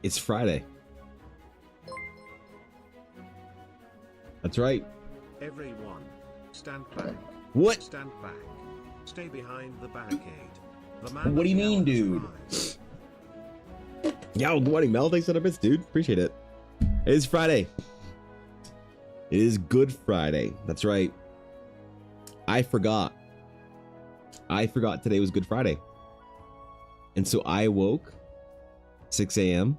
It's Friday. That's right. Everyone, stand back. What? Stand back. Stay behind the barricade. The man What do you mean, has dude? arrived. Yo, good morning, Mel. Thanks for the bits, dude. Appreciate it. It is Friday. It is Good Friday. That's right. I forgot today was Good Friday. And so I woke 6 a.m.,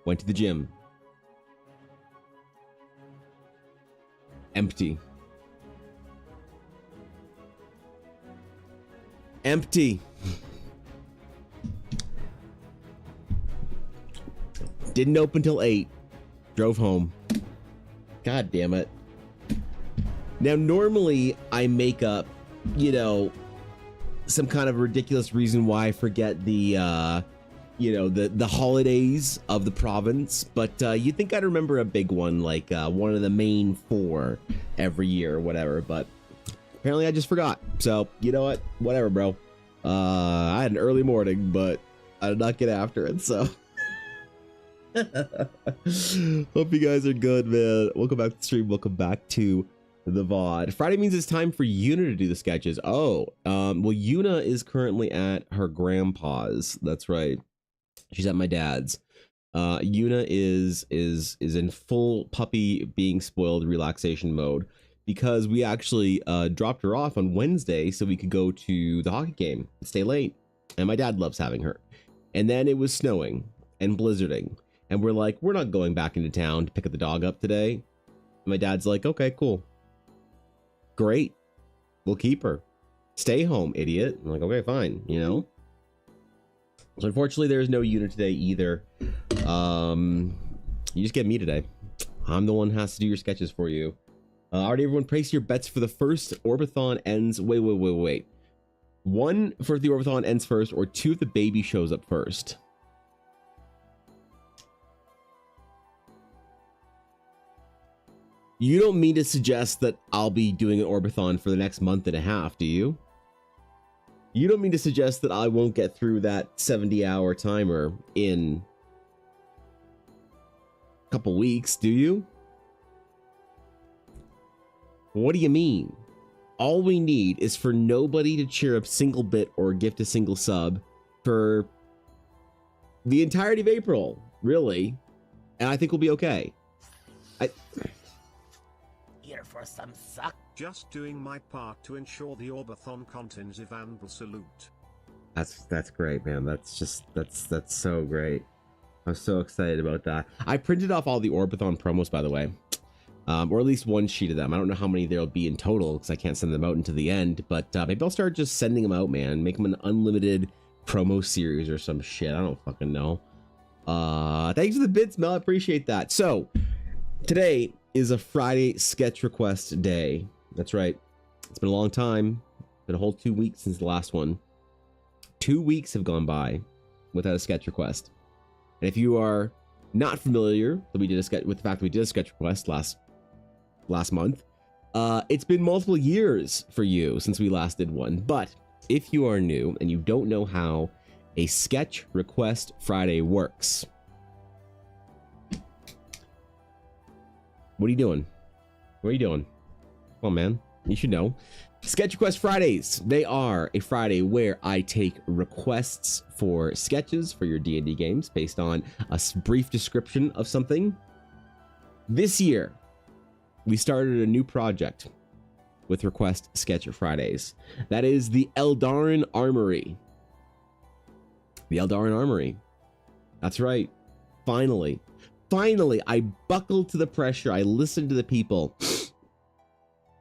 went to the gym. Empty. Empty. Didn't open till 8. Drove home. God damn it. Now, normally I make up, you know, some kind of ridiculous reason why I forget the, you know, the holidays of the province. But you think I'd remember a big one, like one of the main 4 every year or whatever. But apparently I just forgot. So, you know what? Whatever, bro. I had an early morning, but I did not get after it, so... Hope you guys are good, man. Welcome back to the stream. Welcome back to the VOD. Friday means it's time for Yuna to do the sketches. Oh, well, Yuna is currently at her grandpa's. That's right. She's at my dad's. Yuna is in full puppy being spoiled relaxation mode because we actually dropped her off on Wednesday so we could go to the hockey game and stay late. And my dad loves having her. And then it was snowing and blizzarding. And we're like, we're not going back into town to pick the dog up today. And my dad's like, okay, cool. Great. We'll keep her. Stay home, idiot. I'm like, okay, fine, you know? So unfortunately, there's no Yuna today either. You just get me today. I'm the one who has to do your sketches for you. Already everyone place your bets for the first Orbathon ends. Wait. 1 for the Orbathon ends first, or 2 if the baby shows up first. You don't mean to suggest that I'll be doing an Orbathon for the next month and a half, do you? You don't mean to suggest that I won't get through that 70-hour timer in a couple weeks, do you? What do you mean? All we need is for nobody to cheer up single bit or gift a single sub for the entirety of April, really. And I think we'll be okay. Here for some suck. Just doing my part to ensure the Orbathon contains a vandal salute. That's great, man. That's so great. I'm so excited about that. I printed off all the Orbathon promos, by the way, or at least one sheet of them. I don't know how many there'll be in total because I can't send them out until the end. But maybe I'll start just sending them out, man. Make them an unlimited promo series or some shit. I don't fucking know. Thanks for the bits, Mel. I appreciate that. So today is a Friday sketch request day. That's right. It's been a long time. Been a whole 2 weeks since the last one. 2 weeks have gone by without a sketch request. And if you are not familiar that we did a sketch with the fact that we did a sketch request last month, it's been multiple years for you since we last did one. But if you are new and you don't know how a sketch request Friday works, what are you doing? What are you doing? Come on, man. You should know. Sketch Request Fridays. They are a Friday where I take requests for sketches for your D&D games based on a brief description of something. This year, we started a new project with Request Sketch Fridays. That is the Eldarin Armory. The Eldarin Armory. That's right. Finally, I buckled to the pressure. I listened to the people.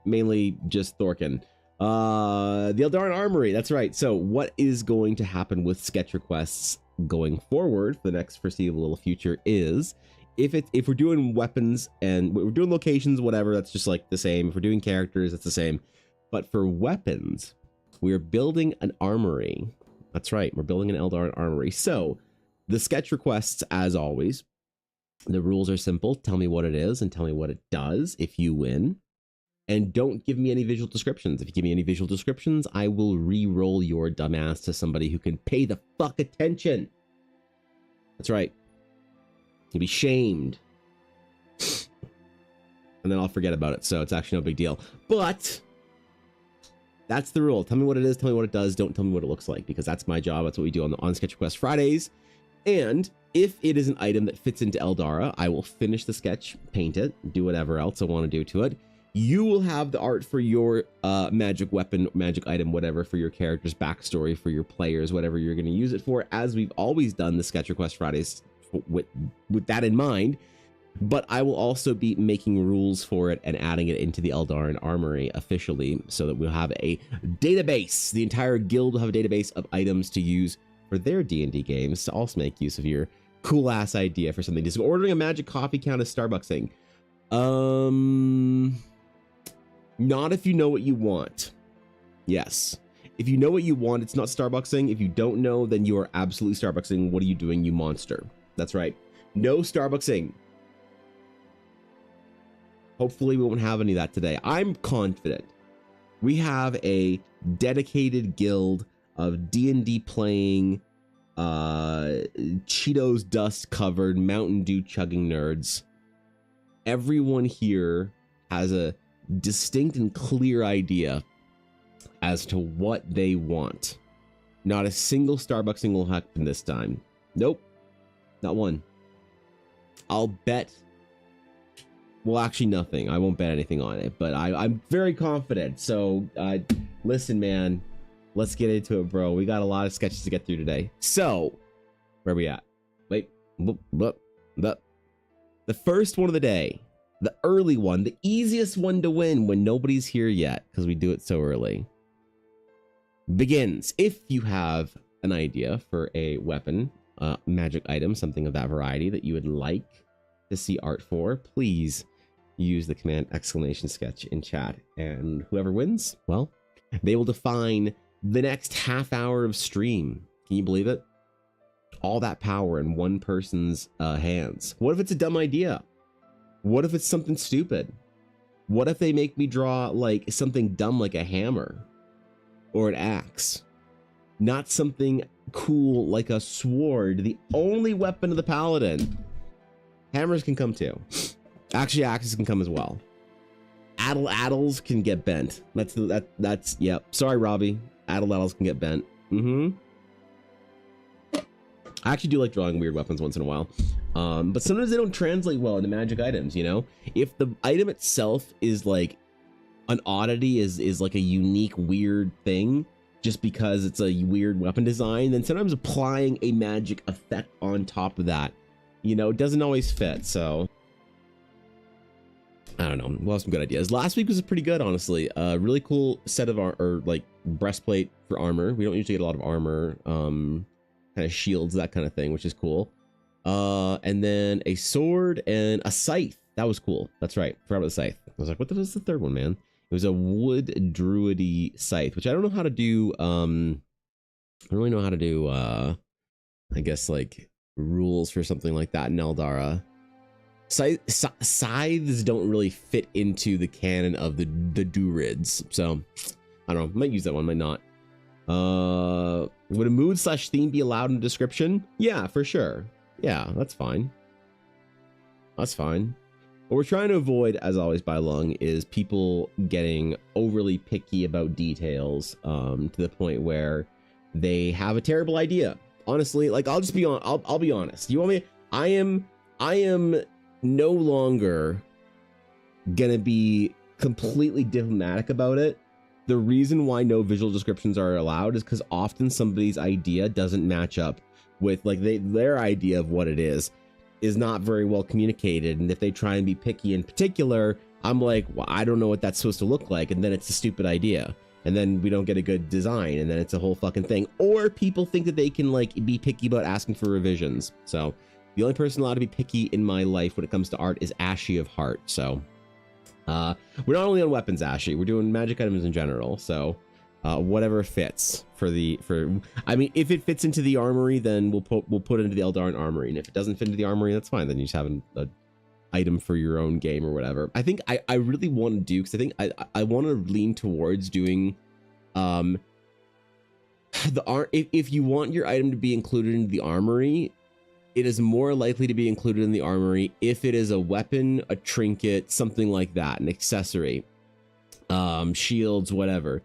Mainly just Thorkin. The Eldarin Armory. That's right. So what is going to happen with sketch requests going forward for the next foreseeable little future is if we're doing weapons and we're doing locations, whatever, that's just like the same. If we're doing characters, that's the same. But for weapons, we're building an armory. That's right. We're building an Eldarin Armory. So the sketch requests, as always, the rules are simple. Tell me what it is and tell me what it does if you win. And don't give me any visual descriptions. If you give me any visual descriptions, I will re-roll your dumbass to somebody who can pay the fuck attention. That's right. You'll be shamed. And then I'll forget about it. So it's actually no big deal. But that's the rule. Tell me what it is. Tell me what it does. Don't tell me what it looks like, because that's my job. That's what we do on Sketch Request Fridays. And if it is an item that fits into Eldara, I will finish the sketch, paint it, do whatever else I want to do to it. You will have the art for your magic weapon, magic item, whatever, for your character's backstory, for your players, whatever you're going to use it for, as we've always done the Sketch Request Fridays with that in mind. But I will also be making rules for it and adding it into the Eldarin Armory officially, so that we'll have a database. The entire guild will have a database of items to use for their D&D games, to also make use of your cool ass idea for something. Does ordering a magic coffee count as Starbucksing? Not if you know what you want. Yes. If you know what you want, it's not Starbucksing. If you don't know, then you are absolutely Starbucksing. What are you doing, you monster? That's right. No Starbucksing. Hopefully we won't have any of that today. I'm confident. We have a dedicated guild of D&D playing, Cheetos dust covered, Mountain Dew chugging nerds. Everyone here has a distinct and clear idea as to what they want. Not a single Starbucksing will happen this time. Nope. Not one. I'll bet. Well, actually nothing. I won't bet anything on it, but I'm very confident. So listen, man, let's get into it, bro. We got a lot of sketches to get through today. So where are we at? Wait, the first one of the day, the early one, the easiest one to win when nobody's here yet, because we do it so early, begins. If you have an idea for a weapon, magic item, something of that variety that you would like to see art for, please use the command !sketch in chat, and whoever wins, well, they will define the next half hour of stream. Can you believe it? All that power in one person's hands. What if it's a dumb idea? What if it's something stupid? What if they make me draw like something dumb like a hammer or an axe? Not something cool like a sword, the only weapon of the paladin. Hammers can come too. Actually, axes can come as well. Addles can get bent. That's yep. Sorry, Robbie. Addles can get bent. I actually do like drawing weird weapons once in a while. But sometimes they don't translate well into magic items, you know? If the item itself is like an oddity, is like a unique weird thing, just because it's a weird weapon design, then sometimes applying a magic effect on top of that, you know, doesn't always fit. So I don't know. We'll have some good ideas. Last week was pretty good, honestly. Really cool set of like breastplate for armor. We don't usually get a lot of armor, kind of shields, that kind of thing, which is cool. And then a sword and a scythe. That was cool. That's right. Forgot about the scythe. I was like, what was the third one, man? It was a wood druidy scythe, which I don't know how to do. I don't really know how to do, I guess, like rules for something like that in Eldara. Scythes don't really fit into the canon of the Durids, so I don't know. Might use that one, might not. Would a mood / theme be allowed in the description? Yeah, for sure. Yeah, that's fine. That's fine. What we're trying to avoid, as always, by Lung, is people getting overly picky about details, to the point where they have a terrible idea. Honestly, like I'll just be on. I'll be honest. You want me? I am no longer gonna be completely diplomatic about it. The reason why no visual descriptions are allowed is because often somebody's idea doesn't match up with like their idea of what it is not very well communicated, and if they try and be picky in particular, I'm like, well, I don't know what that's supposed to look like, and then it's a stupid idea, and then we don't get a good design, and then it's a whole fucking thing. Or people think that they can like be picky about asking for revisions. So the only person allowed to be picky in my life when it comes to art is Ashy of Heart. So we're not only on weapons, Ashy, we're doing magic items in general. So whatever fits I mean, if it fits into the armory, then we'll put it into the Eldarin Armory, and if it doesn't fit into the armory, that's fine. Then you just have an item for your own game or whatever. I think I really want to do, because I think I want to lean towards doing if you want your item to be included in the armory, it is more likely to be included in the armory if it is a weapon, a trinket, something like that, an accessory, shields, whatever.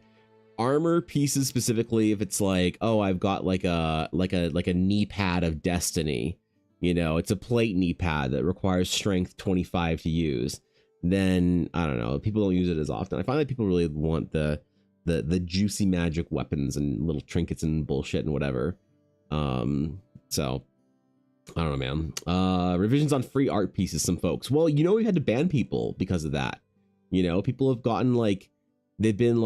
Armor pieces specifically, if it's like, oh, I've got like a knee pad of destiny, you know, it's a plate knee pad that requires strength 25 to use, then I don't know, people don't use it as often. I find that people really want the juicy magic weapons and little trinkets and bullshit and whatever. So I don't know, man. Revisions on free art pieces, some folks. Well, you know, we had to ban people because of that. You know, people have gotten like, they've been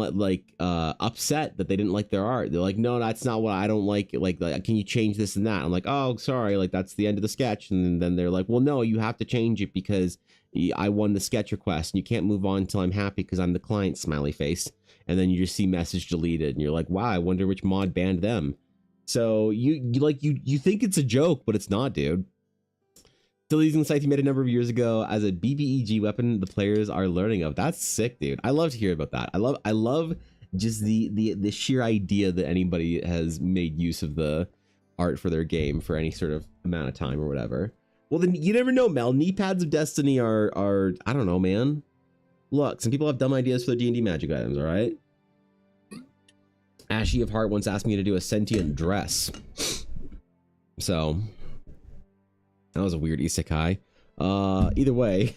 upset that they didn't like their art. They're like, no, that's not what I don't like. Like, can you change this and that? I'm like, oh, sorry. Like, that's the end of the sketch. And then they're like, well, no, you have to change it because I won the sketch request and you can't move on until I'm happy because I'm the client, smiley face. And then you just see message deleted and you're like, wow, I wonder which mod banned them. So you think it's a joke, but it's not, dude. Still using the scythe you made a number of years ago as a BBEG weapon the players are learning of. That's sick, dude. I love to hear about that. I love just the sheer idea that anybody has made use of the art for their game for any sort of amount of time or whatever. Well, then you never know, Mel. Knee pads of destiny are I don't know, man. Look, some people have dumb ideas for their D&D magic items, all right? Ashy of Heart once asked me to do a sentient dress. So that was a weird isekai. Either way.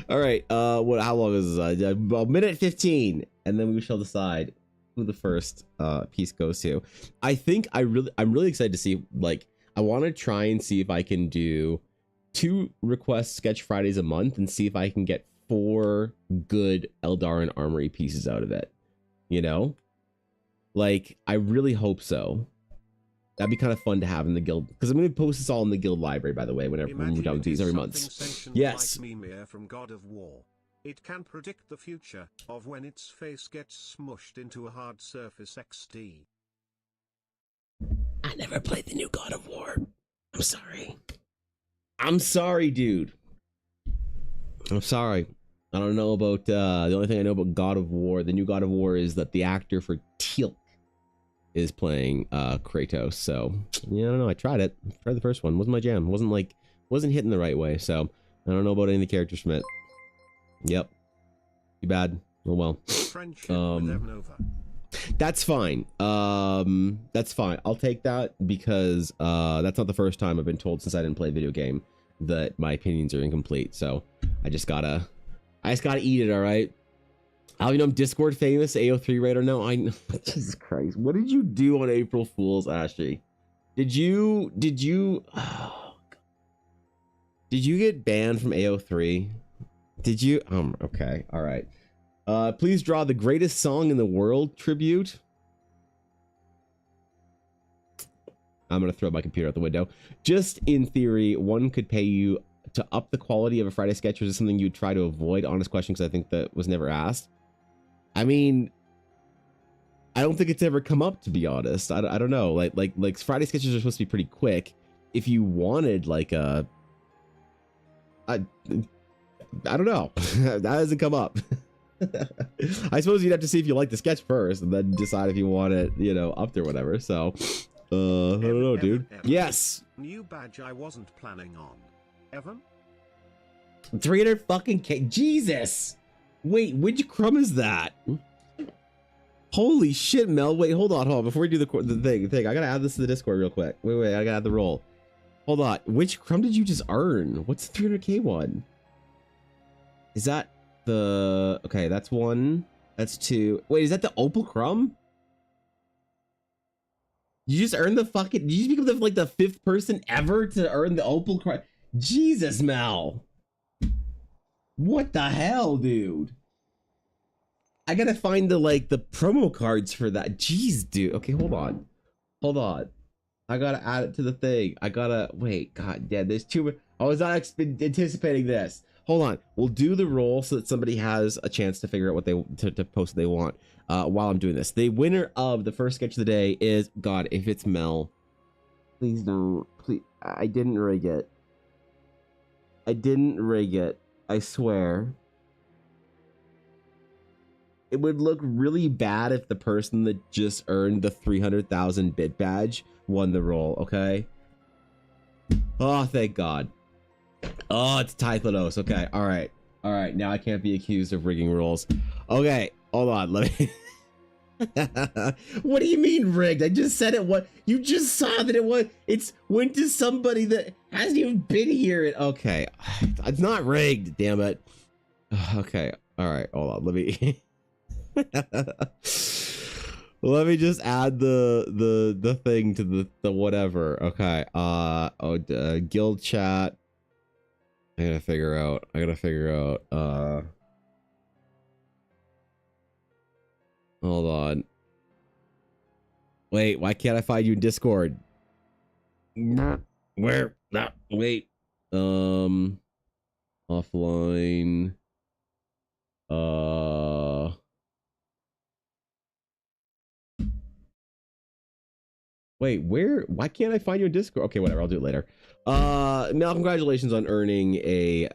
All right. How long is this? About minute 15, and then we shall decide who the first piece goes to. I'm really excited to see. Like, I want to try and see if I can do 2 request sketch Fridays a month and see if I can get 4 good Eldarin armory pieces out of it. You know, like, I really hope so. That'd be kind of fun to have in the guild, because I'm going to post this all in the guild library, by the way, whenever we're done with these every month. Yes. Like Mimir from God of War. It can predict the future of when its face gets smushed into a hard surface XD. I never played the new God of War. I'm sorry. I'm sorry, dude. I'm sorry. I don't know about, the only thing I know about God of War, the new God of War, is that the actor for Teal'c is playing Kratos. So yeah, I don't know. I tried it. I tried the first one. Wasn't my jam. Wasn't hitting the right way. So I don't know about any of the characters from it. Yep. Too bad. Oh well. That's fine. That's fine. I'll take that because that's not the first time I've been told since I didn't play a video game that my opinions are incomplete. So I just gotta eat it. All right. You know, I'm Discord famous AO3 writer now. I know. Jesus Christ. What did you do on April Fool's, Ashley? Did you get banned from AO3? Did you? Okay. All right. Please draw the greatest song in the world tribute. I'm going to throw my computer out the window. Just in theory, one could pay you to up the quality of a Friday sketch, or is this something you'd try to avoid? Honest question, because I think that was never asked. I mean, I don't think it's ever come up, to be honest. I don't know. Like Friday sketches are supposed to be pretty quick. If you wanted like I don't know. That hasn't come up. I suppose you'd have to see if you like the sketch first and then decide if you want it, you know, up there or whatever. So, I don't know, dude. Yes. New badge I wasn't planning on. Evan? 300 fucking K. Jesus. Wait, which crumb is that? Holy shit, Mel. Wait, hold on. Before we do the thing, I gotta add this to the Discord real quick. Wait, I gotta add the roll. Hold on. Which crumb did you just earn? What's the 300K one? Is that the... Okay, that's 1. That's 2. Wait, is that the Opal crumb? You just earned the fucking... Did you just become the 5th person ever to earn the Opal crumb? Jesus, Mel. What the hell, dude? I gotta find the promo cards for that. Jeez, dude. Okay, hold on. I gotta add it to the thing. Wait, god damn, there's too... I was not anticipating this. Hold on. We'll do the roll so that somebody has a chance to figure out what to post what they want while I'm doing this. The winner of the first sketch of the day is... God, if it's Mel. Please don't. Please. I didn't rig it. I swear. it would look really bad if the person that just earned the 300,000 bit badge won the role, okay? Oh, thank God. Oh, it's Tythlodos. Okay, all right. All right, now I can't be accused of rigging rules. Okay, hold on, let me... What do you mean rigged? I just said it. What you just saw that it was. It's went to somebody that hasn't even been here. Okay, it's not rigged. Damn it. Okay, all right. Hold on. Let me. Let me just add the thing to the whatever. Okay. Guild chat. I gotta figure out. Hold on. Wait, why can't I find you in Discord? Where? No, wait. Offline. Wait, where? Why can't I find you in Discord? Okay, whatever. I'll do it later. Mel, congratulations on earning a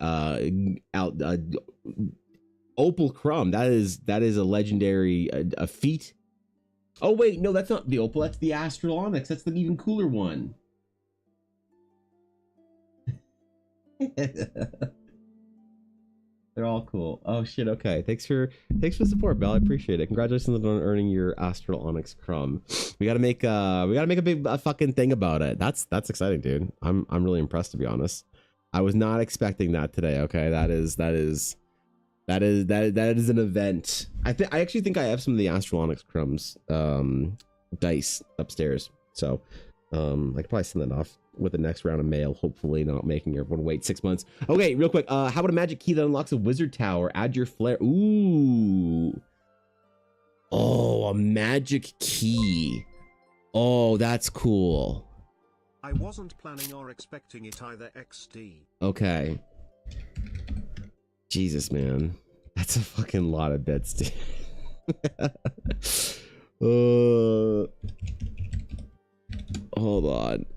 Opal Crumb. That is a legendary a feat. Oh wait, no, that's not the Opal. That's the Astral Onyx. That's the even cooler one. They're all cool. Oh shit. Okay. Thanks for the support, Bell. I appreciate it. Congratulations on earning your Astral Onyx Crumb. We gotta make a big fucking thing about it. That's exciting, dude. I'm really impressed, to be honest. I was not expecting that today. Okay, that is an event. I actually think I have some of the Astral Onyx Crumbs dice upstairs, so I could probably send that off with the next round of mail, hopefully not making everyone wait 6 months. Okay, real quick, how about a magic key that unlocks a wizard tower? Add your flair. Ooh. Oh, a magic key. Oh, that's cool. I wasn't planning or expecting it either, XD. Okay. Jesus, man. That's a fucking lot of bits, dude. Hold on.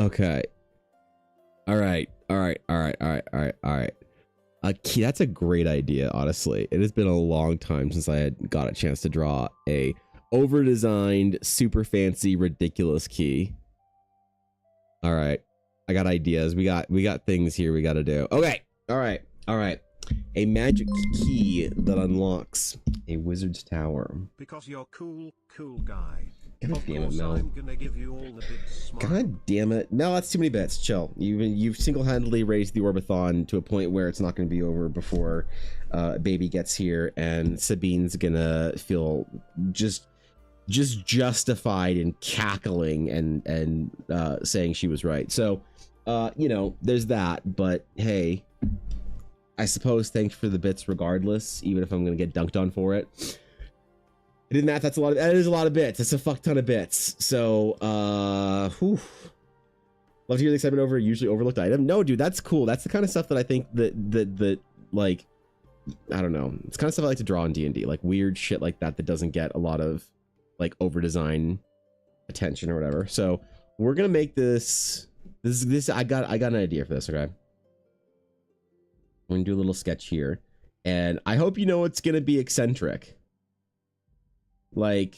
Okay. All right. A key. That's a great idea, honestly. It has been a long time since I had got a chance to draw a over-designed, super fancy, ridiculous key. All right. I got ideas. We got things here we got to do. Okay. All right. A magic key that unlocks a wizard's tower. Because you're cool guy. God damn it, Mel. I'm gonna give you all the bits. God damn it. Mel, that's too many bits. Chill. You've single-handedly raised the Orbathon to a point where it's not going to be over before baby gets here, and Sabine's gonna feel just justified in cackling and saying she was right. So, you know, there's that. But hey, I suppose thanks for the bits regardless, even if I'm gonna get dunked on for it. It math. That is a lot of bits. That's a fuck ton of bits. So, whew. Love to hear the excitement over a usually overlooked item. No, dude, that's cool. That's the kind of stuff that I think that like, I don't know. It's kind of stuff I like to draw in D&D, like weird shit like that doesn't get a lot of like over design attention or whatever. So we're gonna make this. I got an idea for this. Okay, we're gonna do a little sketch here, and I hope you know it's gonna be eccentric. Like,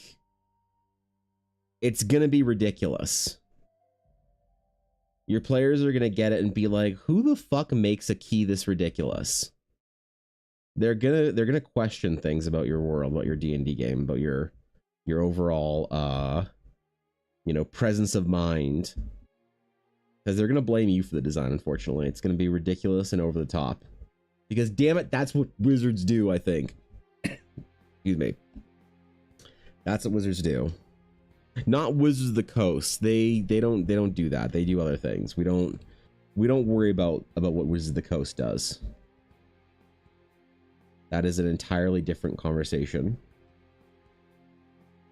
it's gonna be ridiculous. Your players are gonna get it and be like, who the fuck makes a key this ridiculous? They're gonna question things about your world, about your D&D game, about your overall you know, presence of mind. Because they're gonna blame you for the design, unfortunately. It's gonna be ridiculous and over the top. Because damn it, that's what wizards do, I think. Excuse me. That's what wizards do. Not Wizards of the Coast. They don't do that. They do other things. We don't worry about what Wizards of the Coast does. That is an entirely different conversation.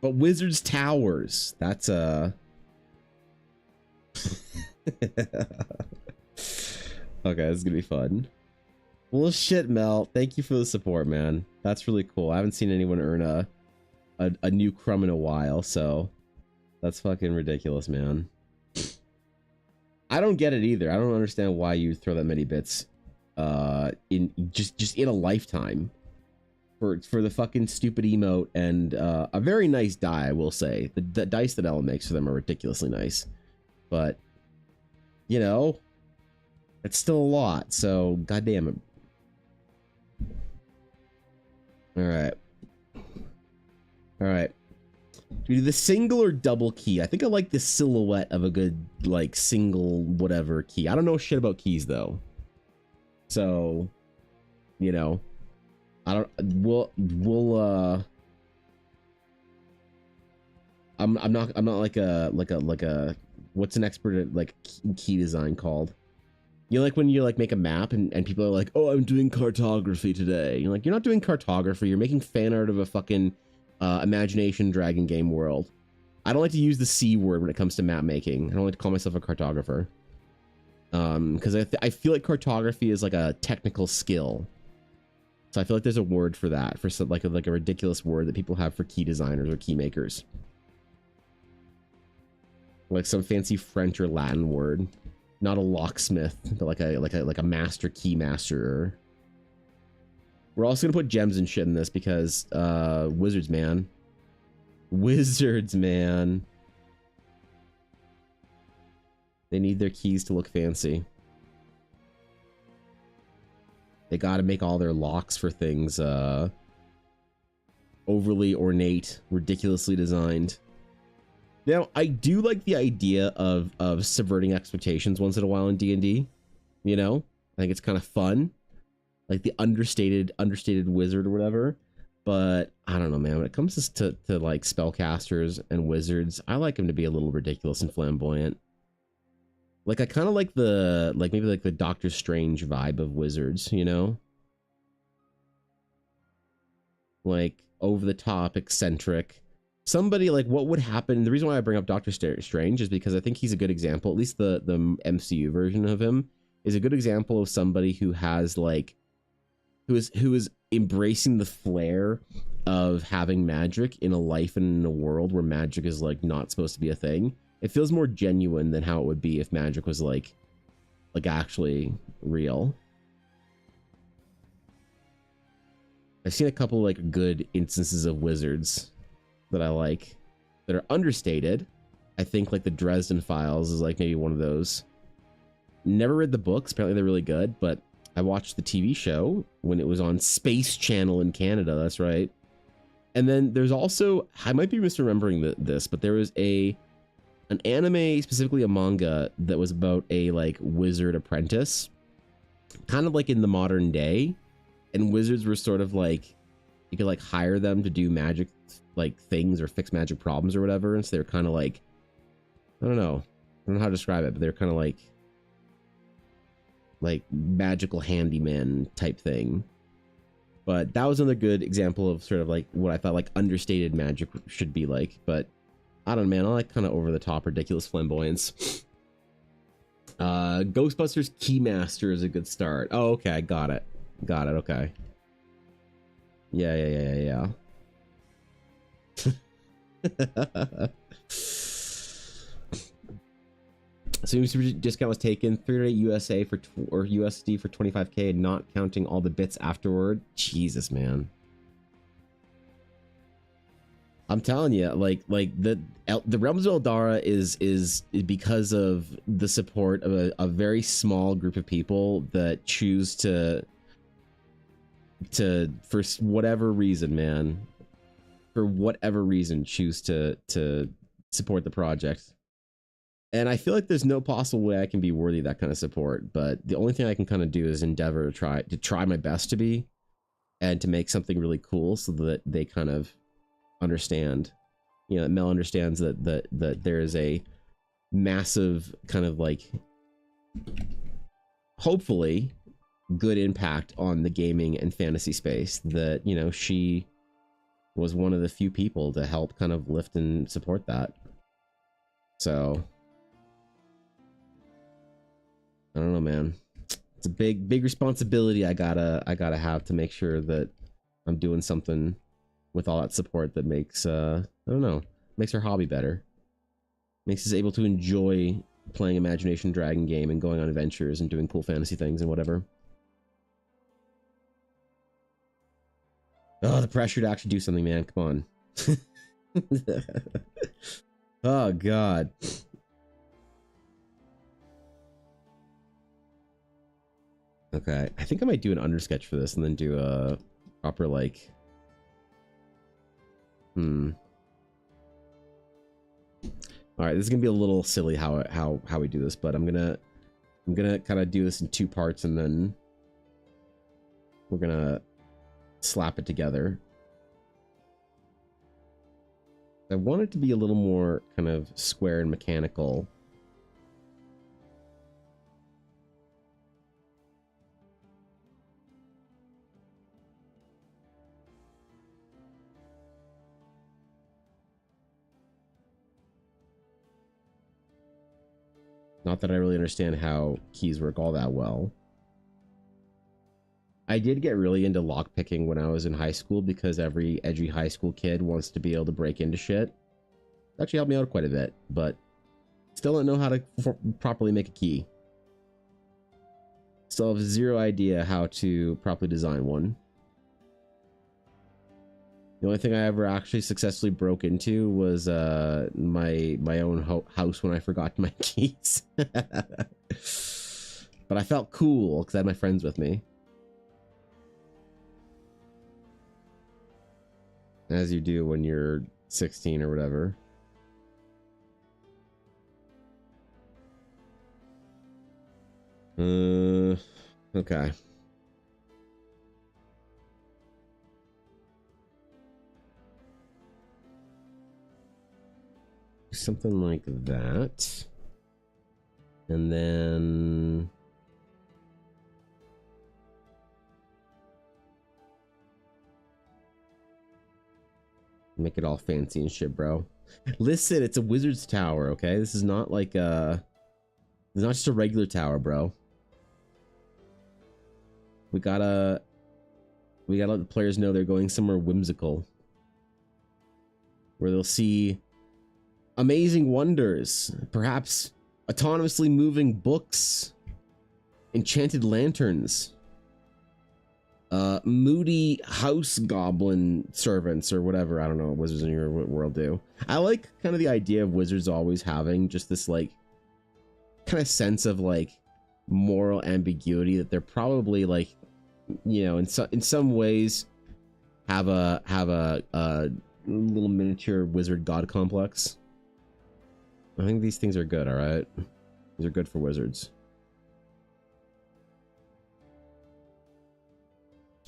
But Wizards Towers, that's a okay, this is gonna be fun. Well, shit, Mel. Thank you for the support, man. That's really cool. I haven't seen anyone earn a new crumb in a while, so that's fucking ridiculous, man. I don't get it either. I don't understand why you throw that many bits in just in a lifetime. for the fucking stupid emote and a very nice die, I will say. The dice that Ella makes for them are ridiculously nice, but you know, it's still a lot. So goddamn it. All right. All right. Do we do the single or double key? I think I like the silhouette of a good like single whatever key. I don't know shit about keys though, so you know. I don't. We'll. I'm not like a. What's an expert at like key design called? You know, like when you like make a map and people are like, oh, I'm doing cartography today. You're like, you're not doing cartography. You're making fan art of a fucking imagination dragon game world. I don't like to use the C word when it comes to map making. I don't like to call myself a cartographer. Because I feel like cartography is like a technical skill. So I feel like there's a word for that, for some, like a ridiculous word that people have for key designers or key makers, like some fancy French or Latin word, not a locksmith, but like a master key master. We're also gonna put gems and shit in this because wizards, man, they need their keys to look fancy. They got to make all their locks for things overly ornate, ridiculously designed. Now, I do like the idea of subverting expectations once in a while in D&D. You know, I think it's kind of fun, like the understated wizard or whatever. But I don't know, man. When it comes to like spellcasters and wizards, I like them to be a little ridiculous and flamboyant. Like I kind of like maybe like the Doctor Strange vibe of wizards, you know? Like over the top, eccentric. Somebody like what would happen, the reason why I bring up Doctor Strange is because I think he's a good example, at least the MCU version of him is a good example of somebody who has like who is embracing the flair of having magic in a life and in a world where magic is like not supposed to be a thing. It feels more genuine than how it would be if magic was like actually real. I've seen a couple like good instances of wizards that I like that are understated. I think like the Dresden Files is like maybe one of those. Never read the books. Apparently they're really good, but I watched the TV show when it was on Space Channel in Canada. That's right. And then there's also, I might be misremembering this, but there was an anime, specifically a manga, that was about a like wizard apprentice, kind of like in the modern day, and wizards were sort of like you could like hire them to do magic like things or fix magic problems or whatever, and so they're kind of like I don't know how to describe it, but they're kind of like magical handyman type thing. But that was another good example of sort of like what I thought like understated magic should be like. But I don't know, man. I like kind of over the top, ridiculous flamboyance. Ghostbusters Keymaster is a good start. Oh, okay. Got it. Okay. Yeah. So super discount was taken. 38 USA or USD for 25k, not counting all the bits afterward. Jesus, man. I'm telling you, like the Realms of Eldara is because of the support of a very small group of people that choose to for whatever reason, man, for whatever reason, choose to support the project. And I feel like there's no possible way I can be worthy of that kind of support. But the only thing I can kind of do is endeavor to try my best to be, and to make something really cool so that they kind of understand, you know, Mel understands that there is a massive kind of like hopefully good impact on the gaming and fantasy space, that, you know, she was one of the few people to help kind of lift and support that. So I don't know, man. It's a big responsibility I gotta have to make sure that I'm doing something with all that support that makes I don't know, makes our hobby better, makes us able to enjoy playing Imagination Dragon game and going on adventures and doing cool fantasy things and whatever. Oh, the pressure to actually do something, man. Come on. Oh, God. Okay, I think I might do an undersketch for this and then do a proper, like... All right, this is gonna be a little silly how we do this, but I'm gonna kind of do this in 2 parts and then we're gonna slap it together. I want it to be a little more kind of square and mechanical. Not that I really understand how keys work all that well. I did get really into lockpicking when I was in high school because every edgy high school kid wants to be able to break into shit. It actually helped me out quite a bit, but still don't know how to properly make a key. Still have zero idea how to properly design one. The only thing I ever actually successfully broke into was my own house when I forgot my keys. But I felt cool because I had my friends with me. As you do when you're 16 or whatever. Okay. Something like that. And then... make it all fancy and shit, bro. Listen, it's a wizard's tower, okay? This is not like it's not just a regular tower, bro. We gotta let the players know they're going somewhere whimsical, where they'll see amazing wonders, perhaps autonomously moving books, enchanted lanterns, moody house goblin servants or whatever. I don't know what wizards in your world do. I like kind of the idea of wizards always having just this like kind of sense of like moral ambiguity, that they're probably like, you know, in some ways have a little miniature wizard god complex. I think these things are good. All right, these are good for wizards.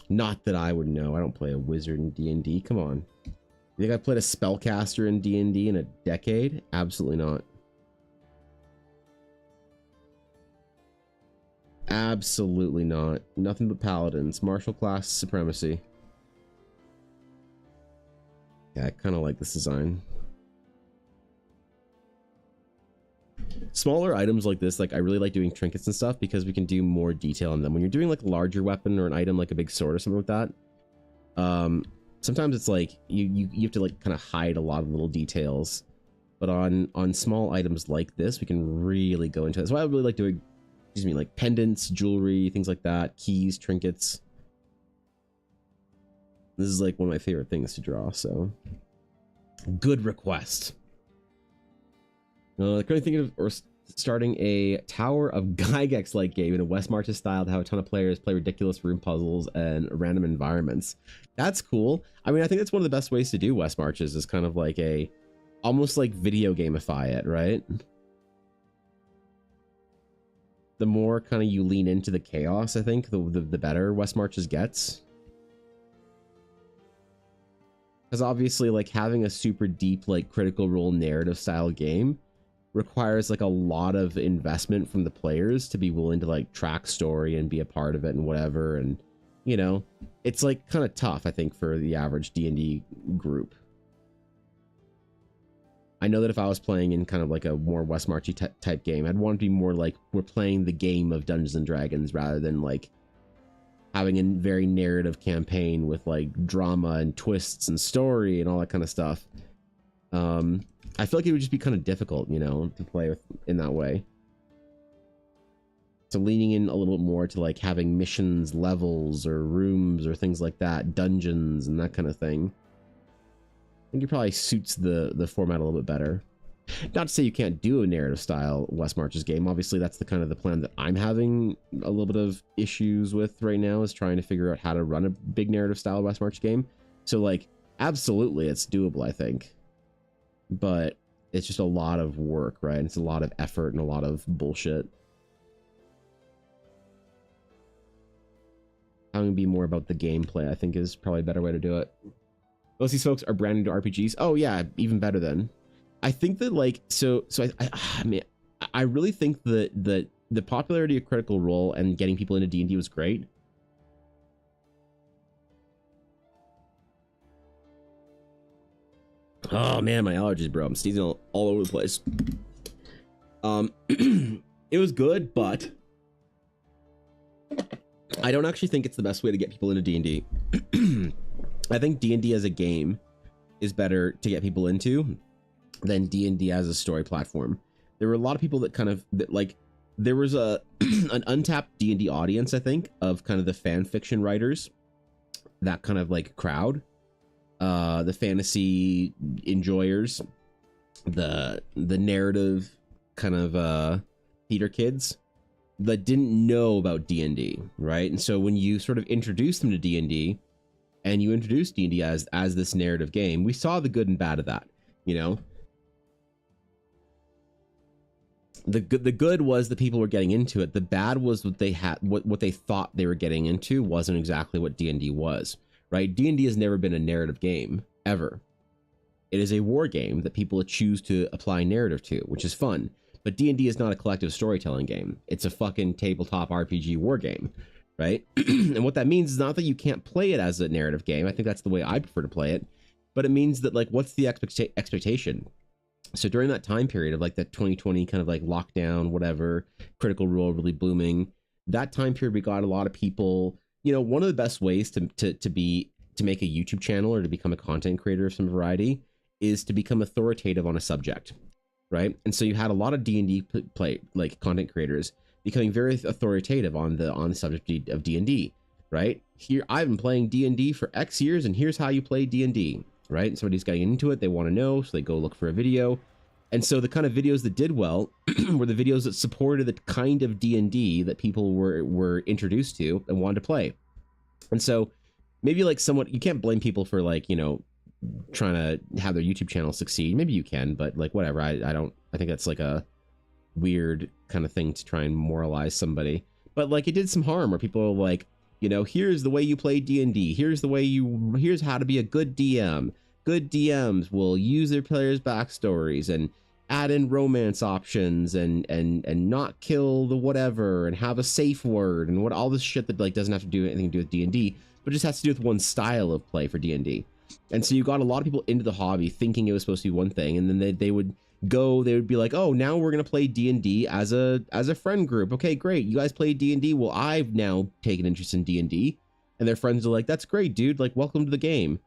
Not that I would know. I don't play a wizard in D&D. Come on. You think I played a spellcaster in D&D in a decade? Absolutely not. Absolutely not. Nothing but paladins. Martial class supremacy. Yeah, I kind of like this design. Smaller items like this, like I really like doing trinkets and stuff because we can do more detail on them. When you're doing like a larger weapon or an item like a big sword or something like that, sometimes it's like you have to like kind of hide a lot of little details. But on small items like this, we can really go into it. That's why I really like doing, excuse me, like pendants, jewelry, things like that, keys, trinkets. This is like one of my favorite things to draw. So good request. Currently thinking of starting a Tower of Gygax like game in a West Marches style to have a ton of players play ridiculous room puzzles and random environments. That's cool. I mean, I think that's one of the best ways to do West Marches, is kind of like almost like video gamify it, right? The more kind of you lean into the chaos, I think, the better West Marches gets. Because obviously, like, having a super deep, like, Critical Role narrative style game requires like a lot of investment from the players to be willing to like track story and be a part of it and whatever. And you know, it's like kind of tough, I think, for the average D&D group. I know that if I was playing in kind of like a more West Marchy type game, I'd want to be more like we're playing the game of Dungeons and Dragons rather than like having a very narrative campaign with like drama and twists and story and all that kind of stuff. I feel like it would just be kind of difficult, you know, to play with in that way. So leaning in a little bit more to like having missions, levels, or rooms, or things like that, dungeons, and that kind of thing. I think it probably suits the format a little bit better. Not to say you can't do a narrative style West Marches game. Obviously, that's the kind of the plan that I'm having a little bit of issues with right now, is trying to figure out how to run a big narrative style West March game. So like, absolutely, it's doable, I think. But it's just a lot of work, right? It's a lot of effort and a lot of bullshit. Having to be more about the gameplay, I think, is probably a better way to do it. Most of these folks are brand new to RPGs. Oh yeah, even better then. I think that like, I mean, I really think that the popularity of Critical Role and getting people into D&D was great. Oh man, my allergies, bro. I'm sneezing all over the place. It was good, but I don't actually think it's the best way to get people into D&D. I think D&D as a game is better to get people into than D&D as a story platform. There were a lot of people that kind of like, there was a an untapped D&D audience, I think, of kind of the fan fiction writers, that kind of like crowd, the fantasy enjoyers, the narrative kind of theater kids that didn't know about D&D, right? And so when you sort of introduce them to D&D, and you introduce D&D as this narrative game, we saw the good and bad of that, you know. The good was the people were getting into it. The bad was what they had, what they thought they were getting into wasn't exactly what D&D was, right? D&D has never been a narrative game, ever. It is a war game that people choose to apply narrative to, which is fun. But D&D is not a collective storytelling game. It's a fucking tabletop RPG war game, right? And what that means is not that you can't play it as a narrative game. I think that's the way I prefer to play it. But it means that, like, what's the expectation? So during that time period of like the 2020 kind of like lockdown, whatever, Critical Role really booming, that time period, we got a lot of people, you know, one of the best ways to make a YouTube channel or to become a content creator of some variety is to become authoritative on a subject, right? And so you had a lot of D&D play like content creators becoming very authoritative on the subject of D&D, right? Here, I've been playing D&D for X years, and here's how you play D&D, right? And somebody's getting into it, they want to know, so they go look for a video. And so the kind of videos that did well were the videos that supported the kind of D&D that people were introduced to and wanted to play. And so maybe like somewhat, you can't blame people for like, you know, trying to have their YouTube channel succeed. Maybe you can, but like whatever. I think that's like a weird kind of thing to try and moralize somebody. But like it did some harm where people are like, you know, here's the way you play D&D. Here's how to be a good DM. Good DMs will use their players' backstories and add in romance options and not kill the whatever and have a safe word and what all this shit that like doesn't have to do anything to do with D&D, but just has to do with one style of play for D&D. And so you got a lot of people into the hobby thinking it was supposed to be one thing, and then they would be like, oh, now we're gonna play D&D as a friend group. Okay, great, you guys play D&D. Well, I've now taken interest in D&D, and their friends are like, that's great, dude, like welcome to the game.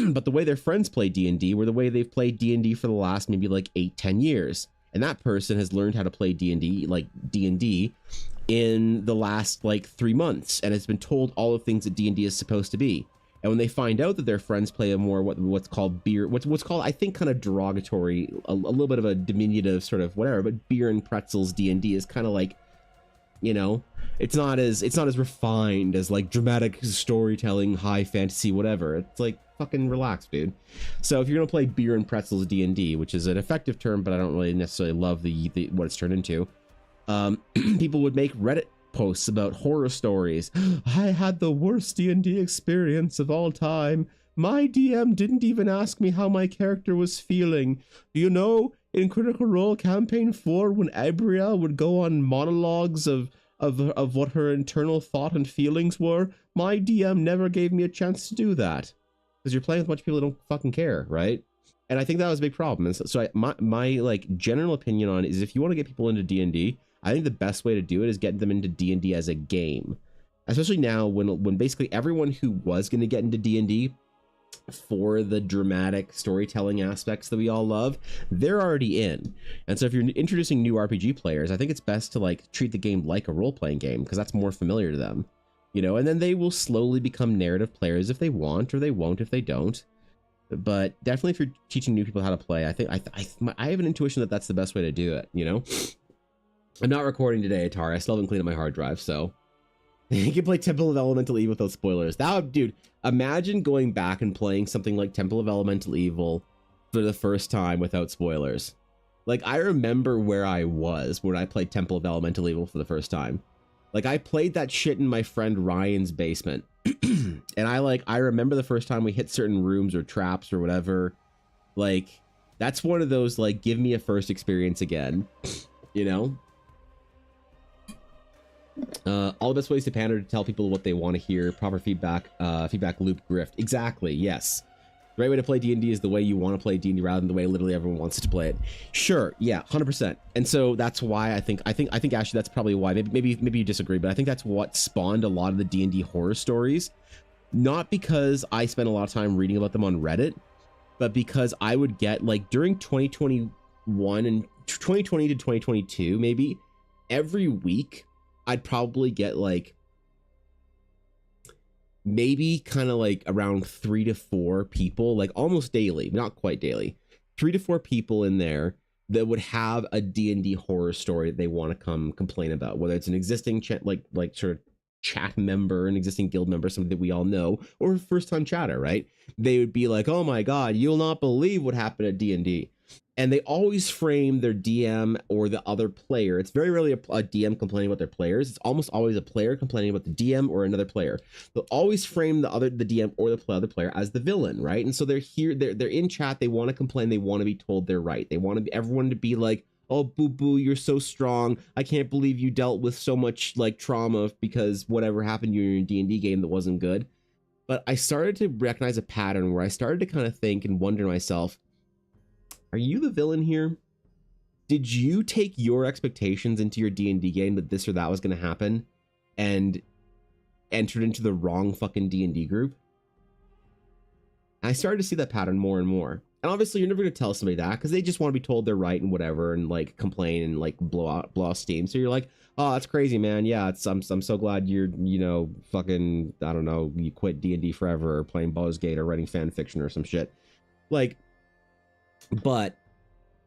But the way their friends play D&D were the way they've played D&D for the last maybe like 8-10 years, and that person has learned how to play D&D like D&D in the last like 3 months and has been told all the things that D&D is supposed to be. And when they find out that their friends play a more what's called I think kind of derogatory, a little bit of a diminutive sort of whatever, but beer and pretzels D&D is kind of like, you know, it's not as refined as like dramatic storytelling, high fantasy, whatever. It's like, fucking relax, dude. So if you're gonna play beer and pretzels D&D, which is an effective term, but I don't really necessarily love the what it's turned into, people would make Reddit posts about horror stories. I had the worst D&D experience of all time. My DM didn't even ask me how my character was feeling. Do you know, in Critical Role Campaign 4, when Abrielle would go on monologues of what her internal thought and feelings were, my DM never gave me a chance to do that. Because you're playing with a bunch of people that don't fucking care, right? And I think that was a big problem. And so my like general opinion on it is, if you want to get people into D&D, I think the best way to do it is get them into D&D as a game. Especially now when basically everyone who was going to get into D&D for the dramatic storytelling aspects that we all love, they're already in. And so if you're introducing new RPG players, I think it's best to like treat the game like a role-playing game, because that's more familiar to them, you know, and then they will slowly become narrative players if they want, or they won't if they don't. But definitely if you're teaching new people how to play, I think I have an intuition that that's the best way to do it, you know. I'm not recording today, Atari. I still haven't cleaned up my hard drive, so you can play Temple of Elemental Evil without spoilers. That would, dude, imagine going back and playing something like Temple of Elemental Evil for the first time without spoilers. Like, I remember where I was when I played Temple of Elemental Evil for the first time. Like, I played that shit in my friend Ryan's basement. And I remember the first time we hit certain rooms or traps or whatever. Like, that's one of those, like, give me a first experience again, you know? All the best ways to pander to tell people what they want to hear. Proper feedback, feedback loop grift. Exactly, yes. The right way to play D&D is the way you want to play D&D rather than the way literally everyone wants to play it. Sure, yeah, 100%. And so that's why I think actually that's probably why, maybe you disagree, but I think that's what spawned a lot of the D&D horror stories. Not because I spent a lot of time reading about them on Reddit, but because I would get, like, during 2021 and 2020 to 2022, maybe every week I'd probably get like maybe kind of like around 3 to 4 people, like almost daily, not quite daily, 3 to 4 people in there that would have a D&D horror story that they want to come complain about, whether it's an existing like sort of chat member, an existing guild member, something that we all know, or a first time chatter, right? They would be like, oh my god, you'll not believe what happened at D&D. And they always frame their DM or the other player. It's very rarely a DM complaining about their players. It's almost always a player complaining about the DM or another player. They'll always frame the DM or the other player as the villain, right? And so they're here, they're in chat. They want to complain. They want to be told they're right. They want everyone to be like, oh, boo boo, you're so strong. I can't believe you dealt with so much like trauma because whatever happened to you in your D&D game that wasn't good. But I started to recognize a pattern where I started to kind of think and wonder to myself, are you the villain here? Did you take your expectations into your D&D game that this or that was going to happen and entered into the wrong fucking D&D group? And I started to see that pattern more and more. And obviously you're never going to tell somebody that because they just want to be told they're right and whatever and like complain and like blow off steam. So you're like, oh, that's crazy, man. Yeah, I'm so glad you're, you know, fucking, I don't know, you quit D&D forever or playing Baldur's Gate or writing fan fiction or some shit. Like, but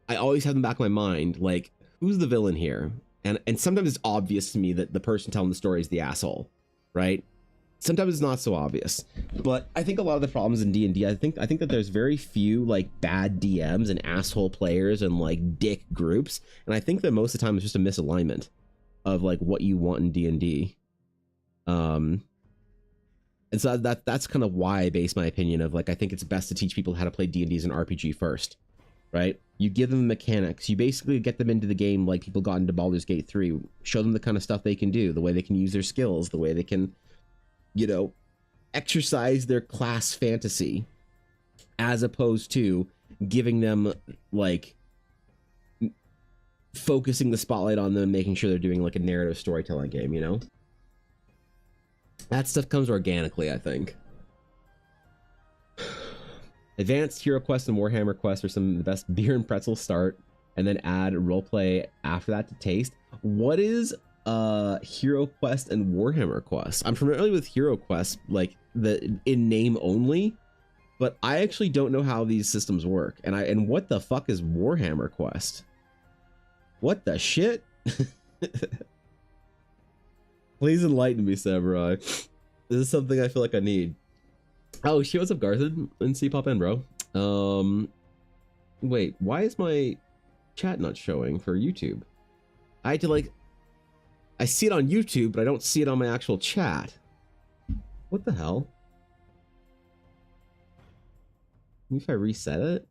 I always have in the back of my mind, like, who's the villain here? And sometimes it's obvious to me that the person telling the story is the asshole, right? Sometimes it's not so obvious. But I think a lot of the problems in D&D, I think that there's very few like bad DMs and asshole players and like dick groups. And I think that most of the time it's just a misalignment of like what you want in D&D. And so that's kind of why I base my opinion of like, I think it's best to teach people how to play D&D as an RPG first, right? You give them mechanics. You basically get them into the game like people got into Baldur's Gate 3. Show them the kind of stuff they can do, the way they can use their skills, the way they can, you know, exercise their class fantasy, as opposed to giving them like focusing the spotlight on them, making sure they're doing like a narrative storytelling game, you know? That stuff comes organically, I think. Advanced Hero Quest and Warhammer Quest are some of the best beer and pretzel start, and then add roleplay after that to taste. What is Hero Quest and Warhammer Quest? I'm familiar with Hero Quest, like the in name only, but I actually don't know how these systems work. And what the fuck is Warhammer Quest? What the shit? Please enlighten me, Samurai. This is something I feel like I need. Oh shit, what's up, Garthen? And see, pop in, bro. Wait, why is my chat not showing for YouTube? I had to like, I see it on YouTube, but I don't see it on my actual chat. What the hell? Maybe if I reset it?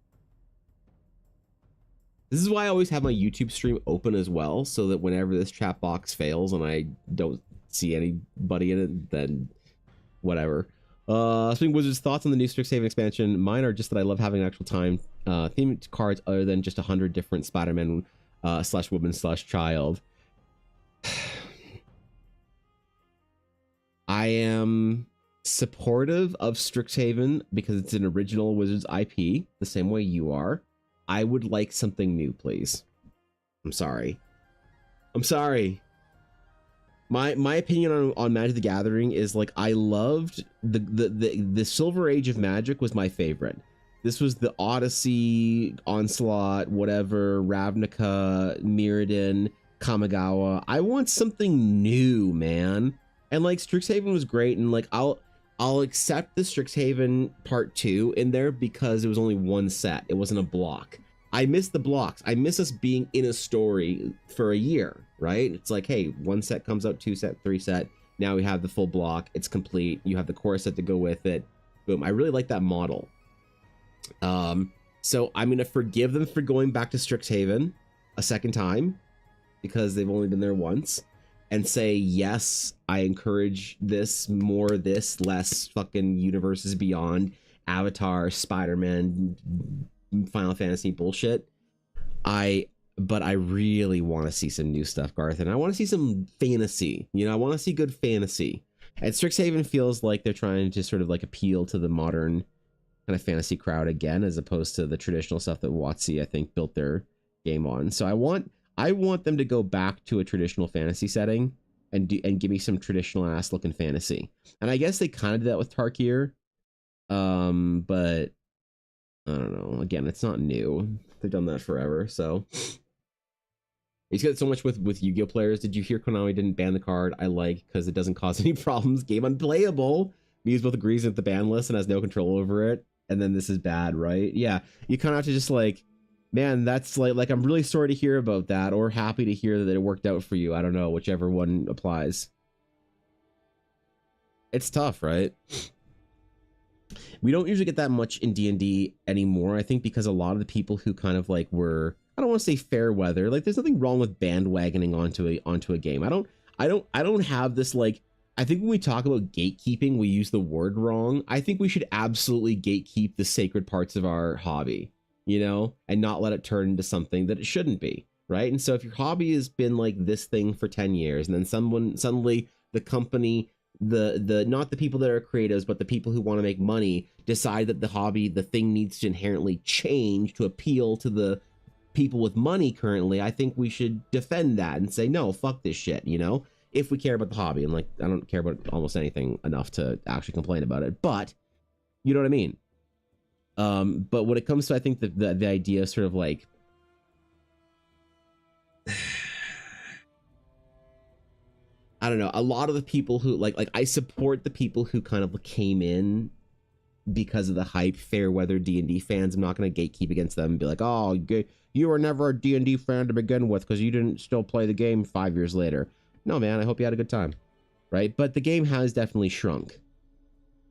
This is why I always have my YouTube stream open as well, so that whenever this chat box fails and I don't see anybody in it, then whatever. Speaking Wizards, thoughts on the new Strixhaven expansion? Mine are just that I love having an actual time themed cards other than just 100 different Spider-Man slash woman slash child. I am supportive of Strixhaven because it's an original Wizards IP, the same way you are. I would like something new, please. I'm sorry. I'm sorry. My opinion on Magic the Gathering is like I loved the Silver Age of Magic was my favorite. This was the Odyssey, Onslaught, whatever, Ravnica, Mirrodin, Kamigawa. I want something new, man. And like Strixhaven was great, and like I'll accept the Strixhaven Part 2 in there because it was only one set. It wasn't a block. I miss the blocks. I miss us being in a story for a year, right? It's like, hey, one set comes out, 2 set, 3 set. Now we have the full block. It's complete. You have the core set to go with it. Boom. I really like that model. So I'm going to forgive them for going back to Strixhaven a second time because they've only been there once, and say, yes, I encourage this, more this, less fucking Universes Beyond, Avatar, Spider-Man, Final Fantasy bullshit. But I really want to see some new stuff, Garth, and I want to see some fantasy. You know, I want to see good fantasy. And Strixhaven feels like they're trying to sort of like appeal to the modern kind of fantasy crowd again, as opposed to the traditional stuff that WotC, I think, built their game on. So I want them to go back to a traditional fantasy setting and give me some traditional ass looking fantasy. And I guess they kind of did that with Tarkir. But I don't know. Again, it's not new. They've done that forever. So he's got so much with Yu-Gi-Oh players. Did you hear Konami didn't ban the card? I like, because it doesn't cause any problems. Game unplayable. Muse both agrees with the ban list and has no control over it. And then this is bad, right? Yeah. You kind of have to just like, man, that's like I'm really sorry to hear about that, or happy to hear that it worked out for you. I don't know, whichever one applies. It's tough, right? We don't usually get that much in D&D anymore, I think, because a lot of the people who kind of like were, I don't want to say fair weather, like there's nothing wrong with bandwagoning onto a game. I don't have this like, I think when we talk about gatekeeping, we use the word wrong. I think we should absolutely gatekeep the sacred parts of our hobby, you know, and not let it turn into something that it shouldn't be, right? And so if your hobby has been like this thing for 10 years, and then suddenly the company, the not the people that are creatives, but the people who want to make money decide that the thing needs to inherently change to appeal to the people with money currently, I think we should defend that and say, no, fuck this shit, you know? If we care about the hobby. And like, I don't care about almost anything enough to actually complain about it, but you know what I mean? But when it comes to, I think the idea of sort of like, I don't know, a lot of the people who like I support the people who kind of came in because of the hype, fair weather D&D fans. I'm not going to gatekeep against them and be like, oh, you were never a D&D fan to begin with because you didn't still play the game 5 years later. No, man, I hope you had a good time, right? But the game has definitely shrunk.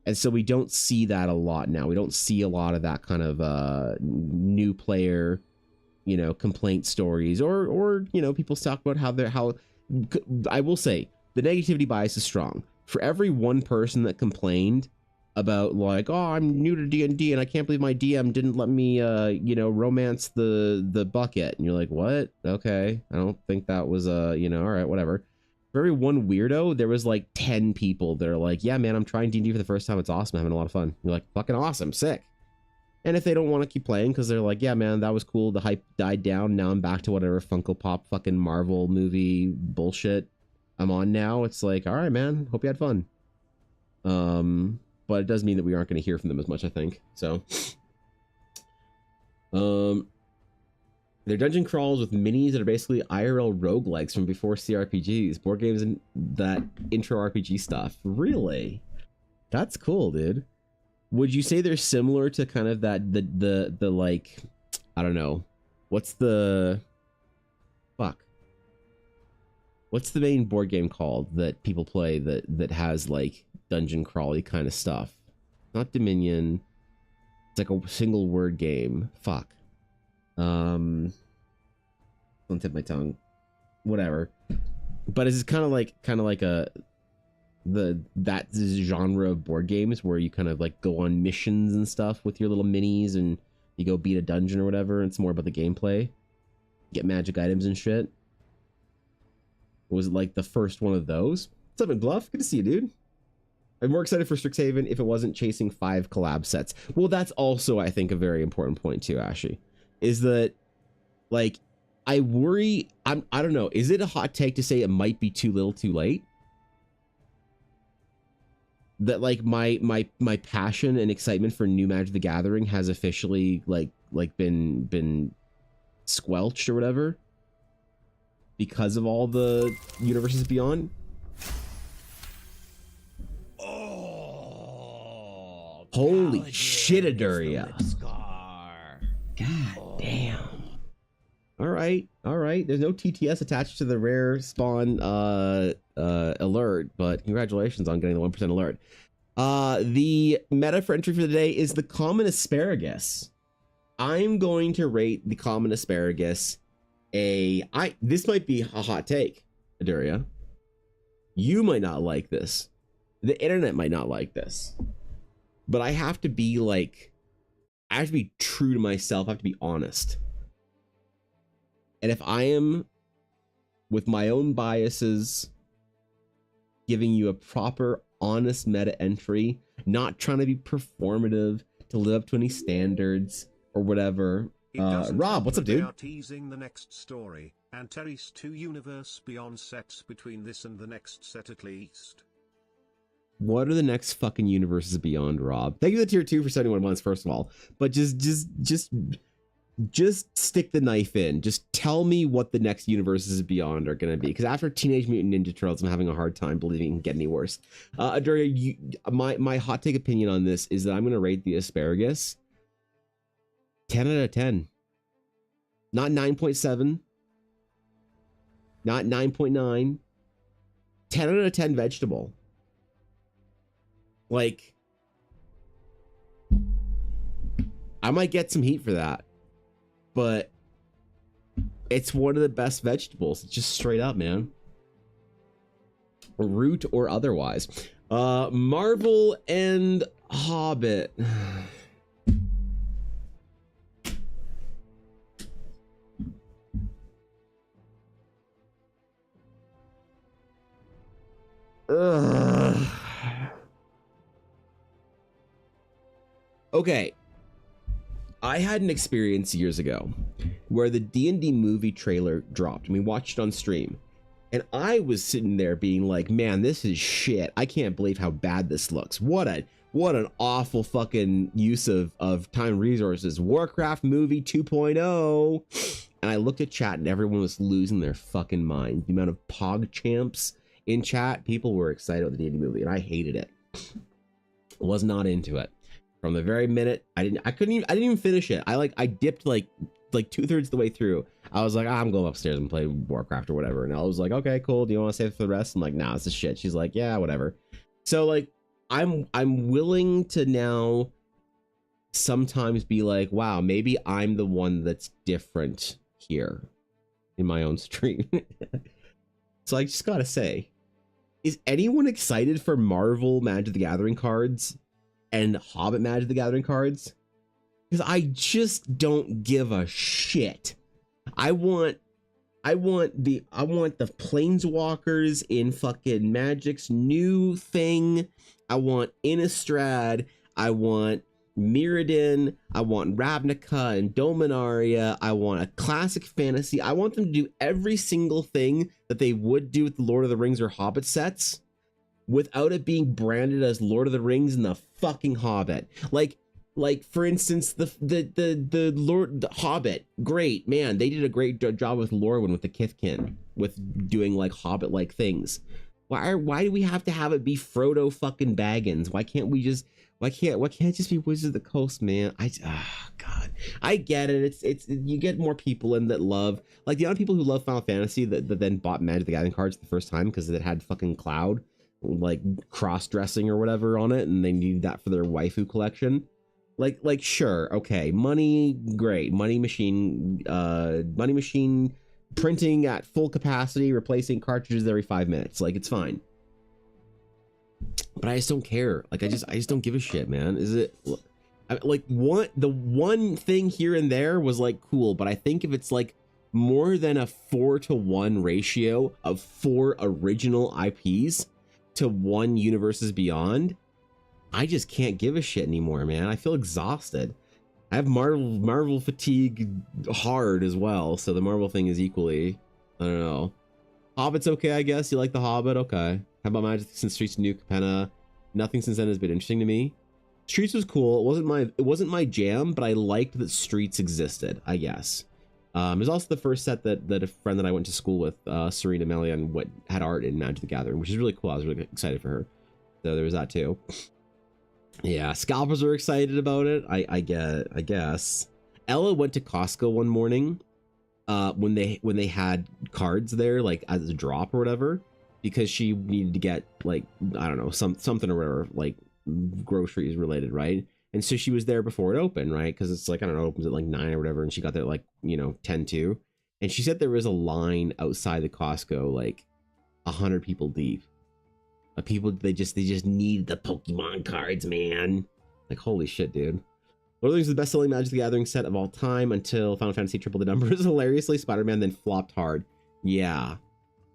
And so we don't see that a lot now. We don't see a lot of that kind of new player, you know, complaint stories, or you know, people talk about how I will say the negativity bias is strong. For every one person that complained about like, oh, I'm new to D&D and I can't believe my DM didn't let me you know, romance the bucket, and you're like, what? Okay, I don't think that was you know, all right, whatever. For every one weirdo, there was like 10 people that are like, yeah, man, I'm trying D&D for the first time. It's awesome. I'm having a lot of fun. You're like, fucking awesome. Sick. And if they don't want to keep playing because they're like, yeah, man, that was cool. The hype died down. Now I'm back to whatever Funko Pop fucking Marvel movie bullshit I'm on now. It's like, all right, man, hope you had fun. But it does mean that we aren't going to hear from them as much, I think. So, they're dungeon crawls with minis that are basically IRL roguelikes from before CRPGs, board games, and that intro RPG stuff. Really? That's cool, dude. Would you say they're similar to kind of that, the like, I don't know, what's the main board game called that people play that has like dungeon crawly kind of stuff? Not Dominion. It's like a single word game. Fuck. Don't tip my tongue. Whatever. But it's kind of like that genre of board games where you kind of like go on missions and stuff with your little minis and you go beat a dungeon or whatever. It's more about the gameplay. Get magic items and shit. Was it like the first one of those? What's up, Bluff? Good to see you, dude. I'm more excited for Strixhaven if it wasn't chasing 5 collab sets. Well, that's also, I think, a very important point too, Ashy, is that, like, I worry, I don't know, is it a hot take to say it might be too little too late? That, like, my passion and excitement for new Magic the Gathering has officially, like been squelched or whatever because of all the universes beyond? Holy shit, Aduria. God damn. All right. There's no TTS attached to the rare spawn alert, but congratulations on getting the 1% alert. The meta for entry for the day is the common asparagus. I'm going to rate the common asparagus this might be a hot take, Aduria. You might not like this. The internet might not like this. But I have to be true to myself. I have to be honest. And if I am, with my own biases, giving you a proper, honest meta entry, not trying to be performative to live up to any standards or whatever. Rob, what's up, dude? They are teasing the next story, and Terry's 2 universe beyond sets between this and the next set at least. What are the next fucking universes beyond, Rob? Thank you for the tier 2 for 71 months, first of all. But just stick the knife in. Just tell me what the next universes beyond are going to be. Because after Teenage Mutant Ninja Turtles, I'm having a hard time believing it can get any worse. Aduria, my hot take opinion on this is that I'm going to rate the asparagus 10 out of 10. Not 9.7. Not 9.9. 10 out of 10 vegetable. Like, I might get some heat for that, but it's one of the best vegetables. It's just straight up, man. Root or otherwise. Marvel and Hobbit. Ugh. Okay, I had an experience years ago where the D&D movie trailer dropped and we watched it on stream, and I was sitting there being like, man, this is shit. I can't believe how bad this looks. What an awful fucking use of time and resources. Warcraft movie 2.0. And I looked at chat and everyone was losing their fucking mind. The amount of pog champs in chat, people were excited about the D&D movie, and I hated it. Was not into it. From the very minute I didn't even finish it. I dipped like 2/3 of the way through. I was like, I'm going upstairs and play Warcraft or whatever. And I was like, okay, cool. Do you want to save it for the rest? I'm like, nah, it's a shit. She's like, yeah, whatever. So like, I'm willing to now sometimes be like, wow, maybe I'm the one that's different here in my own stream. So I just gotta say, is anyone excited for Marvel Magic the Gathering cards and Hobbit Magic the Gathering cards? Because I just don't give a shit. I want the Planeswalkers in fucking Magic's new thing. I want Innistrad. I want Mirrodin. I want Ravnica and Dominaria. I want a classic fantasy. I want them to do every single thing that they would do with the Lord of the Rings or Hobbit sets without it being branded as Lord of the Rings and the fucking Hobbit. Like for instance, the Hobbit, great, man. They did a great job with Lorwyn with the Kithkin, with doing like Hobbit-like things. Why do we have to have it be Frodo fucking Baggins? Why can't it just be Wizard of the Coast, man? God, I get it. It's you get more people in that love, like the amount of people who love Final Fantasy that then bought Magic the Gathering cards the first time because it had fucking Cloud, like cross-dressing or whatever on it, and they needed that for their waifu collection. Like sure, okay, money, great, money machine printing at full capacity, replacing cartridges every 5 minutes, like it's fine. But I just don't care. Like I just don't give a shit, man. Is it like the one thing here and there was like cool, but I think if it's like more than a 4-to-1 ratio of 4 original IPs to one Universes Beyond, I just can't give a shit anymore, man. I feel exhausted. I have Marvel fatigue hard as well, so the Marvel thing is equally, I don't know. Hobbit's okay, I guess. You like the Hobbit? Okay. How about Magic since Streets of New Capenna? Nothing since then has been interesting to me. Streets was cool. It wasn't my jam, but I liked that Streets existed, I guess. It was also the first set that a friend that I went to school with, Serena Melian, had art in Magic the Gathering, which is really cool. I was really excited for her. So there was that too. Yeah, scalpers are excited about it. I guess. Ella went to Costco one morning, when they had cards there, like as a drop or whatever, because she needed to get like, I don't know, something or whatever, like groceries related, right? And so she was there before it opened, right? Because it's like, I don't know, it opens at like 9 or whatever, and she got there like, 10 to. And she said there was a line outside the Costco, like 100 people deep. People, they just need the Pokemon cards, man. Like, holy shit, dude. Lord of the Rings is the best-selling Magic the Gathering set of all time until Final Fantasy tripled the numbers. Hilariously, Spider-Man then flopped hard. Yeah.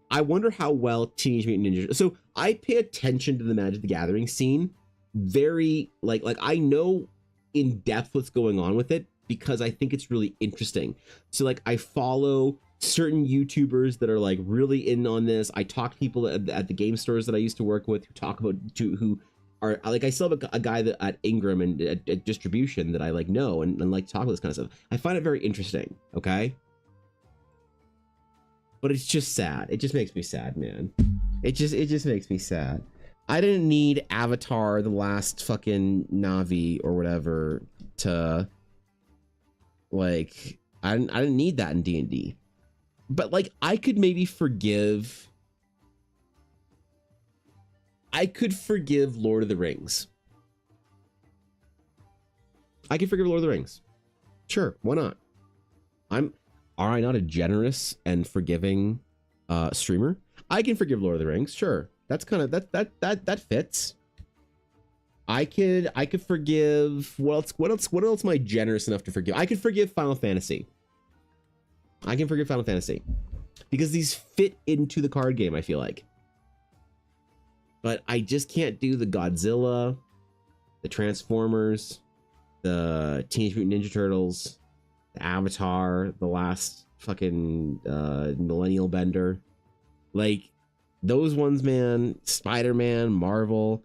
I wonder how well Teenage Mutant Ninja... So, I pay attention to the Magic the Gathering scene very... Like I know in depth what's going on with it because I think it's really interesting. So, like, I follow certain YouTubers that are like really in on this. I talk to people at the game stores that I used to work with who talk about who are like, I still have a guy that at Ingram and at distribution that I like know and like talk about this kind of stuff. I find it very interesting. Okay, but it's just sad. It just makes me sad, man. It just makes me sad. I didn't need Avatar: The Last fucking Navi or whatever to like. I didn't need that in D&D. But like, I could maybe forgive. I could forgive Lord of the Rings. I could forgive Lord of the Rings. Sure, why not? Are I not a generous and forgiving streamer? I can forgive Lord of the Rings. Sure, that's kind of that fits. I could forgive. What else am I generous enough to forgive? I could forgive Final Fantasy. I can forgive Final Fantasy because these fit into the card game, I feel like. But I just can't do the Godzilla, the Transformers, the Teenage Mutant Ninja Turtles, the Avatar, the last fucking Millennial Bender. Like those ones, man, Spider-Man, Marvel.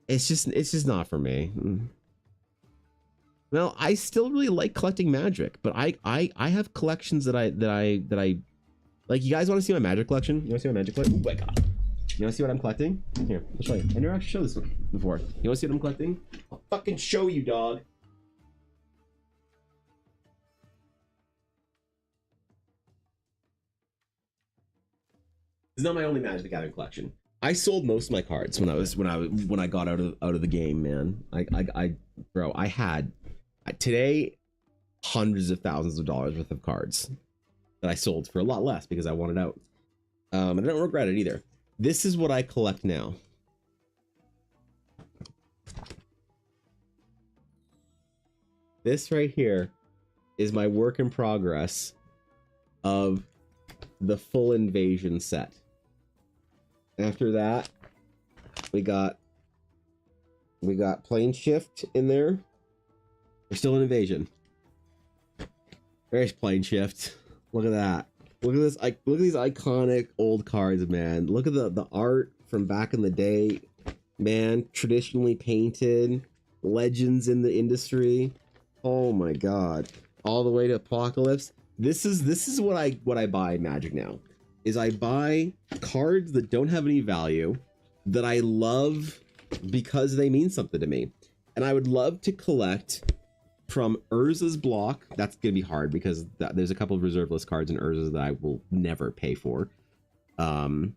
It's just not for me. Well, I still really like collecting Magic, but I have collections that I like. You guys want to see my Magic collection? You want to see my Magic collection? Oh my god! You want to see what I'm collecting? Here, I'll show you. I never actually showed this before. You want to see what I'm collecting? I'll fucking show you, dog. This is not my only Magic the Gathering collection. I sold most of my cards when I got out of the game, man. Bro, I had today hundreds of thousands of dollars worth of cards that I sold for a lot less because I wanted out. And I don't regret it either. This is what I collect now. This right here is my work in progress of the full Invasion set. After that, we got Plane Shift in there. We're still in Invasion. There's Plane Shift. Look at that. Look at this. Look at these iconic old cards, man. Look at the art from back in the day, man. Traditionally painted, legends in the industry. Oh my god! All the way to Apocalypse. This is what I buy in Magic now. Is I buy cards that don't have any value that I love because they mean something to me. And I would love to collect from Urza's block. That's gonna be hard because there's a couple of reserve list cards in Urza's that I will never pay for. That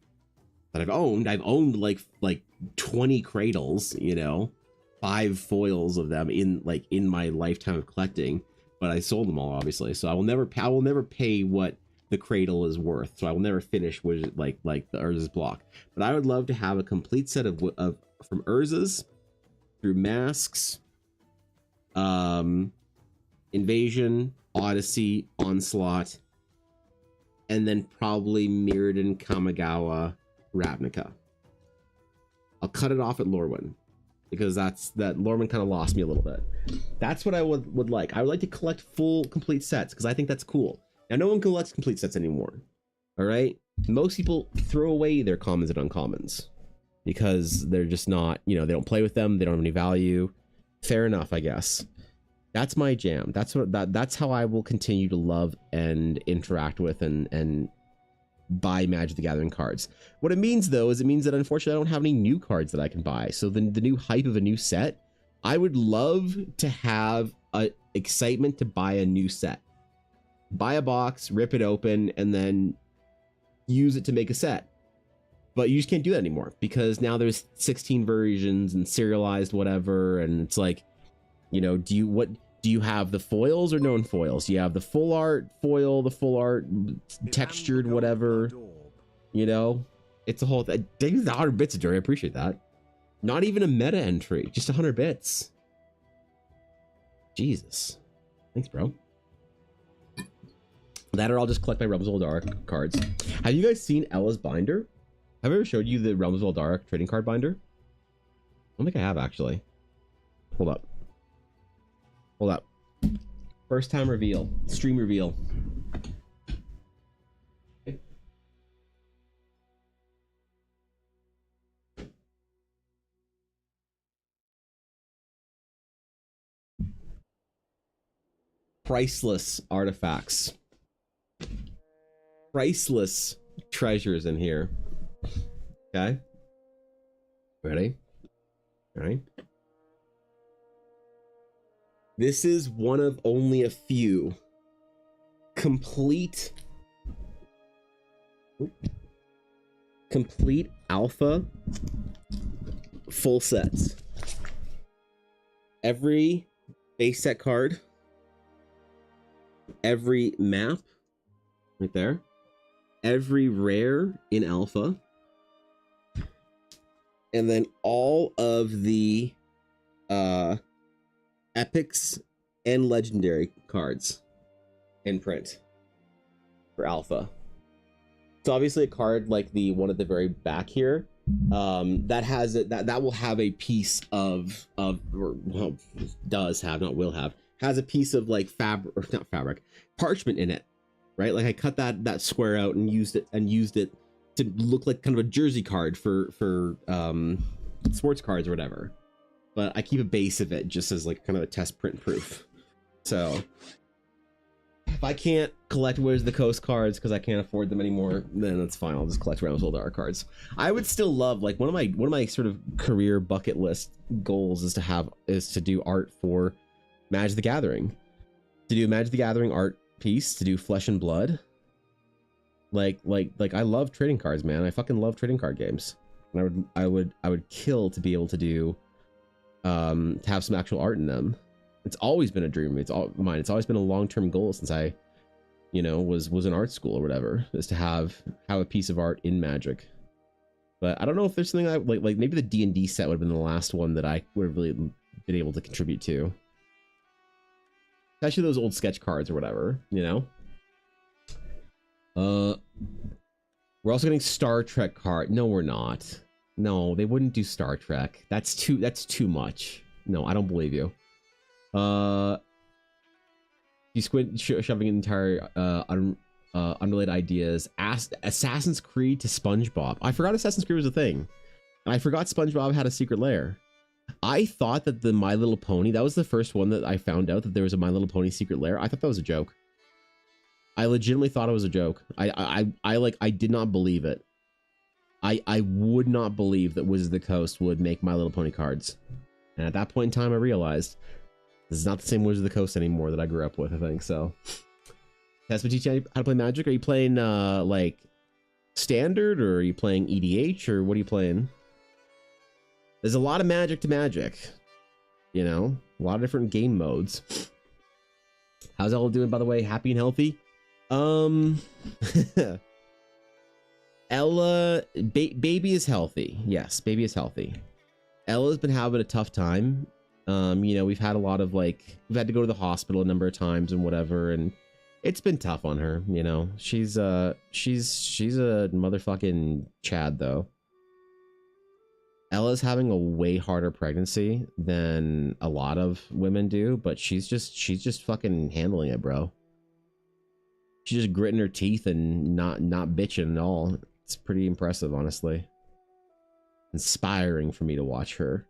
I've owned like 20 cradles, 5 foils of them in my lifetime of collecting, but I sold them all obviously. So I will never pay what the cradle is worth, so I will never finish with like the Urza's block. But I would love to have a complete set of from Urza's through Masks, Invasion, Odyssey, Onslaught, and then probably Mirrodin, Kamigawa, Ravnica. I'll cut it off at Lorwyn, because that Lorwyn kind of lost me a little bit. That's what I would like. I would like to collect full complete sets, because I think that's cool. Now no one collects complete sets anymore. All right, most people throw away their commons and uncommons because they're just not, you know, they don't play with them, they don't have any value. Fair enough, I guess. That's my jam. That's how I will continue to love and interact with and buy Magic the Gathering cards. What it means though is it means that unfortunately I don't have any new cards that I can buy. So the new hype of a new set, I would love to have a excitement to buy a new set. Buy a box, rip it open, and then use it to make a set. But you just can't do that anymore because now there's 16 versions and serialized whatever, and it's like, you know, do you have the foils or non-foils? Do you have the full art foil, the full art textured whatever? You know, it's a whole thing. 100 bits, Dory. I appreciate that. Not even a meta entry, just 100 bits. Jesus, thanks, bro. That or I'll just collect my Realms of Eldar cards. Have you guys seen Ella's binder? Have I ever showed you the Realms of Eldar trading card binder? I don't think I have, actually. Hold up. Hold up. First time reveal. Stream reveal. Okay. Priceless artifacts. Priceless treasures in here. Okay. Ready? All right. This is one of only a few complete alpha full sets. Every base set card, every map right there, every rare in alpha, and then all of the epics and legendary cards in print for alpha. It's obviously a card like the one at the very back here, that has it, that will have a piece of or well, does have, not will have, has a piece of like fabric, or not fabric, parchment in it, right? Like I cut that square out and used it to look like kind of a jersey card for sports cards or whatever. But I keep a base of it just as like kind of a test print proof. So if I can't collect Wizards of the Coast cards because I can't afford them anymore, then that's fine. I'll just collect Realms of Eldar cards. I would still love, like, one of my sort of career bucket list goals is to do art for Magic the Gathering. To do a Magic the Gathering art piece, to do Flesh and Blood. Like I love trading cards, man. I fucking love trading card games. And I would kill to be able to do to have some actual art in them. It's always been a dream. It's always been a long-term goal since I, you know, was in art school or whatever, is to have a piece of art in Magic. But I don't know if there's something like maybe the D&D set would have been the last one that I would have really been able to contribute to. Especially those old sketch cards or whatever, you know. We're also getting Star Trek card. No, we're not. No, they wouldn't do Star Trek. That's too much. No, I don't believe you. You squint shoving entire unrelated ideas. Assassin's Creed to SpongeBob. I forgot Assassin's Creed was a thing. I forgot SpongeBob had a secret lair. I thought that the My Little Pony, that was the first one that I found out that there was a My Little Pony secret lair. I thought that was a joke. I legitimately thought it was a joke. I did not believe it. I would not believe that Wizards of the Coast would make My Little Pony cards. And at that point in time, I realized this is not the same Wizards of the Coast anymore that I grew up with, I think. So, Tess, teach you how to play Magic? Are you playing like standard, or are you playing EDH, or what are you playing? There's a lot of Magic to Magic, you know, a lot of different game modes. How's Ella doing, by the way? Happy and healthy? Ella, baby is healthy. Yes, baby is healthy. Ella's been having a tough time. You know, we've had a lot of we've had to go to the hospital a number of times and whatever, and it's been tough on her. You know, she's a motherfucking Chad though. Ella's having a way harder pregnancy than a lot of women do, but she's just fucking handling it, bro. She's just gritting her teeth and not bitching at all. It's pretty impressive, honestly. Inspiring for me to watch her.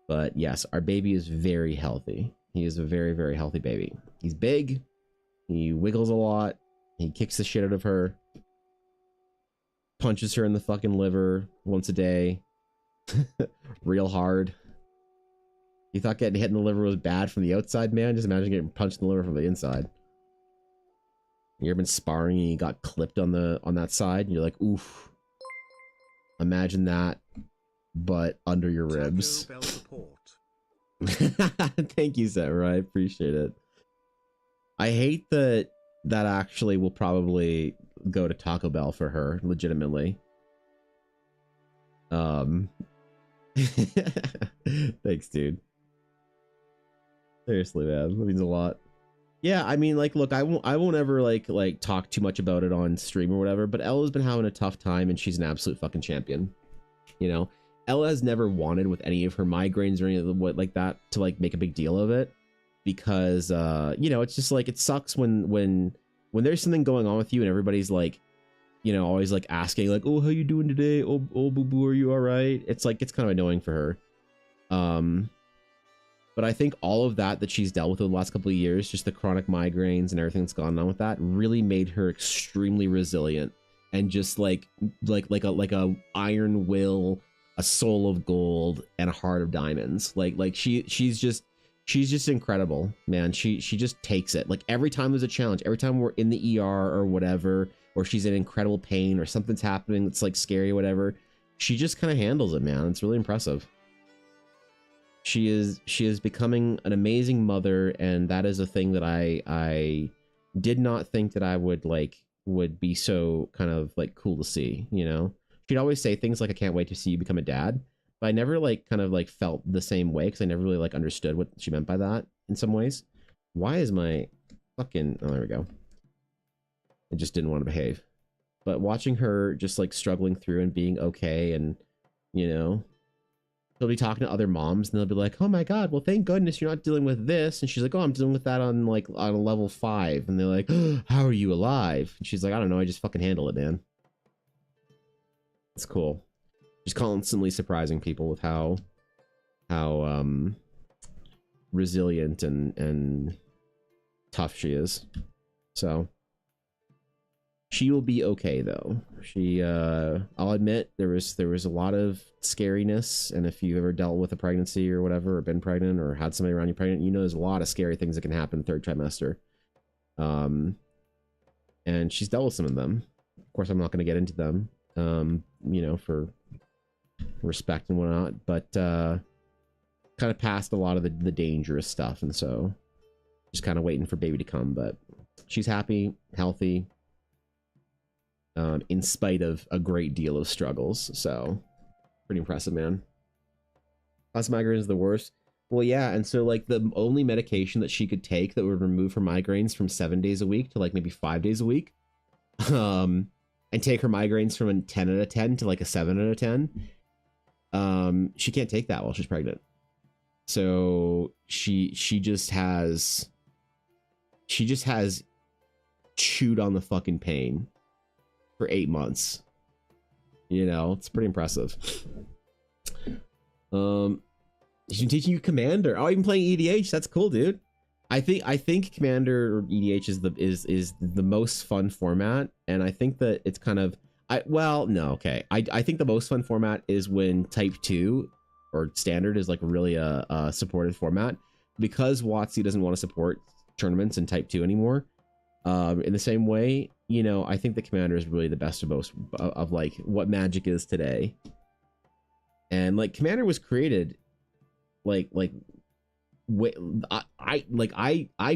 But yes, our baby is very healthy. He is a very, very healthy baby. He's big. He wiggles a lot. He kicks the shit out of her. Punches her in the fucking liver once a day. Real hard. You thought getting hit in the liver was bad from the outside, man? Just imagine getting punched in the liver from the inside. You ever been sparring and you got clipped on that side? And you're like, oof. Imagine that, but under your ribs. Thank you, Sarah. I appreciate it. I hate that actually will probably go to Taco Bell for her, legitimately. Thanks, dude. Seriously, man, that means a lot. Yeah, I mean, like, look, I won't ever like talk too much about it on stream or whatever, but Ella's been having a tough time and she's an absolute fucking champion. You know, Ella has never wanted with any of her migraines or any of the what like that to like make a big deal of it, because you know, it's just like it sucks when there's something going on with you and everybody's like, you know, always like asking like, oh, how you doing today? Oh, boo boo, are you all right? It's like, it's kind of annoying for her. But I think all of that she's dealt with over the last couple of years, just the chronic migraines and everything that's gone on with that, really made her extremely resilient and just like a iron will, a soul of gold, and a heart of diamonds. Like she's just incredible, man. She just takes it. Like every time there's a challenge, every time we're in the ER or whatever, or she's in incredible pain or something's happening that's like scary or whatever, she just kind of handles it, man. It's really impressive. She is becoming an amazing mother, and that is a thing that I did not think that I would be so kind of like cool to see, you know. She'd always say things like, I can't wait to see you become a dad, but I never like kind of like felt the same way, because I never really like understood what she meant by that in some ways. Why is my fucking, oh, there we go. I just didn't want to behave. But watching her just like struggling through and being okay, and you know, she'll be talking to other moms and they'll be like, oh my god, well thank goodness you're not dealing with this, and she's like, oh, I'm dealing with that on a level 5, and they're like, oh, how are you alive? And she's like, I don't know, I just fucking handle it, man. It's cool. She's constantly surprising people with how resilient and tough she is. So she will be okay, though. She, I'll admit, there was a lot of scariness, and if you've ever dealt with a pregnancy or whatever, or been pregnant, or had somebody around you pregnant, you know there's a lot of scary things that can happen third trimester. And she's dealt with some of them. Of course, I'm not going to get into them, you know, for respect and whatnot, but kind of passed a lot of the dangerous stuff, and so just kind of waiting for baby to come. But she's happy, healthy, in spite of a great deal of struggles. So pretty impressive, man. Plus migraines is the worst. Well, yeah, and so like the only medication that she could take that would remove her migraines from 7 days a week to like maybe 5 days a week, and take her migraines from a 10 out of 10 to like a 7 out of 10, she can't take that while she's pregnant. So she just has chewed on the fucking pain for 8 months. You know, it's pretty impressive. She's been teaching you Commander. Oh, even playing EDH. That's cool, dude. I think Commander or EDH is the most fun format, and I think that it's kind of I think the most fun format is when Type 2 or Standard is like really a supported format, because WotC doesn't want to support tournaments in Type 2 anymore. In the same way, you know, I think the Commander is really the best of most of like what Magic is today. And like Commander was created I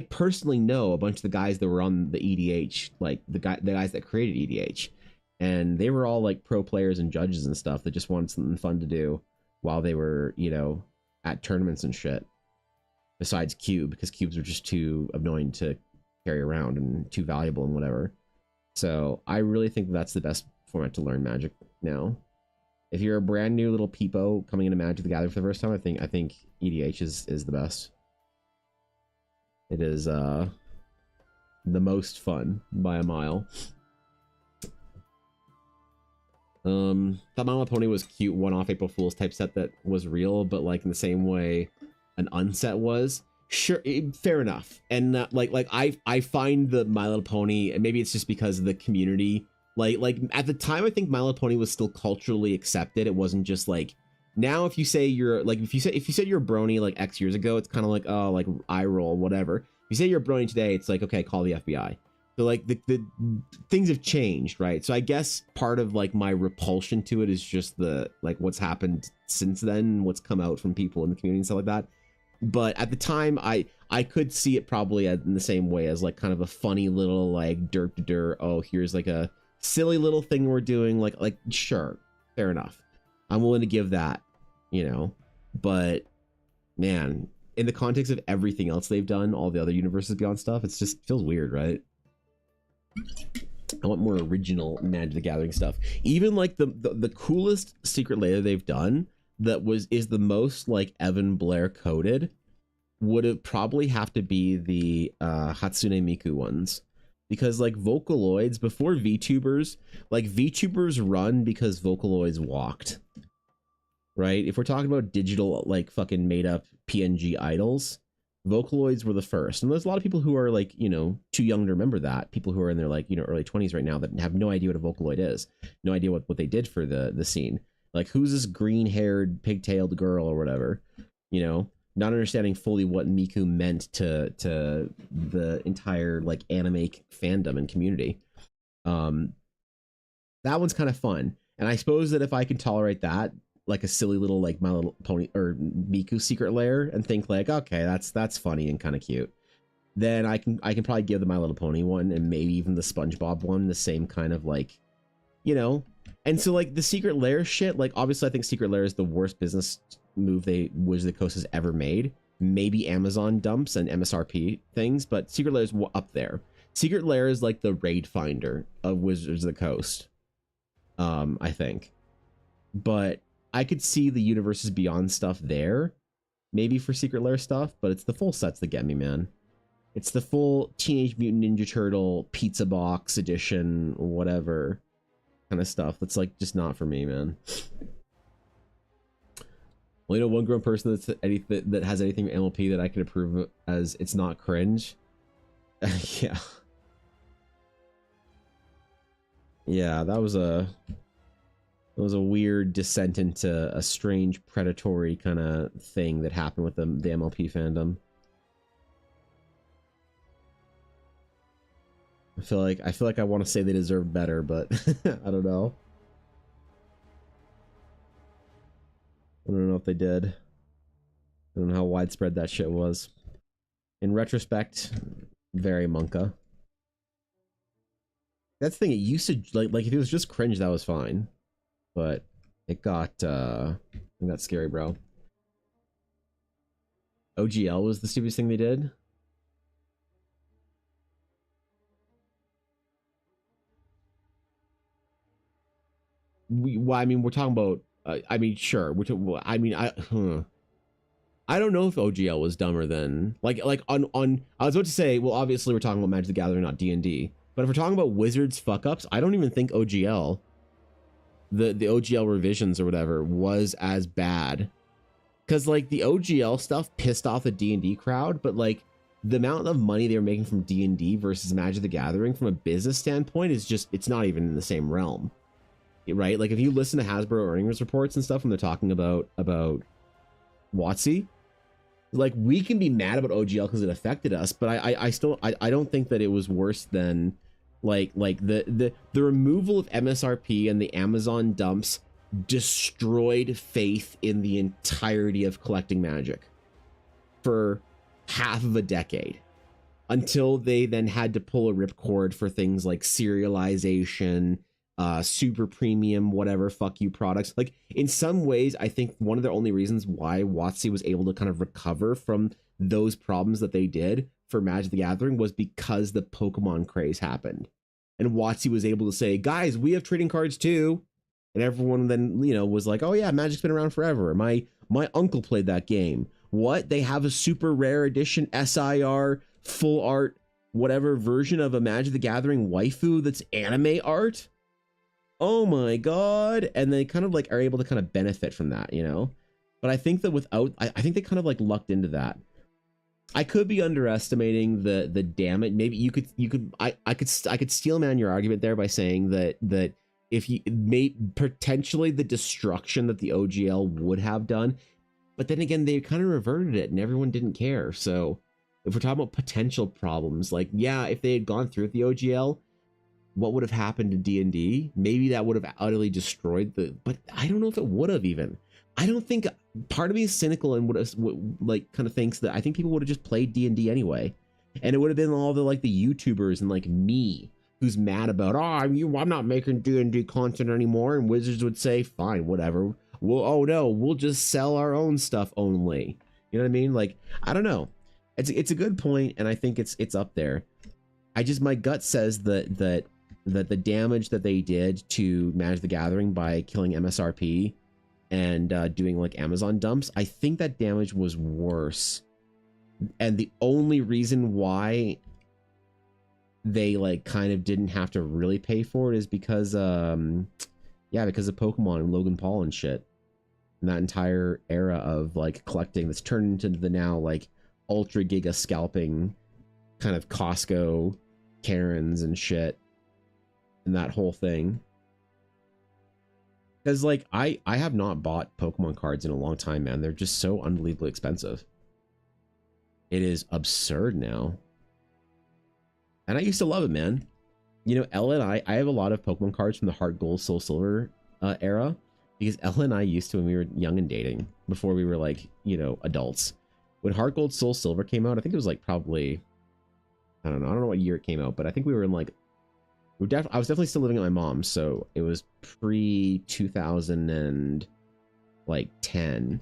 personally know a bunch of the guys that were on the EDH, like the guys that created EDH, and they were all like pro players and judges and stuff that just wanted something fun to do while they were, you know, at tournaments and shit. Besides Cube, because cubes were just too annoying to carry around and too valuable and whatever. So I really think that's the best format to learn Magic now. if you're a brand new little peepo coming into Magic the Gathering for the first time, I think EDH is the best. It is the most fun by a mile. Thought My Little Pony was cute, one-off April Fool's type set that was real, but like in the same way an unset was. Sure, fair enough. And like I find the My Little Pony, and maybe it's just because of the community. Like at the time, I think My Little Pony was still culturally accepted. It wasn't just like now. If you say you're like if you said you're a brony like X years ago, it's kind of like, oh, like eye roll, whatever. If you say you're a brony today, it's like, okay, call the FBI. So like the things have changed, right? So I guess part of like my repulsion to it is just the like what's happened since then, what's come out from people in the community and stuff like that. But at the time, I could see it probably in the same way as like kind of a funny little like derp. Oh, here's like a silly little thing we're doing. Like sure, fair enough. I'm willing to give that, you know. But man, in the context of everything else they've done, all the other universes beyond stuff, it's just feels weird, right? I want more original Magic the Gathering stuff. Even like the coolest secret layer they've done that is the most like Evan Blair coded would have probably have to be the Hatsune Miku ones, because like Vocaloids before VTubers, like VTubers run because Vocaloids walked, right? If we're talking about digital like fucking made up PNG idols, Vocaloids were the first. And there's a lot of people who are like, you know, too young to remember that. People who are in their like, you know, early 20s right now that have no idea what a Vocaloid is, no idea what they did for the scene. Like, who's this green-haired, pigtailed girl or whatever, you know? Not understanding fully what Miku meant to the entire like anime fandom and community. That one's kind of fun, and I suppose that if I can tolerate that, like a silly little like My Little Pony or Miku secret lair, and think like, okay, that's funny and kind of cute, then I can probably give the My Little Pony one and maybe even the SpongeBob one the same kind of like, you know. And so like the secret lair shit, like obviously I think secret lair is the worst business move Wizards of the Coast has ever made. Maybe Amazon dumps and MSRP things, but secret lair is up there. Secret lair is like the raid finder of Wizards of the Coast, I think. But I could see the universes beyond stuff there, maybe for secret lair stuff, but it's the full sets that get me, man. It's the full Teenage Mutant Ninja Turtle pizza box edition, whatever kind of stuff. That's like just not for me, man. Well, you know, one grown person that has anything MLP that I can approve as it's not cringe. Yeah. Yeah, that was a weird descent into a strange predatory kind of thing that happened with the MLP fandom. I feel like I want to say they deserve better, but I don't know. I don't know if they did. I don't know how widespread that shit was. In retrospect, very Monka. That's the thing. It used to like if it was just cringe, that was fine, but it got scary, bro. OGL was the stupidest thing they did. Well, I mean, we're talking about. I mean, sure. I mean, I don't know if OGL was dumber than like on. I was about to say, well, obviously we're talking about Magic the Gathering, not D&D. But if we're talking about Wizards fuck ups, I don't even think OGL, the OGL revisions or whatever, was as bad. Because like the OGL stuff pissed off the D&D crowd, but like the amount of money they were making from D&D versus Magic the Gathering from a business standpoint is just, it's not even in the same realm. Right? Like if you listen to Hasbro earnings reports and stuff when they're talking about WotC, like we can be mad about OGL because it affected us, but I still don't think that it was worse than like the removal of MSRP and the Amazon dumps destroyed faith in the entirety of collecting Magic for half of a decade, until they then had to pull a ripcord for things like serialization, super premium, whatever fuck you products. Like in some ways, I think one of the only reasons why WotC was able to kind of recover from those problems that they did for Magic the Gathering was because the Pokemon craze happened, and WotC was able to say, guys, we have trading cards too. And everyone then, was like, oh yeah, Magic's been around forever. My uncle played that game. What? They have a super rare edition SIR full art whatever version of a Magic the Gathering waifu that's anime art? Oh my god. And they kind of like are able to kind of benefit from that, But I think that I think they kind of like lucked into that. I could be underestimating the damage. Maybe I could steel man your argument there by saying that if you made potentially the destruction that the OGL would have done, but then again, they kind of reverted it and everyone didn't care. So if we're talking about potential problems, like, yeah, if they had gone through with the OGL, what would have happened to D&D? Maybe that would have utterly destroyed but I don't know if it would have even. I don't think, part of me is cynical and would kind of thinks that I think people would have just played D&D anyway. And it would have been all the YouTubers and like me who's mad about, I'm not making D&D content anymore. And Wizards would say, fine, whatever. We'll just sell our own stuff only. You know what I mean? Like, I don't know. It's a good point, and I think it's up there. My gut says that the damage that they did to Magic the Gathering by killing MSRP and doing like Amazon dumps, I think that damage was worse. And the only reason why they like kind of didn't have to really pay for it is because because of Pokemon and Logan Paul and shit. And that entire era of like collecting that's turned into the now like ultra giga scalping kind of Costco Karens and shit and that whole thing. Because like I have not bought Pokemon cards in a long time, man. They're just so unbelievably expensive. It is absurd now. And I used to love it, man. Ella and I have a lot of Pokemon cards from the Heart Gold Soul Silver era, because Ella and I used to when we were young and dating, before we were like, adults. When Heart Gold Soul Silver came out, I think it was like probably, I don't know what year it came out, but I think we were in like, I was definitely still living at my mom's, so it was pre 2010.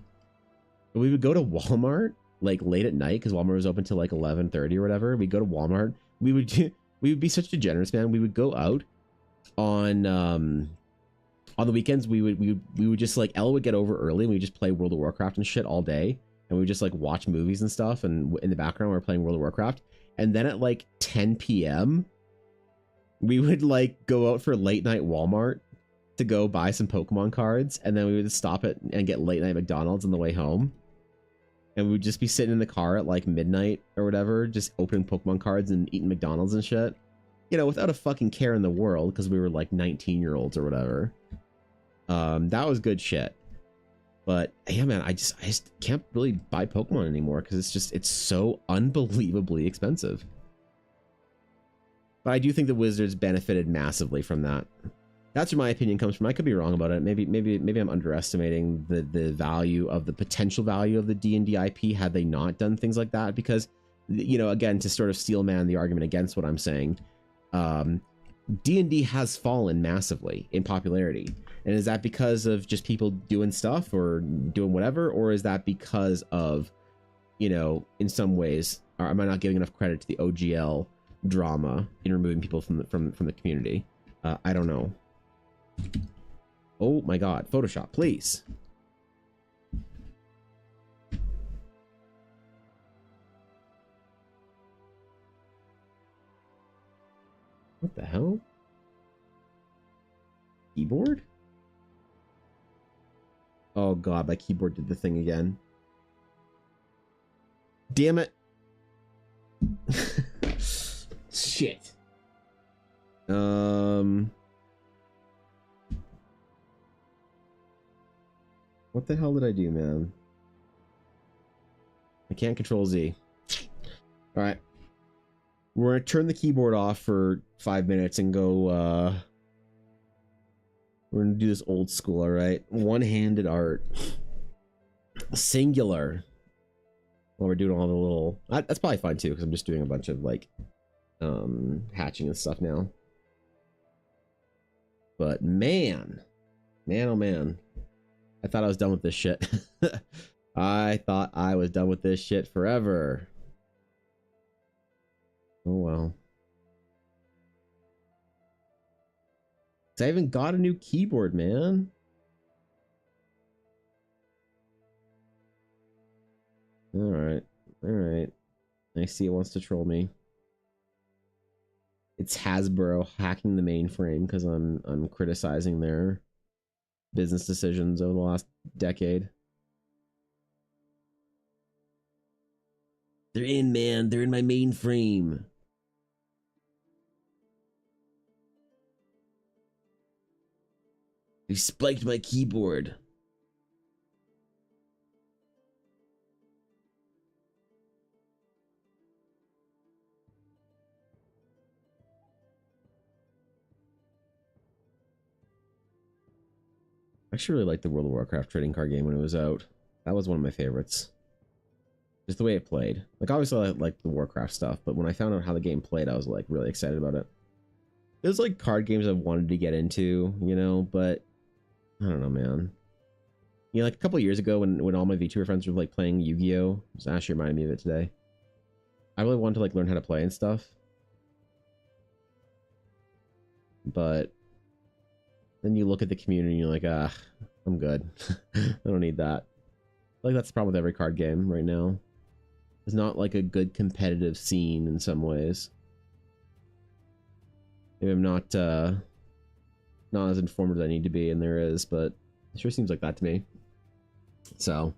But we would go to Walmart like late at night because Walmart was open till like 11:30 or whatever. We'd go to Walmart. We would be such degenerates, man. We would go out on the weekends. We would just like, Ella would get over early and we would just play World of Warcraft and shit all day. And we would just like watch movies and stuff. And in the background, we were playing World of Warcraft. And then at like 10 p.m., we would like go out for late night Walmart to go buy some Pokemon cards. And then we would stop it and get late night McDonald's on the way home. And we would just be sitting in the car at like midnight or whatever, just opening Pokemon cards and eating McDonald's and shit. Without a fucking care in the world, because we were like 19-year-olds or whatever. That was good shit. But yeah, man, I just can't really buy Pokemon anymore because it's so unbelievably expensive. But I do think the Wizards benefited massively from that. That's where my opinion comes from. I could be wrong about it. Maybe I'm underestimating the value of the potential value of the D&D IP had they not done things like that. Because, again, to sort of steel man the argument against what I'm saying, D&D has fallen massively in popularity. And is that because of just people doing stuff or doing whatever? Or is that because of, in some ways, or am I not giving enough credit to the OGL drama in removing people from the community? I don't know. Oh my god, Photoshop, please. What the hell? Keyboard? Oh god, my keyboard did the thing again. Damn it. Shit. What the hell did I do, man? I can't control Z. Alright. We're gonna turn the keyboard off for 5 minutes and go, we're gonna do this old school, alright? One-handed art. Singular. While we're doing all the little... That's probably fine, too, because I'm just doing a bunch of, like, hatching and stuff now. But, man. Man, oh, man. I thought I was done with this shit. I thought I was done with this shit forever. Oh well. 'Cause I haven't got a new keyboard, man. Alright. Alright. I see it wants to troll me. It's Hasbro hacking the mainframe because I'm criticizing their business decisions over the last decade. They're in, man. They're in my mainframe. They spiked my keyboard. I actually really liked the World of Warcraft trading card game when it was out. That was one of my favorites. Just the way it played. Like, obviously I liked the Warcraft stuff, but when I found out how the game played, I was like really excited about it. There's like card games I've wanted to get into, you know, but I don't know, man. You know, like a couple years ago when all my VTuber friends were like playing Yu-Gi-Oh! It actually reminded me of it today. I really wanted to like learn how to play and stuff. But then you look at the community and you're like, ah, I'm good. I don't need that. Like, that's the problem with every card game right now. It's not like a good competitive scene in some ways. Maybe I'm not as informed as I need to be, and there is, but it sure seems like that to me. So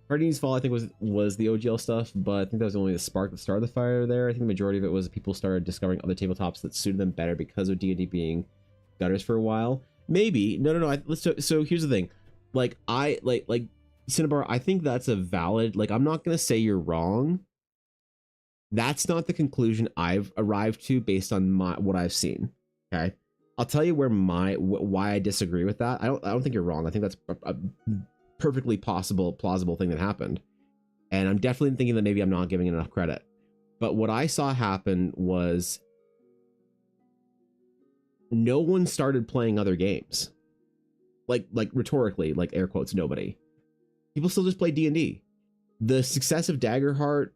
Hardini's Fall, I think, was the OGL stuff, but I think that was only the spark that started the fire there. I think the majority of it was people started discovering other tabletops that suited them better because of D&D being gutters for a while. Maybe no. So here's the thing, like Cinnabar, I think that's a valid. Like, I'm not gonna say you're wrong. That's not the conclusion I've arrived to based on what I've seen. Okay, I'll tell you why I disagree with that. I don't think you're wrong. I think that's a perfectly plausible thing that happened, and I'm definitely thinking that maybe I'm not giving enough credit. But what I saw happen was no one started playing other games. Like rhetorically, like air quotes, nobody. People still just play D&D. The success of Daggerheart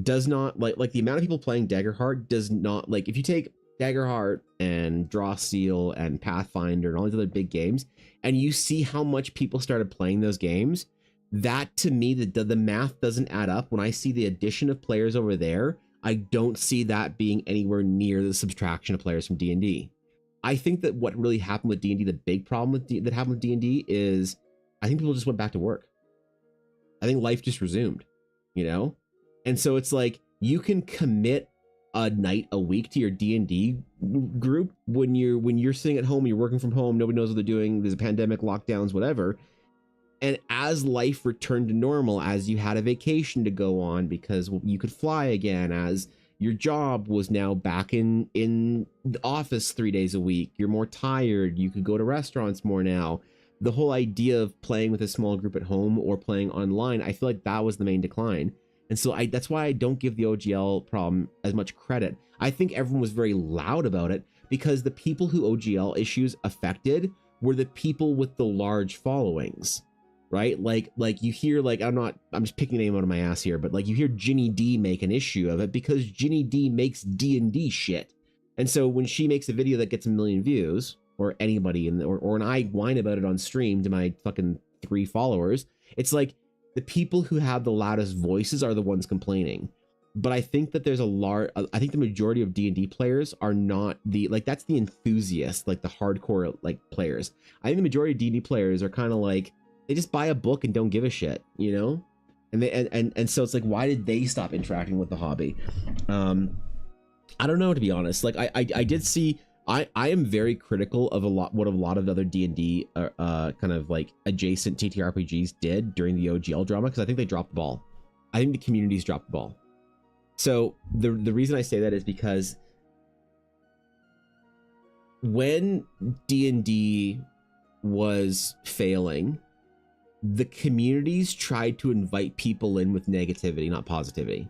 does not, like the amount of people playing Daggerheart does not, like, if you take Daggerheart and Drawsteel and Pathfinder and all these other big games, and you see how much people started playing those games, that to me, the math doesn't add up. When I see the addition of players over there, I don't see that being anywhere near the subtraction of players from D&D. I think that what really happened with D&D, the big problem that happened with D&D is I think people just went back to work. I think life just resumed, you know? And so it's like, you can commit a night a week to your D&D group when you're sitting at home, you're working from home, nobody knows what they're doing, there's a pandemic, lockdowns, whatever. And as life returned to normal, as you had a vacation to go on because you could fly again, as your job was now back in the office 3 days a week, you're more tired, you could go to restaurants more now. The whole idea of playing with a small group at home or playing online, I feel like that was the main decline. And so that's why I don't give the OGL problem as much credit. I think everyone was very loud about it because the people who OGL issues affected were the people with the large followings, right? Like you hear, like, I'm just picking a name out of my ass here, but like you hear Ginny D make an issue of it because Ginny D makes D&D shit. And so when she makes a video that gets 1 million views, or anybody or when I whine about it on stream to my fucking 3 followers, it's like the people who have the loudest voices are the ones complaining. But I think that there's I think the majority of D&D players are not that's the enthusiasts, like the hardcore like players. I think the majority of D&D players are kind of like, they just buy a book and don't give a shit, you know? And they and so it's like, why did they stop interacting with the hobby? I don't know, to be honest. Like I did see, I am very critical of what a lot of other D&D kind of like adjacent TTRPGs did during the OGL drama, because I think they dropped the ball. I think the communities dropped the ball. So the reason I say that is because when D&D was failing, the communities tried to invite people in with negativity, not positivity.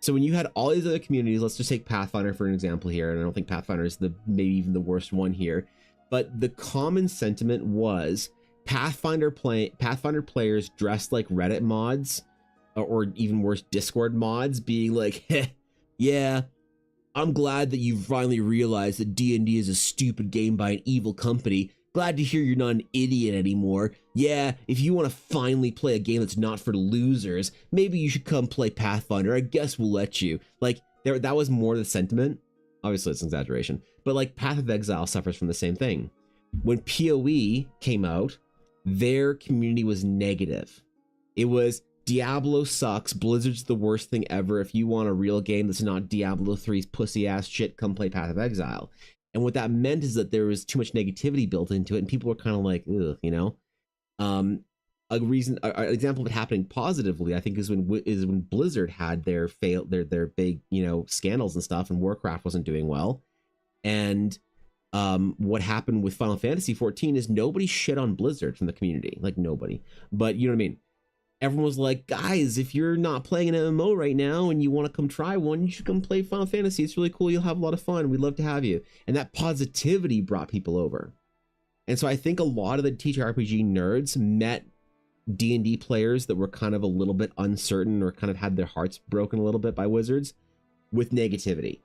So when you had all these other communities, let's just take Pathfinder for an example here, and I don't think Pathfinder is maybe even the worst one here, but the common sentiment was Pathfinder players dressed like Reddit mods, or even worse, Discord mods, being like, yeah, I'm glad that you finally realized that D&D is a stupid game by an evil company. Glad to hear you're not an idiot anymore. Yeah, if you want to finally play a game that's not for losers, maybe you should come play Pathfinder. I guess we'll let you. Like, that was more the sentiment. Obviously, it's an exaggeration. But, like, Path of Exile suffers from the same thing. When PoE came out, their community was negative. It was, Diablo sucks, Blizzard's the worst thing ever. If you want a real game that's not Diablo 3's pussy-ass shit, come play Path of Exile. And what that meant is that there was too much negativity built into it, and people were kind of like, ugh, you know? An example of it happening positively, I think, is when Blizzard had their big, you know, scandals and stuff, and Warcraft wasn't doing well. And what happened with Final Fantasy 14 is nobody shit on Blizzard from the community, like nobody. But you know what I mean? Everyone was like, guys, if you're not playing an MMO right now and you want to come try one, you should come play Final Fantasy. It's really cool. You'll have a lot of fun. We'd love to have you. And that positivity brought people over. And so I think a lot of the TTRPG nerds met D&D players that were kind of a little bit uncertain or kind of had their hearts broken a little bit by Wizards with negativity.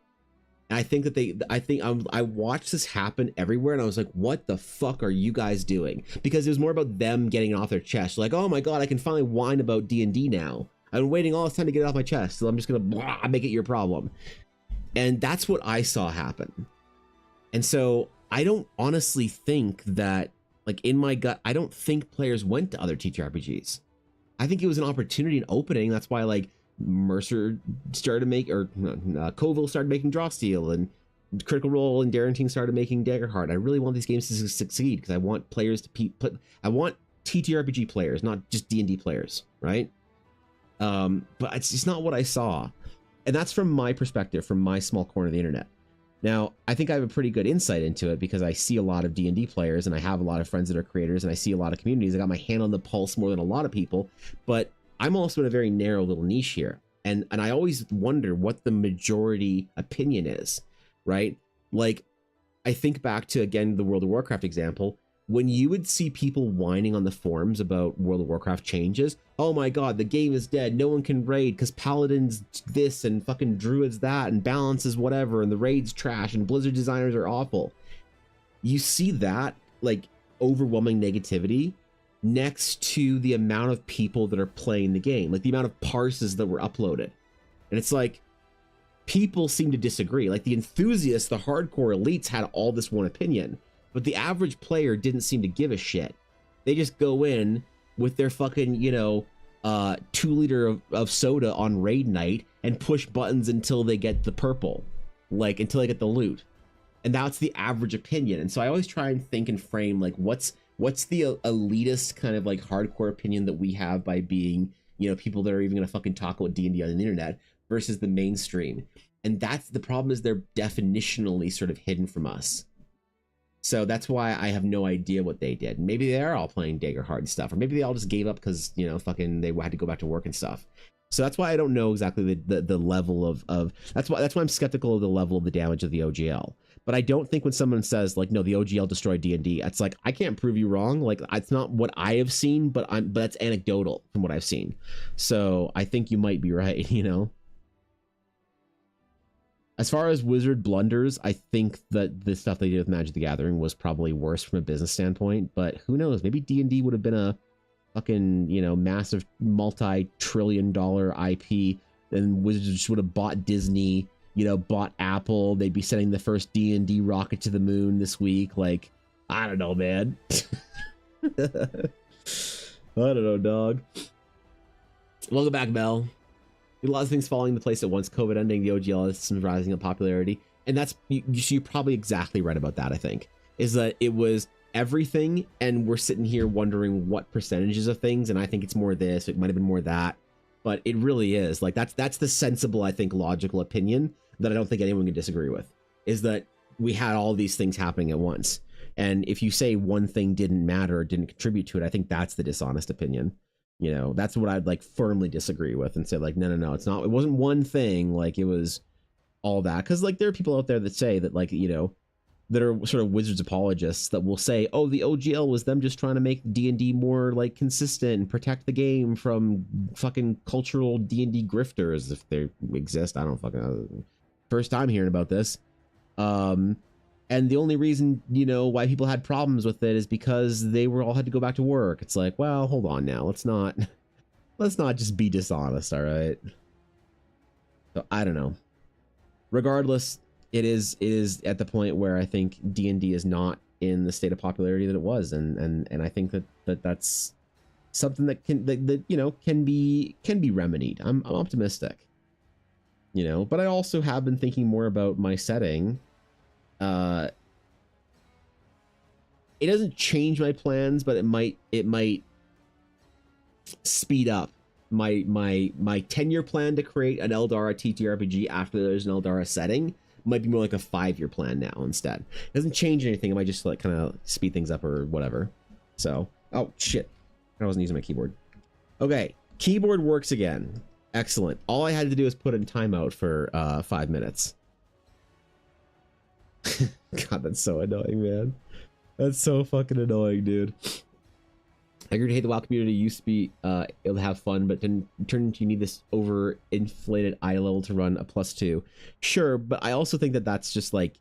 And I think that I watched this happen everywhere, and I was like, what the fuck are you guys doing? Because it was more about them getting it off their chest. Like, oh my God, I can finally whine about D&D now. I've been waiting all this time to get it off my chest, so I'm just going to make it your problem. And that's what I saw happen. And so I don't honestly think that, like, in my gut, I don't think players went to other TTRPGs. I think it was an opportunity, an opening. That's why, like, Mercer started to make, or Coville started making Drawsteel, and Critical Role and Darrenting started making Daggerheart. I really want these games to succeed because I want players to I want TTRPG players, not just D&D players, right? But it's just not what I saw, and that's from my perspective, from my small corner of the internet. Now, I think I have a pretty good insight into it because I see a lot of D&D players, and I have a lot of friends that are creators, and I see a lot of communities. I got my hand on the pulse more than a lot of people, but I'm also in a very narrow little niche here. And I always wonder what the majority opinion is, right? Like, I think back to, again, the World of Warcraft example. When you would see people whining on the forums about World of Warcraft changes, oh my God, the game is dead. No one can raid because Paladins this and fucking Druids that and balance is whatever and the raid's trash and Blizzard designers are awful. You see that, like, overwhelming negativity next to the amount of people that are playing the game, like the amount of parses that were uploaded. And it's like, people seem to disagree. Like, the enthusiasts, the hardcore elites had all this one opinion, but the average player didn't seem to give a shit. They just go in with their fucking, you know, 2 liter of soda on raid night and push buttons until they get the purple, like until they get the loot. And that's the average opinion. And so I always try and think and frame, like, what's the elitist kind of like hardcore opinion that we have by being, you know, people that are even gonna fucking talk about D&D on the internet versus the mainstream. And that's the problem, is they're definitionally sort of hidden from us. So that's why I have no idea what they did. Maybe they are all playing Daggerheart and stuff, or maybe they all just gave up because, you know, fucking they had to go back to work and stuff. So that's why I don't know exactly the level of that's why I'm skeptical of the level of the damage of the OGL. But I don't think when someone says, like, no, the OGL destroyed D&D, it's like, I can't prove you wrong. Like, it's not what I have seen, but that's anecdotal from what I've seen. So I think you might be right, you know? As far as Wizard blunders, I think that the stuff they did with Magic the Gathering was probably worse from a business standpoint, but who knows? Maybe D&D would have been a fucking, you know, massive multi-trillion-dollar IP, and Wizards just would have bought Disney, you know, bought Apple. They'd be sending the first D&D rocket to the moon this week. Like, I don't know, man. I don't know, dog. Welcome back, Mel. A lot of things falling into place at once. COVID ending, the OGL is rising in popularity. And that's, you're probably exactly right about that, I think. Is that it was everything, and we're sitting here wondering what percentages of things, and I think it's more this, it might have been more that. But it really is. Like, that's the sensible, I think, logical opinion that I don't think anyone can disagree with, is that we had all these things happening at once. And if you say one thing didn't matter or didn't contribute to it, I think that's the dishonest opinion. You know, that's what I'd like firmly disagree with and say, like, no, it's not, it wasn't one thing, like it was all that. Because, like, there are people out there that say that, like, you know, that are sort of Wizards apologists that will say, oh, the OGL was them just trying to make D&D more, like, consistent and protect the game from fucking cultural D&D grifters, if they exist. I don't fucking know. first time hearing about this. And the only reason, you know, why people had problems with it is because they were all had to go back to work. It's like, well, hold on now. Let's not just be dishonest, all right? So I don't know. Regardless, it is at the point where I think D&D is not in the state of popularity that it was, and I think that's something that that you know can be remedied. I'm optimistic, you know, but I also have been thinking more about my setting. It doesn't change my plans, but it might speed up my 10-year plan to create an Eldara TTRPG after there's an Eldara setting. Might be more like a 5-year plan now instead. It doesn't change anything. It might just like kind of speed things up or whatever. So, oh shit, I wasn't using my keyboard. Okay, keyboard works again. Excellent. All I had to do was put in timeout for 5 minutes. God, that's so annoying, man. That's so fucking annoying, dude. I agree to hate the WoW community. Used to be able to have fun, but then turn into you need this overinflated eye level to run a +2. Sure, but I also think that that's just like,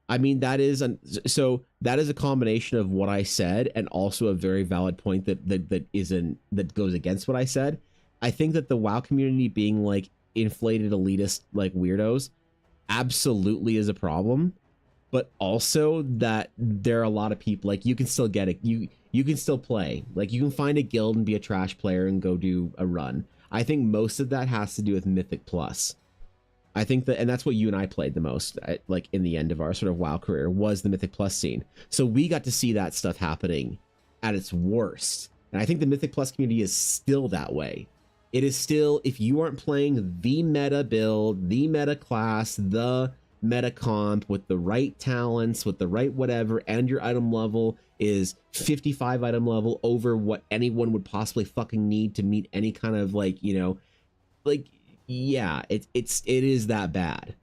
I mean, that is that is a combination of what I said and also a very valid point that goes against what I said. I think that the WoW community being like inflated elitist like weirdos absolutely is a problem, but also that there are a lot of people like you can still get it. You can still play. Like you can find a guild and be a trash player and go do a run. I think most of that has to do with Mythic Plus. I think that, and that's what you and I played the most, like in the end of our sort of WoW career, was the Mythic Plus scene. So we got to see that stuff happening at its worst. And I think the Mythic Plus community is still that way. It is still, if you aren't playing the meta build, the meta class, the meta comp with the right talents, with the right whatever, and your item level is 55 item level over what anyone would possibly fucking need to meet any kind of like, you know, like, yeah, it is that bad.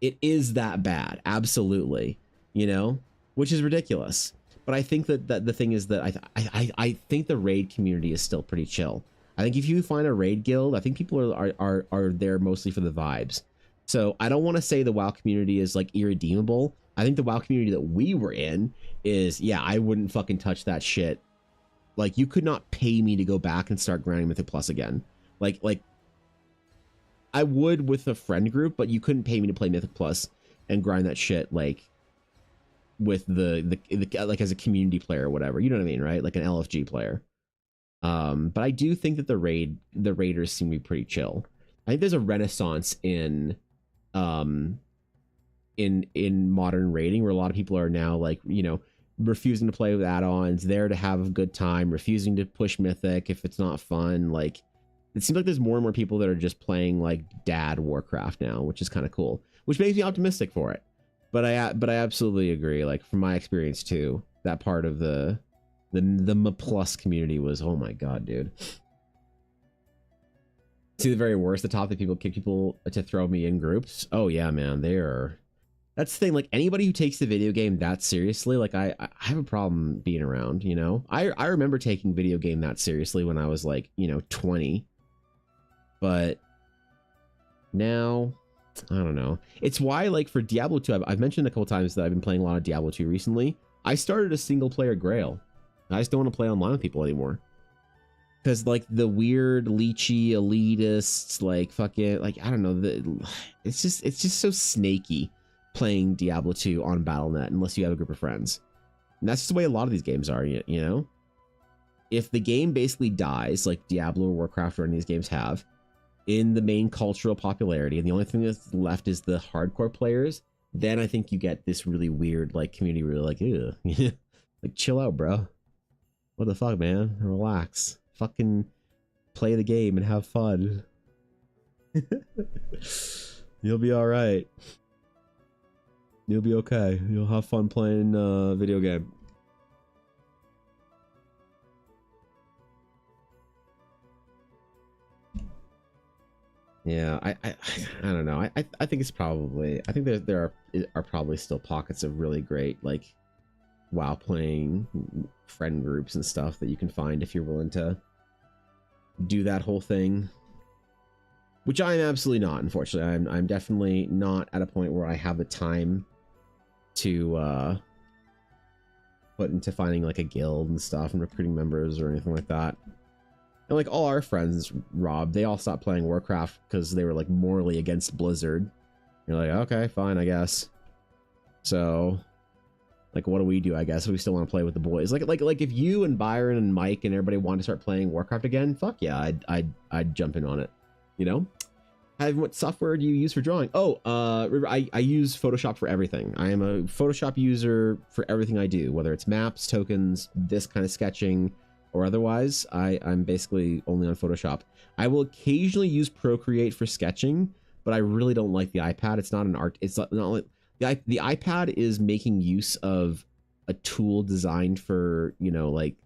It is that bad, absolutely, you know, which is ridiculous. But I think that the thing is that I think the raid community is still pretty chill. I think if you find a raid guild, I think people are there mostly for the vibes. So I don't want to say the WoW community is like irredeemable. I think the WoW community that we were in is, yeah, I wouldn't fucking touch that shit. Like you could not pay me to go back and start grinding Mythic Plus again. Like I would with a friend group, but you couldn't pay me to play Mythic Plus and grind that shit like with the like as a community player or whatever. You know what I mean, right? Like an LFG player. But I do think that the raiders seem to be pretty chill. I think there's a renaissance in modern raiding where a lot of people are now like, you know, refusing to play with add-ons, there to have a good time, refusing to push Mythic if it's not fun. Like it seems like there's more and more people that are just playing like dad Warcraft now, which is kind of cool, which makes me optimistic for it. But I absolutely agree. Like from my experience too, that part of the M plus community was, oh my god, dude. See the very worst, the top that people kick people to throw me in groups. Oh yeah, man, they are. That's the thing. Like anybody who takes the video game that seriously, like I have a problem being around. You know, I remember taking video game that seriously when I was like, you know, 20. But now, I don't know. It's why, like for Diablo 2, I've mentioned a couple times that I've been playing a lot of Diablo 2 recently. I started a single player Grail. I just don't want to play online with people anymore. Because like the weird leechy elitists, like fucking, like I don't know, it's just so snaky playing Diablo 2 on Battle.net unless you have a group of friends. And that's just the way a lot of these games are, you know? If the game basically dies, like Diablo or Warcraft or any of these games have, in the main cultural popularity, and the only thing that's left is the hardcore players, then I think you get this really weird like community where you're like, ew, like chill out, bro. What the fuck, man? Relax. Fucking play the game and have fun. You'll be all right. You'll be okay. You'll have fun playing video game. Yeah, I don't know. I think it's probably, I think there are probably still pockets of really great like WoW playing friend groups and stuff that you can find if you're willing to do that whole thing. which I am absolutely not. Unfortunately, I'm definitely not at a point where I have the time to put into finding like a guild and stuff and recruiting members or anything like that. And like all our friends, Rob, they all stopped playing Warcraft because they were like morally against Blizzard. You're like, okay, fine, I guess. So, like, what do we do? I guess we still want to play with the boys. Like if you and Byron and Mike and everybody want to start playing Warcraft again, fuck yeah, I'd jump in on it. You know. What software do you use for drawing? Oh, I use Photoshop for everything. I am a Photoshop user for everything I do, whether it's maps, tokens, this kind of sketching, or otherwise. I'm basically only on Photoshop. I will occasionally use Procreate for sketching, but I really don't like the iPad. It's not an art. It's not like the iPad is making use of a tool designed for, you know, like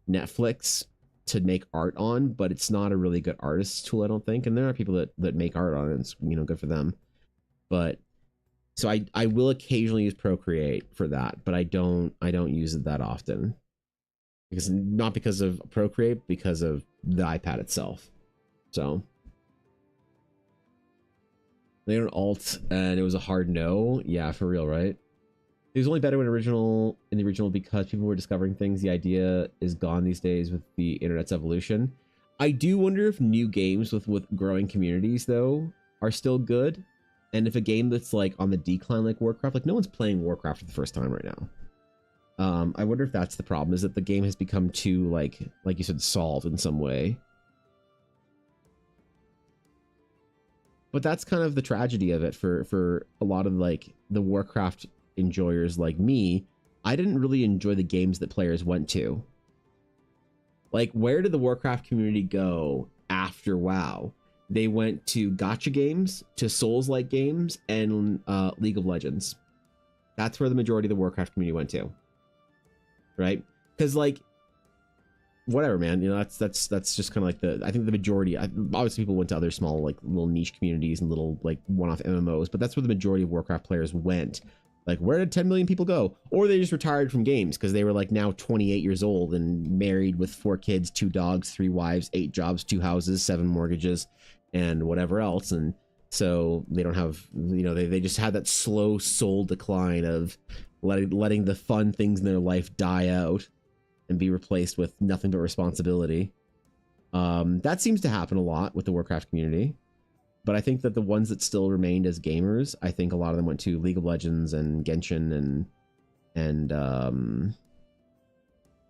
Netflix to make art on, but it's not a really good artist tool, I don't think. And there are people that make art on it, and it's, you know, good for them. But so I will occasionally use Procreate for that, but I don't use it that often. Because not because of Procreate, because of the iPad itself. So they don't alt, and it was a hard no. Yeah, for real, right? It was only better when in the original because people were discovering things. The idea is gone these days with the internet's evolution. I do wonder if new games with growing communities though are still good, and if a game that's like on the decline like Warcraft, like no one's playing Warcraft for the first time right now. I wonder if that's the problem, is that the game has become too like you said, solved in some way. But that's kind of the tragedy of it for a lot of like the Warcraft enjoyers like me. I didn't really enjoy the games that players went to. Like, where did the Warcraft community go after WoW? They went to gacha games, to Souls-like games, and League of Legends. That's where the majority of the Warcraft community went to. Right? Because, like, whatever, man. You know, that's just kind of like I think the majority. Obviously, people went to other small, like, little niche communities and little, like, one-off MMOs, but that's where the majority of Warcraft players went. Like, where did 10 million people go? Or they just retired from games because they were like now 28 years old and married with 4 kids, 2 dogs, 3 wives, 8 jobs, 2 houses, 7 mortgages, and whatever else. And so they don't have, you know, they just had that slow soul decline of letting the fun things in their life die out and be replaced with nothing but responsibility. That seems to happen a lot with the Warcraft community. But I think that the ones that still remained as gamers, I think a lot of them went to League of Legends and Genshin and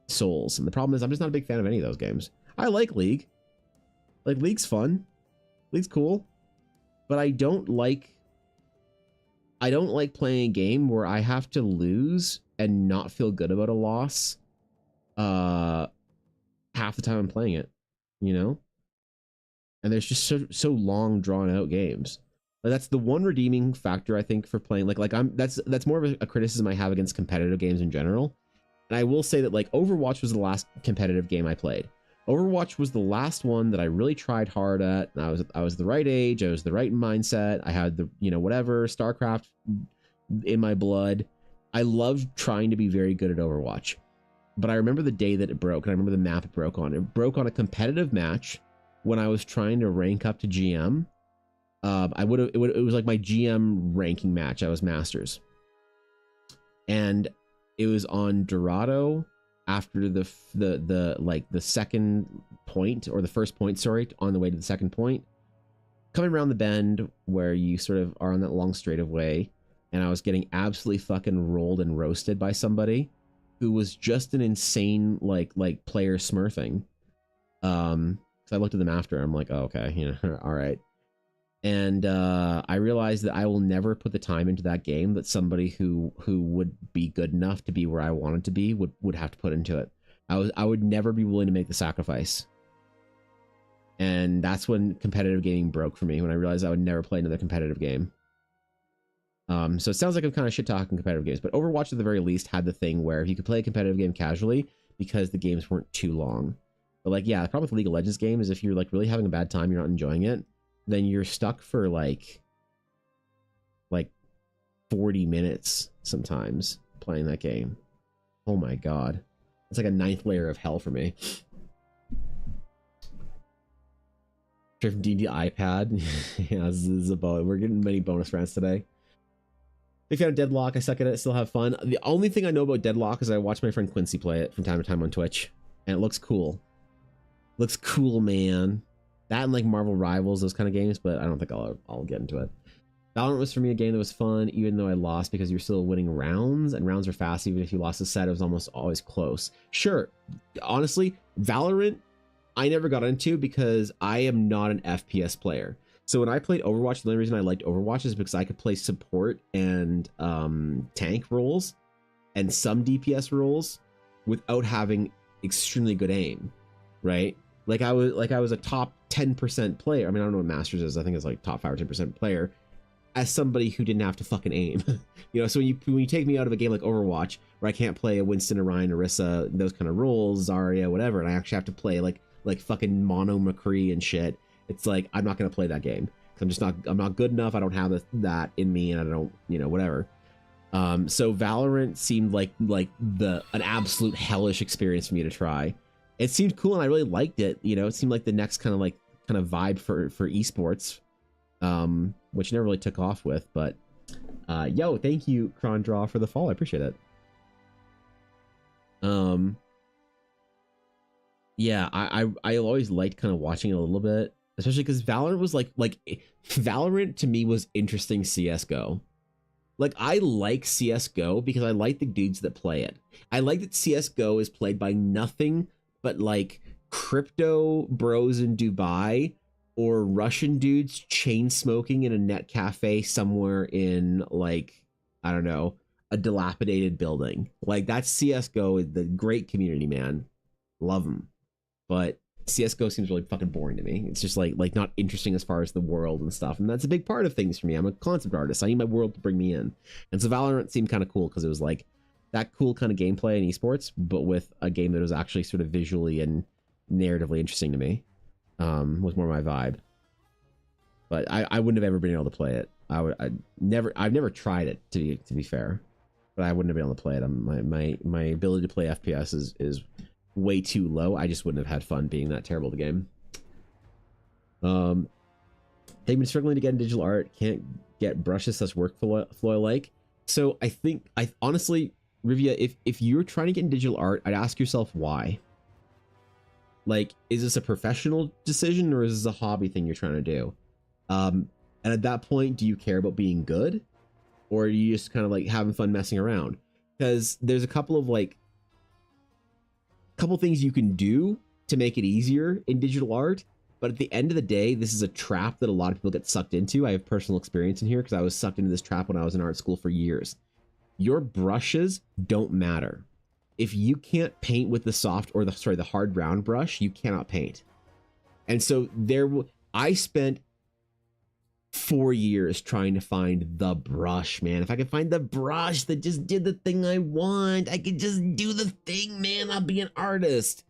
Souls. And the problem is I'm just not a big fan of any of those games. I like League. Like, League's fun. League's cool. But I don't like playing a game where I have to lose and not feel good about a loss half the time I'm playing it, you know? And there's just so long drawn out games. Like, that's the one redeeming factor I think for playing. That's more of a criticism I have against competitive games in general. And I will say that, like, Overwatch was the last competitive game I played. Overwatch was the last one that I really tried hard at. And I was the right age. I was the right mindset. I had the, you know, whatever, StarCraft in my blood. I loved trying to be very good at Overwatch. But I remember the day that it broke, and I remember the map it broke on. It broke on a competitive match when I was trying to rank up to GM. It was like my GM ranking match. I was Masters, and it was on Dorado after the second point, or the first point, sorry, on the way to the second point, coming around the bend where you sort of are on that long straightaway, and I was getting absolutely fucking rolled and roasted by somebody who was just an insane like player smurfing. So I looked at them after. I'm like, oh, okay, you know, all right. And I realized that I will never put the time into that game that somebody who would be good enough to be where I wanted to be would have to put into it. I would never be willing to make the sacrifice. And that's when competitive gaming broke for me, when I realized I would never play another competitive game. So it sounds like I'm kind of shit talking competitive games, but Overwatch at the very least had the thing where you could play a competitive game casually because the games weren't too long. But like, yeah, the problem with the League of Legends game is if you're like really having a bad time, you're not enjoying it, then you're stuck for like 40 minutes sometimes playing that game. Oh my god. It's like a 9th layer of hell for me. Straight from DD iPad. Yeah, this is a bonus. We're getting many bonus rounds today. Big fan of Deadlock. I suck at it. Still have fun. The only thing I know about Deadlock is I watch my friend Quincy play it from time to time on Twitch, and it looks cool. Looks cool, man. That and like Marvel Rivals, those kind of games, but I don't think I'll get into it. Valorant was for me a game that was fun, even though I lost because you're still winning rounds, and rounds are fast. Even if you lost a set, it was almost always close. Sure, honestly, Valorant, I never got into because I am not an FPS player. So when I played Overwatch, the only reason I liked Overwatch is because I could play support and tank roles and some DPS roles without having extremely good aim, right? Like I was a top 10% player. I mean, I don't know what Masters is. I think it's like top 5 or 10% player as somebody who didn't have to fucking aim. You know, so when you take me out of a game like Overwatch where I can't play a Winston, Orion, Orisa, those kind of roles, Zarya, whatever, and I actually have to play like fucking Mono McCree and shit, it's like I'm not gonna play that game. I'm not good enough. I don't have that in me, and I don't, you know, whatever. So Valorant seemed like an absolute hellish experience for me to try. It seemed cool, and I really liked it. You know, it seemed like the next kind of vibe for esports, which never really took off with. But yo, thank you, Crondraw, for the follow. I appreciate it. Yeah, I always liked kind of watching it a little bit, especially because Valorant was like Valorant to me was interesting CS:GO. Like I like CS:GO because I like the dudes that play it. I like that CS:GO is played by nothing but like crypto bros in Dubai or Russian dudes chain smoking in a net cafe somewhere in like, I don't know, a dilapidated building. Like that's CS:GO, the great community, man. Love them. But CS:GO seems really fucking boring to me. It's just like not interesting as far as the world and stuff. And that's a big part of things for me. I'm a concept artist. I need my world to bring me in. And so Valorant seemed kind of cool because it was like that cool kind of gameplay in esports, but with a game that was actually sort of visually and narratively interesting to me. Was more my vibe. But I wouldn't have ever been able to play it. I've never tried it to be fair, but I wouldn't have been able to play it. My ability to play FPS is way too low. I just wouldn't have had fun being that terrible at the game. They've been struggling to get in digital art, can't get brushes such workflow like. So I think honestly, Rivia, if you're trying to get in digital art, I'd ask yourself why. Like, is this a professional decision or is this a hobby thing you're trying to do? And at that point, do you care about being good, or are you just kind of like having fun messing around? Because there's a couple things you can do to make it easier in digital art, but at the end of the day, this is a trap that a lot of people get sucked into. I have personal experience in here because I was sucked into this trap when I was in art school for years. Your brushes don't matter. If you can't paint with the hard round brush, you cannot paint. And so I spent 4 years trying to find the brush, man. If I could find the brush that just did the thing I want, I could just do the thing, man. I'll be an artist.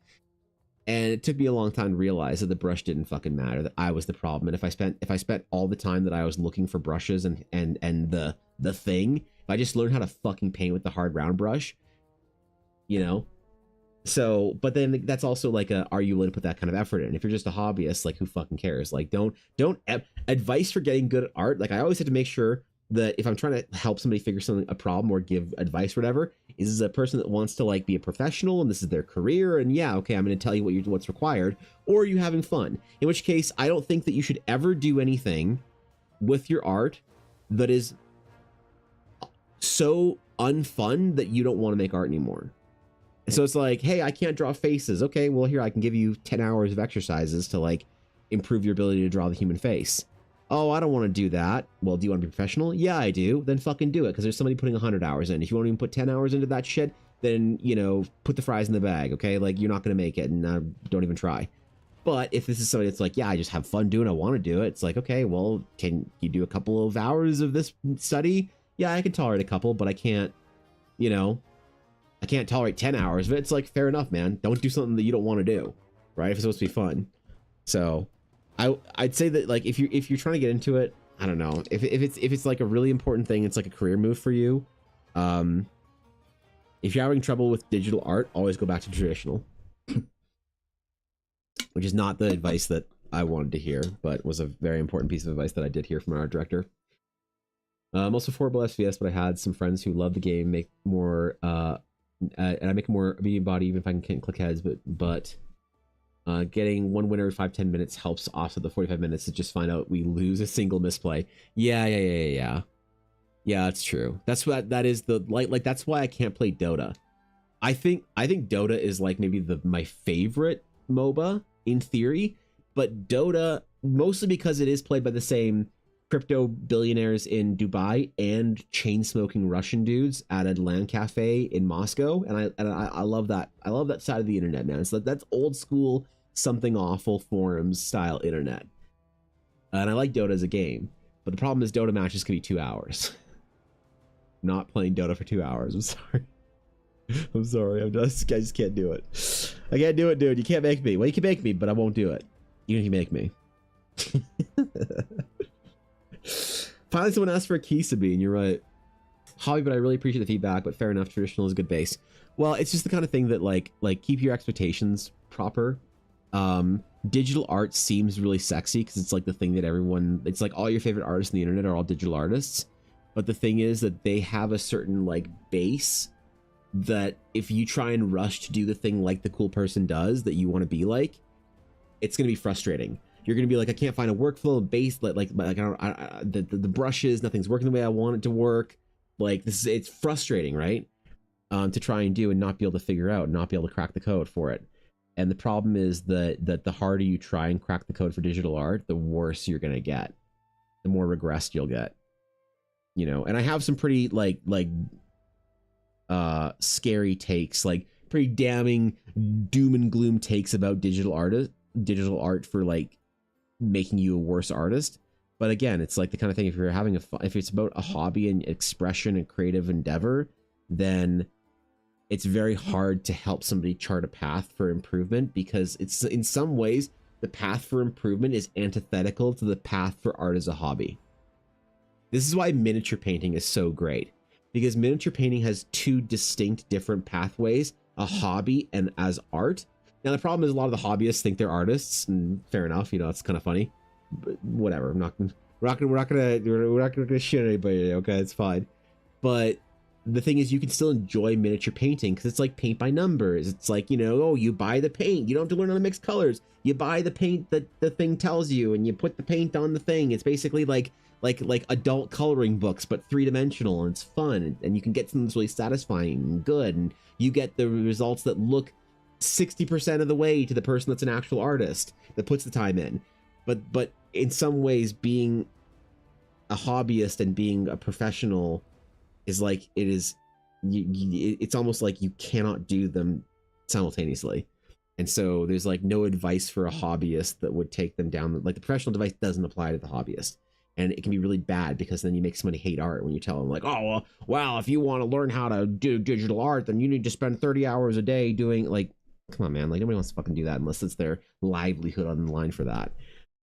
And it took me a long time to realize that the brush didn't fucking matter, that I was the problem. And if I spent all the time that I was looking for brushes and the thing, if I just learned how to fucking paint with the hard round brush, you know. So, but then that's also like are you willing to put that kind of effort in? If you're just a hobbyist, like who fucking cares? Like don't advice for getting good at art. Like I always have to make sure that if I'm trying to help somebody figure a problem or give advice or whatever, is a person that wants to like be a professional and this is their career, and yeah, okay, I'm going to tell you what's required, or are you having fun? In which case, I don't think that you should ever do anything with your art that is so unfun that you don't want to make art anymore. So it's like, hey, I can't draw faces. Okay, well, here, I can give you 10 hours of exercises to like improve your ability to draw the human face. Oh, I don't want to do that. Well, do you want to be professional? Yeah, I do. Then fucking do it, because there's somebody putting 100 hours in. If you won't even put 10 hours into that shit, then, you know, put the fries in the bag, okay? Like, you're not going to make it, and don't even try. But if this is somebody that's like, yeah, I just have fun doing it, I want to do it, it's like, okay, well, can you do a couple of hours of this study? Yeah, I can tolerate a couple, but I can't, you know, I can't tolerate 10 hours of it. It's like, fair enough, man. Don't do something that you don't want to do, right? If it's supposed to be fun. So I'd say that, like, if you're trying to get into it, I don't know, if it's like a really important thing, it's like a career move for you. If you're having trouble with digital art, always go back to traditional, which is not the advice that I wanted to hear, but was a very important piece of advice that I did hear from our art director. I'm also affordable SVS, but I had some friends who love the game, make more, and I make more medium body even if I can't click heads, but getting one winner every 5-10 minutes helps offset the 45 minutes to just find out we lose a single misplay. Yeah, that's true. That's what that is. The like that's why I can't play Dota. I think Dota is like maybe my favorite MOBA in theory, but Dota, mostly because it is played by the same crypto billionaires in Dubai and chain smoking Russian dudes at a LAN cafe in Moscow, and I love that. I love that side of the internet, man. So that's old school something awful forums style internet, and I like Dota as a game. But the problem is Dota matches can be 2 hours. Not playing Dota for 2 hours. I'm sorry. I'm sorry. I just can't do it. I can't do it, dude. You can't make me. Well, you can make me, but I won't do it. You can make me. Finally, someone asked for a key, Sabine. You're right. Hobby, but I really appreciate the feedback. But fair enough. Traditional is a good base. Well, it's just the kind of thing that like keep your expectations proper. Digital art seems really sexy because it's like the thing that everyone. It's like all your favorite artists on the internet are all digital artists. But the thing is that they have a certain like base that if you try and rush to do the thing like the cool person does that you want to be like, it's going to be frustrating. You're going to be like, I can't find a workflow base like the brushes, nothing's working the way I want it to work. Like it's frustrating, right? To try and do and not be able to figure out, not be able to crack the code for it. And the problem is that the harder you try and crack the code for digital art, the worse you're going to get, the more regressed you'll get. You know, and I have some pretty scary takes, like pretty damning doom and gloom takes about digital art for like making you a worse artist. But again, it's like the kind of thing, if you're having if it's about a hobby and expression and creative endeavor, then it's very hard to help somebody chart a path for improvement, because it's in some ways the path for improvement is antithetical to the path for art as a hobby. This is why miniature painting is so great, because miniature painting has two distinct different pathways, a hobby and as art. Now, the problem is a lot of the hobbyists think they're artists, and fair enough, you know, it's kind of funny, but whatever. We're not gonna shit anybody, okay? It's fine. But the thing is, you can still enjoy miniature painting because it's like paint by numbers. It's like, you know, oh, you buy the paint. You don't have to learn how to mix colors. You buy the paint that the thing tells you, and you put the paint on the thing. It's basically like adult coloring books, but three-dimensional, and it's fun, and you can get something that's really satisfying and good, and you get the results that look 60% of the way to the person that's an actual artist that puts the time in. But in some ways, being a hobbyist and being a professional is like, it's almost like you cannot do them simultaneously. And so there's like no advice for a hobbyist that would take them down. Like the professional advice doesn't apply to the hobbyist. And it can be really bad, because then you make somebody hate art when you tell them like, oh, well, if you want to learn how to do digital art, then you need to spend 30 hours a day doing, like, come on, man. Like, nobody wants to fucking do that unless it's their livelihood on the line for that.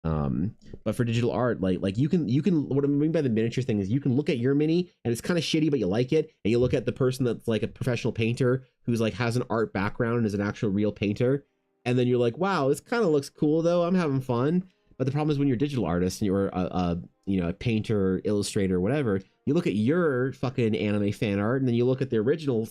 But for digital art, like you can, what I mean by the miniature thing is you can look at your mini and it's kind of shitty, but you like it. And you look at the person that's like a professional painter who's like has an art background and is an actual real painter. And then you're like, wow, this kind of looks cool though. I'm having fun. But the problem is when you're a digital artist and you're a painter, illustrator, whatever, you look at your fucking anime fan art and then you look at the original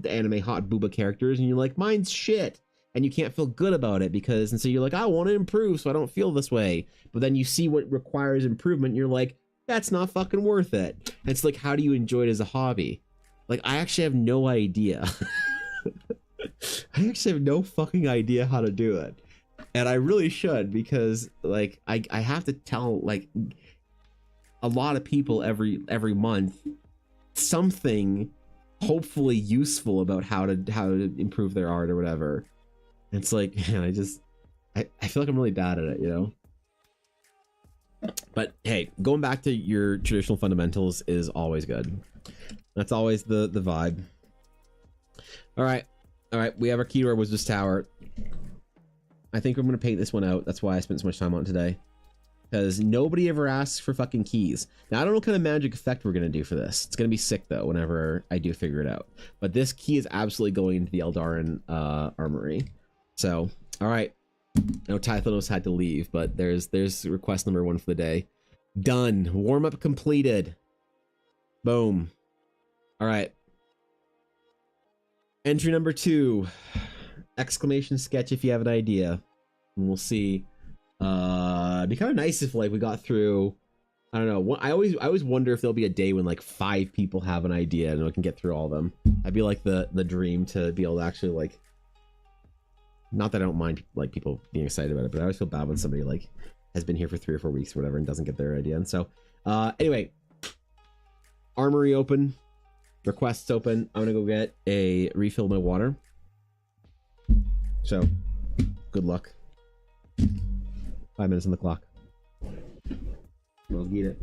anime hot booba characters and you're like, mine's shit. And you can't feel good about it and so you're like, I want to improve so I don't feel this way. But then you see what requires improvement and you're like, that's not fucking worth it. And it's like, how do you enjoy it as a hobby? Like, I actually have no idea. I actually have no fucking idea how to do it. And I really should, because like I have to tell like a lot of people every month something hopefully useful about how to improve their art or whatever. And it's like, man, I feel like I'm really bad at it, you know? But hey, going back to your traditional fundamentals is always good. That's always the vibe. All right, we have our key to our Wizard's Tower. I think I'm going to paint this one out. That's why I spent so much time on it today. Because nobody ever asks for fucking keys. Now, I don't know what kind of magic effect we're going to do for this. It's going to be sick, though, whenever I do figure it out. But this key is absolutely going into the Eldarin Armory. So, all right. know Tythanos had to leave, but there's request number 1 for the day. Done. Warm up completed. Boom. All right. Entry number 2. Exclamation sketch if you have an idea. And we'll see. It'd be kind of nice if like we got through. I don't know. I always wonder if there'll be a day when like 5 people have an idea and we can get through all of them. That'd be like the dream to be able to actually like. Not that I don't mind like people being excited about it, but I always feel bad when somebody like has been here for 3 or 4 weeks or whatever and doesn't get their idea. And so, anyway, armory open, requests open. I'm gonna go get a refill of my water. So, good luck. 5 minutes on the clock. We'll get it.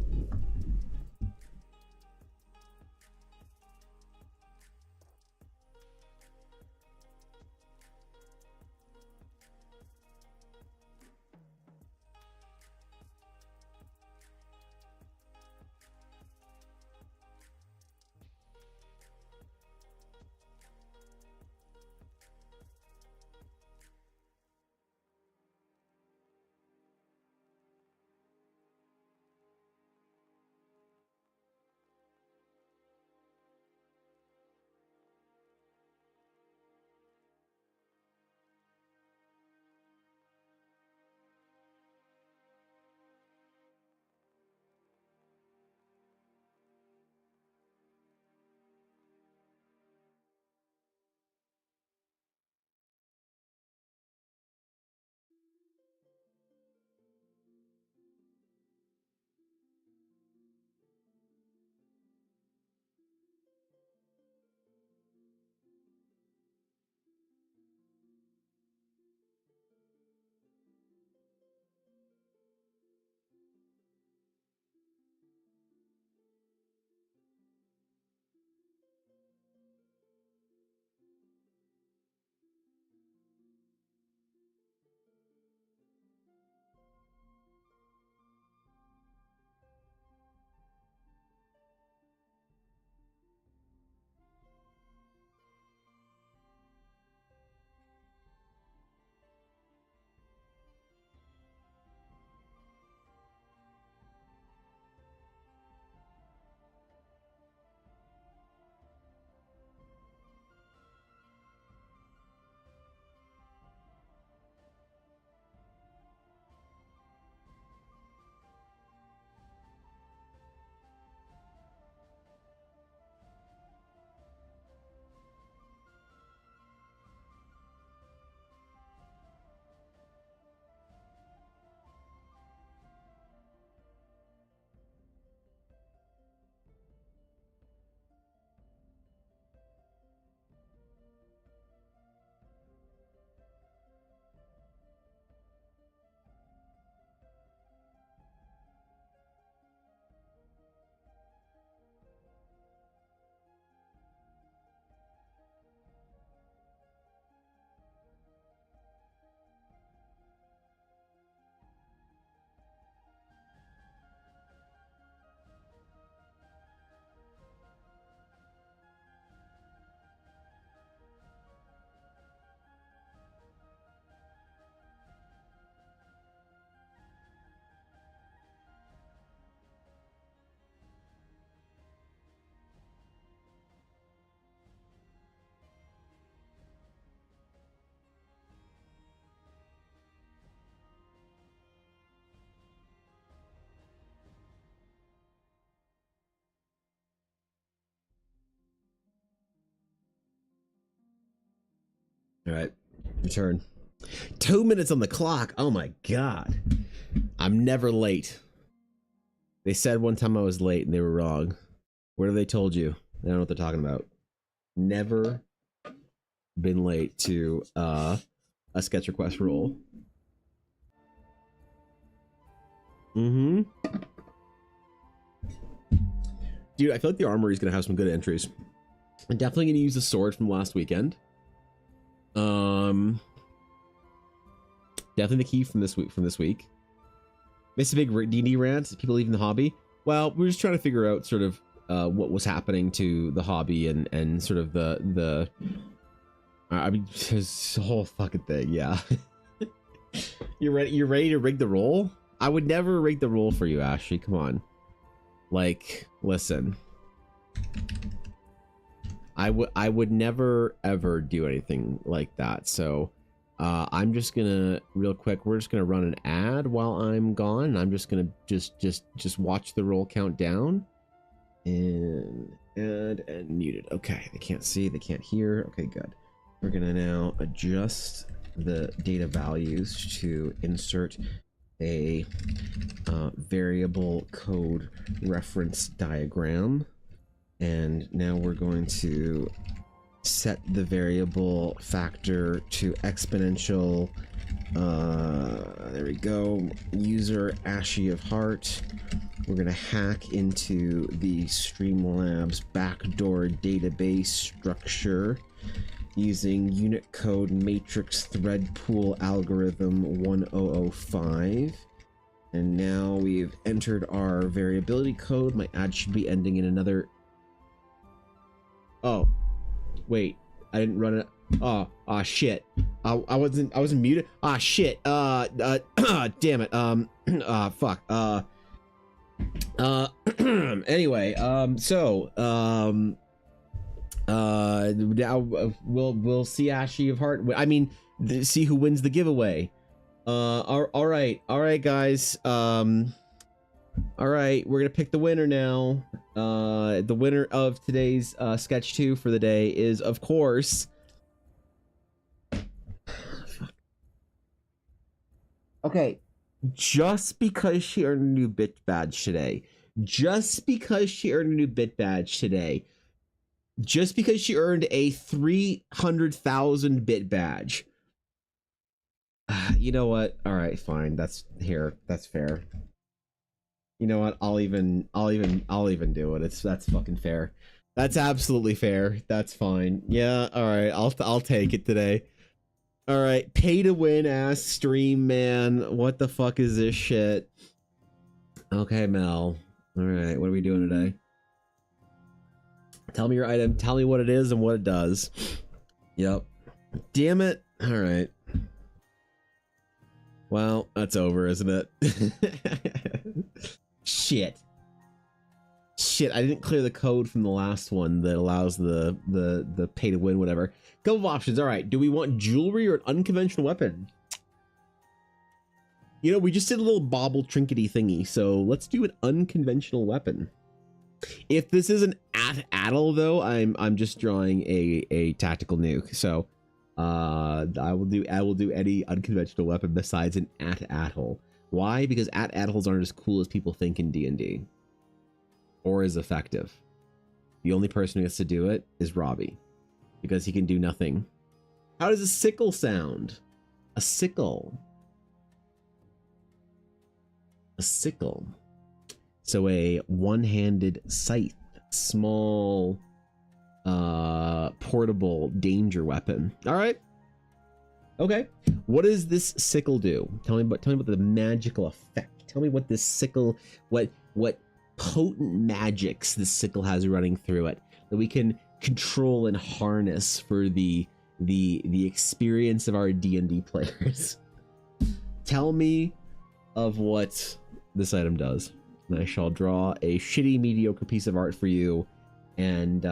All right, return. 2 minutes on the clock. Oh my god. I'm never late. They said one time I was late and they were wrong. What have they told you? They don't know what they're talking about. Never been late to a sketch request roll. Mm-hmm. Dude, I feel like the armory is gonna have some good entries. I'm definitely gonna use the sword from last weekend. Definitely the key from this week. Missed a big D&D rant. People leaving the hobby. Well, we're just trying to figure out sort of what was happening to the hobby and sort of the I mean, this whole fucking thing. Yeah. You're ready. You're ready to rig the roll. I would never rig the roll for you, Ashley. Come on. Like, listen. I would never ever do anything like that. So, I'm just gonna real quick. We're just gonna run an ad while I'm gone. I'm just gonna just watch the roll count down. And add and muted. Okay, they can't see. They can't hear. Okay, good. We're gonna now adjust the data values to insert a variable code reference diagram, and now we're going to set the variable factor to exponential. There we go. User Ashy of Heart. We're gonna hack into the Streamlabs backdoor database structure using Unicode matrix thread pool algorithm 1005. And now we've entered our variability code. My ad should be ending in another... Oh, wait, I didn't run it. Oh, shit. I wasn't muted. Shit. Damn it. Fuck. Anyway, now we'll see Ashy of Heart. I mean, see who wins the giveaway. All right, guys. All right, we're gonna pick the winner now. The winner of today's sketch 2 for the day is, of course, okay. Just because she earned a new bit badge today, just because she earned a 300,000 bit badge. You know what? All right, fine. That's fair. You know what? I'll even do it. That's fucking fair. That's absolutely fair. That's fine. Yeah. All right. I'll take it today. All right, pay to win ass stream, man. What the fuck is this shit? Okay, Mel. All right, what are we doing today? Tell me your item. Tell me what it is and what it does. Yep. Damn it. All right. Well, that's over, isn't it? Shit. I didn't clear the code from the last one that allows the pay to win whatever. Couple of options. All right. Do we want jewelry or an unconventional weapon? You know, we just did a little bauble trinkety thingy, so let's do an unconventional weapon. If this is an at-addle, though, I'm just drawing a tactical nuke. So I will do any unconventional weapon besides an at-addle. Why? Because at-addles aren't as cool as people think in D&D. Or as effective. The only person who gets to do it is Robbie. Because he can do nothing. How does a sickle sound? A sickle. A sickle. So a one-handed scythe. Small, portable danger weapon. All right. Okay. What does this sickle do? Tell me about the magical effect. Tell me what this sickle, what potent magics this sickle has running through it that we can control and harness for the experience of our D&D players. Tell me of what this item does, and I shall draw a shitty, mediocre piece of art for you. And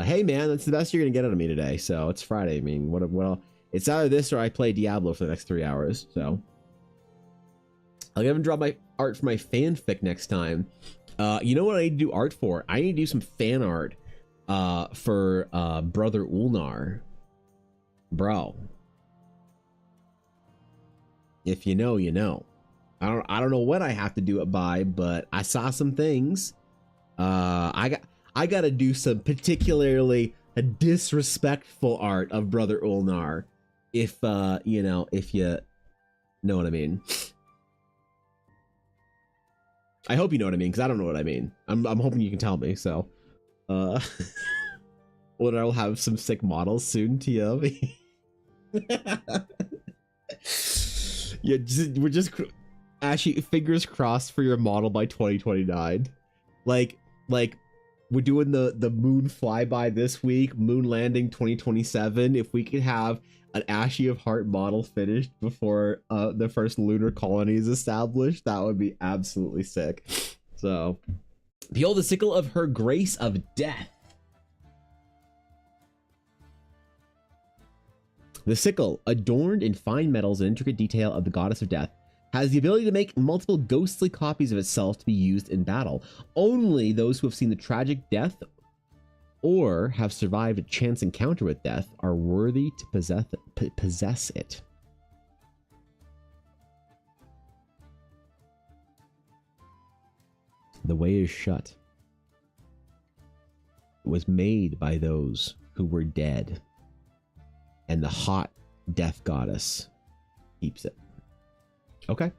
hey, man, that's the best you're gonna get out of me today. So it's Friday. I mean, what? It's either this or I play Diablo for the next 3 hours. So I'll even draw my art for my fanfic next time. You know what I need to do art for? I need to do some fan art for Brother Ulnar. Bro. If you know, you know. I don't know what I have to do it by, but I saw some things. I gotta do some particularly disrespectful art of Brother Ulnar. If you know what I mean. I hope you know what I mean, because I don't know what I mean. I'm hoping you can tell me. So, well, I'll have some sick models soon. TM. Yeah, we're just actually fingers crossed for your model by 2029. Like we're doing the moon flyby this week, moon landing 2027. If we could have an Ashy of Heart model finished before the first lunar colony is established. That would be absolutely sick. So, behold the sickle of her grace of death. The sickle, adorned in fine metals and intricate detail of the goddess of death, has the ability to make multiple ghostly copies of itself to be used in battle. Only those who have seen the tragic death or have survived a chance encounter with death are worthy to possess it. The way is shut. It was made by those who were dead, and the hot death goddess keeps it. Okay,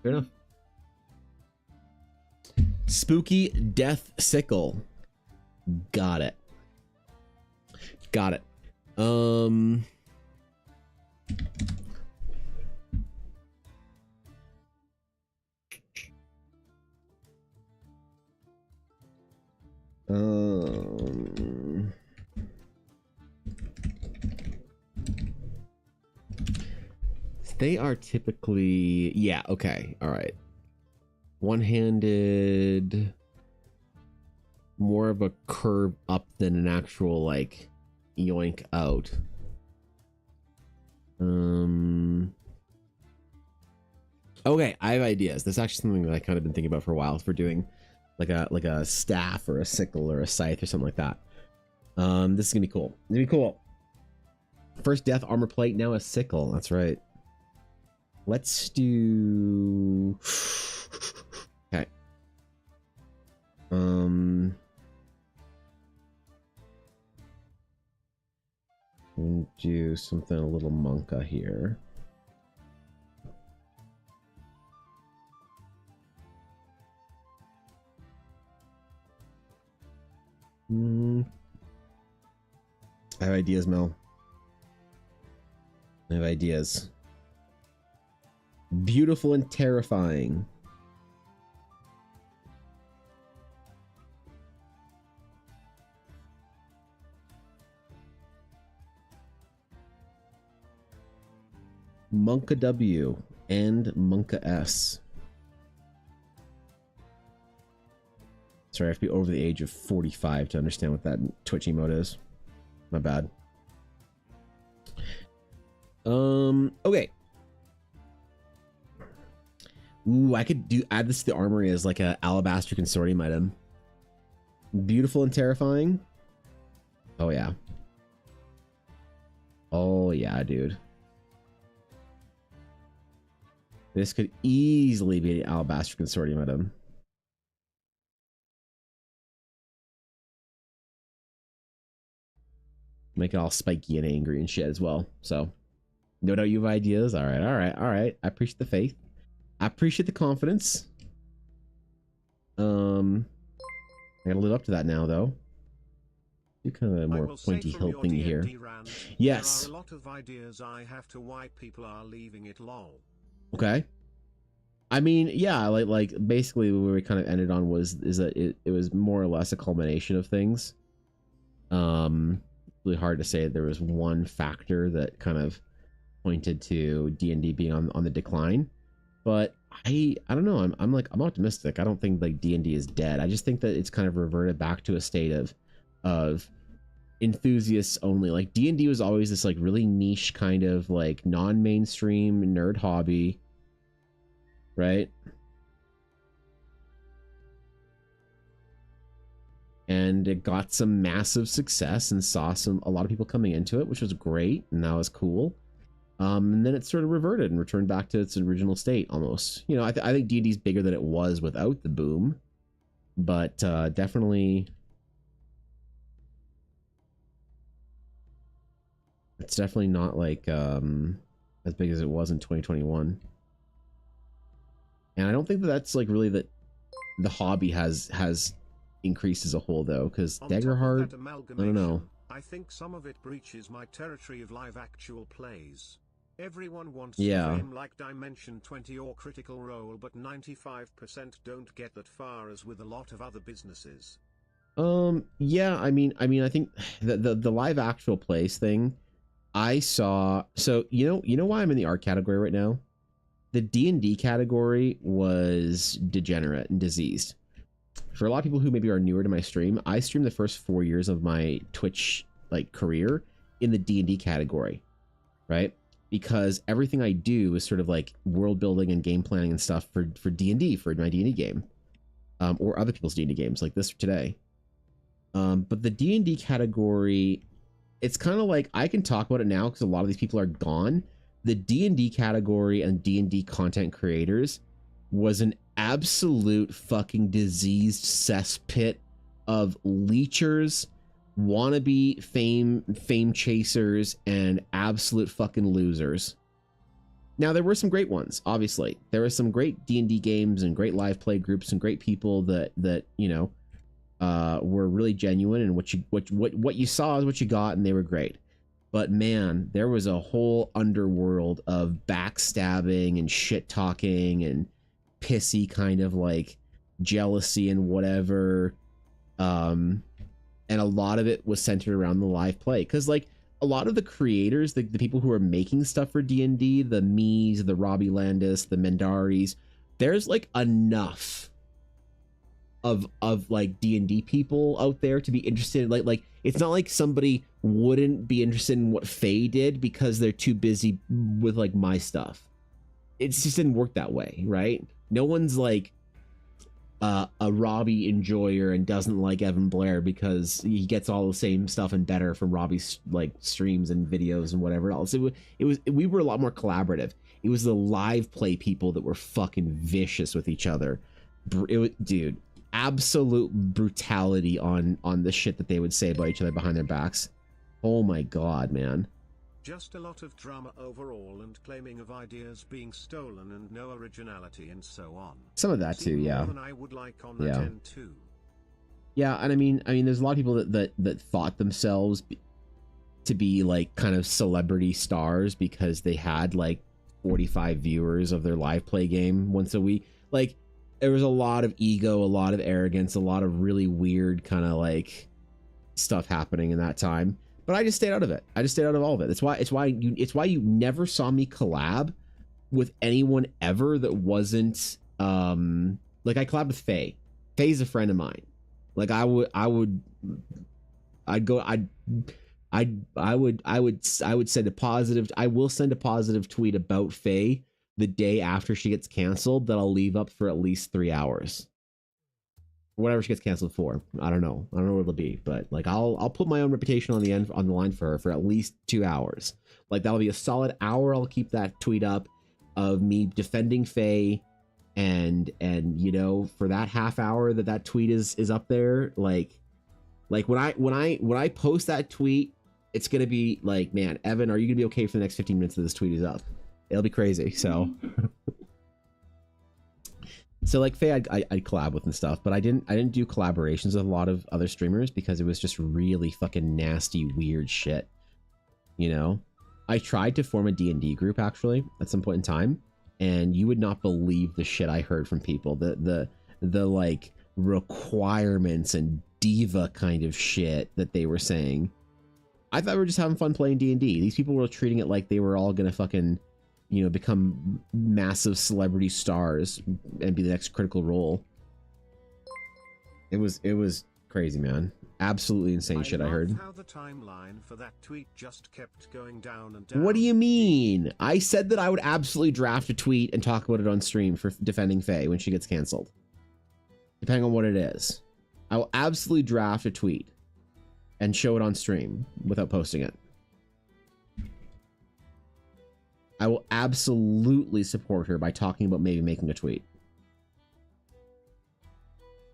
fair enough. Spooky death sickle. Got it. Got it. They are typically, yeah, okay, all right. One-handed, more of a curve up than an actual like yoink out. Okay, I have ideas. That's actually something that I kind of been thinking about for a while. For doing like a staff or a sickle or a scythe or something like that. This is gonna be cool. It's gonna be cool. First death armor plate, now a sickle. That's right. Let's do. Okay. We'll do something a little monka here. I have ideas, Mel. I have ideas. Beautiful and terrifying. Monka W and Monka S. Sorry, I have to be over the age of 45 to understand what that Twitch emote is. My bad. Okay. Ooh, I could add this to the armory as like a alabaster consortium item. Beautiful and terrifying. Oh yeah. Oh yeah, dude. This could easily be an alabaster consortium item. Make it all spiky and angry and shit as well. So, no doubt you have ideas. All right, all right, all right. I appreciate the faith. I appreciate the confidence. I gotta live up to that now, though. Do kind of a more pointy hilt thingy here. Yes. There are a lot of ideas I have to why people are leaving it lol. Okay. I mean, yeah, like basically where we kind of ended on is that it was more or less a culmination of things. Really hard to say there was one factor that kind of pointed to D&D being on the decline, but I don't know. I'm optimistic. I don't think like D&D is dead. I just think that it's kind of reverted back to a state of enthusiasts only. Like D&D was always this like really niche kind of like non-mainstream nerd hobby, right? And it got some massive success and saw a lot of people coming into it, which was great, and that was cool. And then it sort of reverted and returned back to its original state almost. You know, I think D&D is bigger than it was without the boom, but definitely, it's definitely not like as big as it was in 2021. And I don't think that that's like really that the hobby has increased as a whole though, because Daggerheart, I don't know. I think some of it breaches my territory of live actual plays. Everyone wants Yeah. fame like Dimension 20 or Critical Role, but 95% don't get that far as with a lot of other businesses. Yeah, I mean I think the live actual plays thing, I saw, so you know why I'm in the art category right now? The D&D category was degenerate and diseased. For a lot of people who maybe are newer to my stream, I streamed the first 4 years of my Twitch like career in the D&D category, right? Because everything I do is sort of like world building and game planning and stuff for D&D, for my D&D game, or other people's D&D games like this today. But the D&D category, it's kind of like, I can talk about it now because a lot of these people are gone. The D&D category and D&D content creators was an absolute fucking diseased cesspit of leechers, wannabe fame chasers, and absolute fucking losers. Now, there were some great ones, obviously. There were some great D&D games and great live play groups and great people that you know, were really genuine, and what you saw is what you got, and they were great. But man, there was a whole underworld of backstabbing and shit talking and pissy kind of like jealousy and whatever. And a lot of it was centered around the live play, because like a lot of the creators, the people who are making stuff for D&D, the Mees, the Robbie Landis, the Mendaris, there's like enough of like D&D people out there to be interested in, like it's not like somebody wouldn't be interested in what Faye did because they're too busy with like my stuff. It just didn't work that way, right? No one's like a Robbie enjoyer and doesn't like Evan Blair because he gets all the same stuff and better from Robbie's like streams and videos and whatever else. We were a lot more collaborative. It was the live play people that were fucking vicious with each other. Dude, absolute brutality on the shit that they would say about each other behind their backs. Oh my god, man. Just a lot of drama overall and claiming of ideas being stolen and no originality and so on. Some of that too, yeah. More than I would like on the 10 too. Yeah, and I mean, there's a lot of people that thought themselves to be like kind of celebrity stars because they had like 45 viewers of their live play game once a week. Like, there was a lot of ego, a lot of arrogance, a lot of really weird kind of like stuff happening in that time. But I just stayed out of it. I just stayed out of all of it. It's why you never saw me collab with anyone ever that wasn't like I collabed with Faye. Faye's a friend of mine. Like I would send a positive. I will send a positive tweet about Faye the day after she gets canceled that I'll leave up for at least 3 hours. Whatever she gets canceled for. I don't know what it'll be, but like I'll put my own reputation on the line for her for at least 2 hours. Like that'll be a solid hour. I'll keep that tweet up of me defending Faye, and you know, for that half hour that tweet is up there, like when I post that tweet, it's gonna be like, man, Evan, are you gonna be okay for the next 15 minutes that this tweet is up? It'll be crazy. So so like Faye I'd collab with and stuff, but I didn't do collaborations with a lot of other streamers because it was just really fucking nasty, weird shit. You know, I tried to form a D&D group actually at some point in time, and you would not believe the shit I heard from people. The like requirements and diva kind of shit that they were saying. I thought we were just having fun playing D&D. These people were treating it like they were all gonna fucking, you know, become massive celebrity stars and be the next Critical Role. It was crazy, man. Absolutely insane shit I heard. How the timeline for that tweet just kept going down and down. What do you mean? I said that I would absolutely draft a tweet and talk about it on stream for defending Faye when she gets canceled. Depending on what it is. I will absolutely draft a tweet and show it on stream without posting it. I will absolutely support her by talking about maybe making a tweet.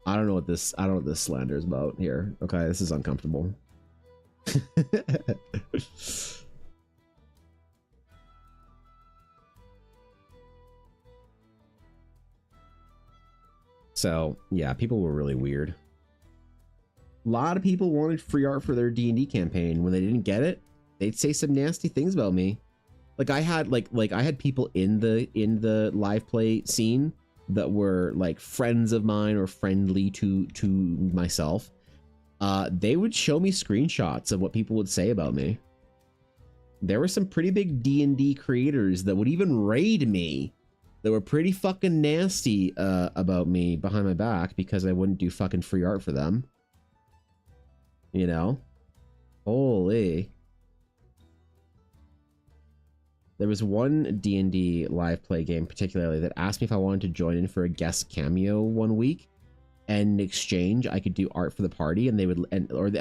I don't know what this slander is about here. Okay, this is uncomfortable. So, yeah, people were really weird. A lot of people wanted free art for their D&D campaign. When they didn't get it, they'd say some nasty things about me. Like I had I had people in the live play scene that were like friends of mine or friendly to myself. They would show me screenshots of what people would say about me. there were some pretty big D&D creators that would even raid me, that were pretty fucking nasty about me behind my back because I wouldn't do fucking free art for them. You know? Holy. There was one D&D live play game particularly that asked me if I wanted to join in for a guest cameo one week, and in exchange I could do art for the party, and they would,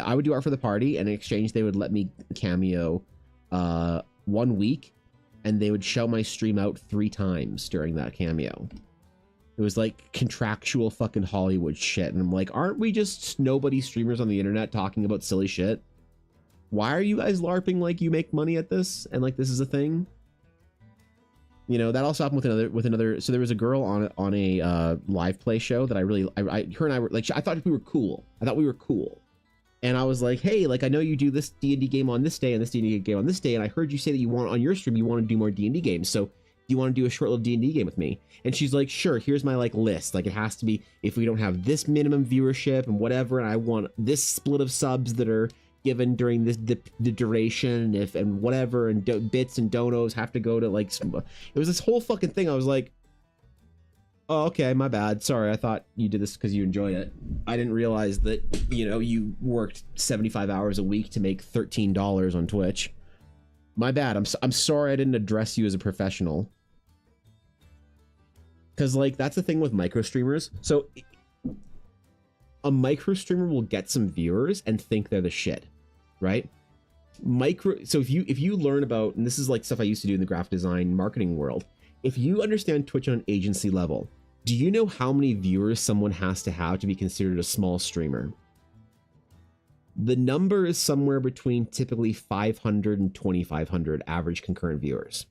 I would do art for the party, and in exchange they would let me cameo 1 week, and they would show my stream out 3 times during that cameo. It was like contractual fucking Hollywood shit, and I'm like, aren't we just nobody streamers on the internet talking about silly shit? Why are you guys LARPing like you make money at this and like this is a thing? You know, that also happened with another. So there was a girl on a live play show that her and I were like, I thought we were cool. And I was like, hey, like, I know you do this D&D game on this day and this D&D game on this day, and I heard you say that you want on your stream, you want to do more D&D games. So do you want to do a short little D&D game with me? And she's like, sure, here's my like list. Like, it has to be, if we don't have this minimum viewership and whatever, and I want this split of subs that are given during this the duration, if and whatever, and bits and donos have to go to like, it was this whole fucking thing. I was like, oh, okay, my bad. Sorry, I thought you did this because you enjoy it. I didn't realize that, you know, you worked 75 hours a week to make $13 on Twitch. My bad. I'm sorry I didn't address you as a professional. Because, like, that's the thing with micro streamers. So, a micro streamer will get some viewers and think they're the shit, right? So if you learn about, and this is like stuff I used to do in the graphic design marketing world, if you understand Twitch on an agency level, do you know how many viewers someone has to be considered a small streamer? The number is somewhere between typically 500 and 2,500 average concurrent viewers.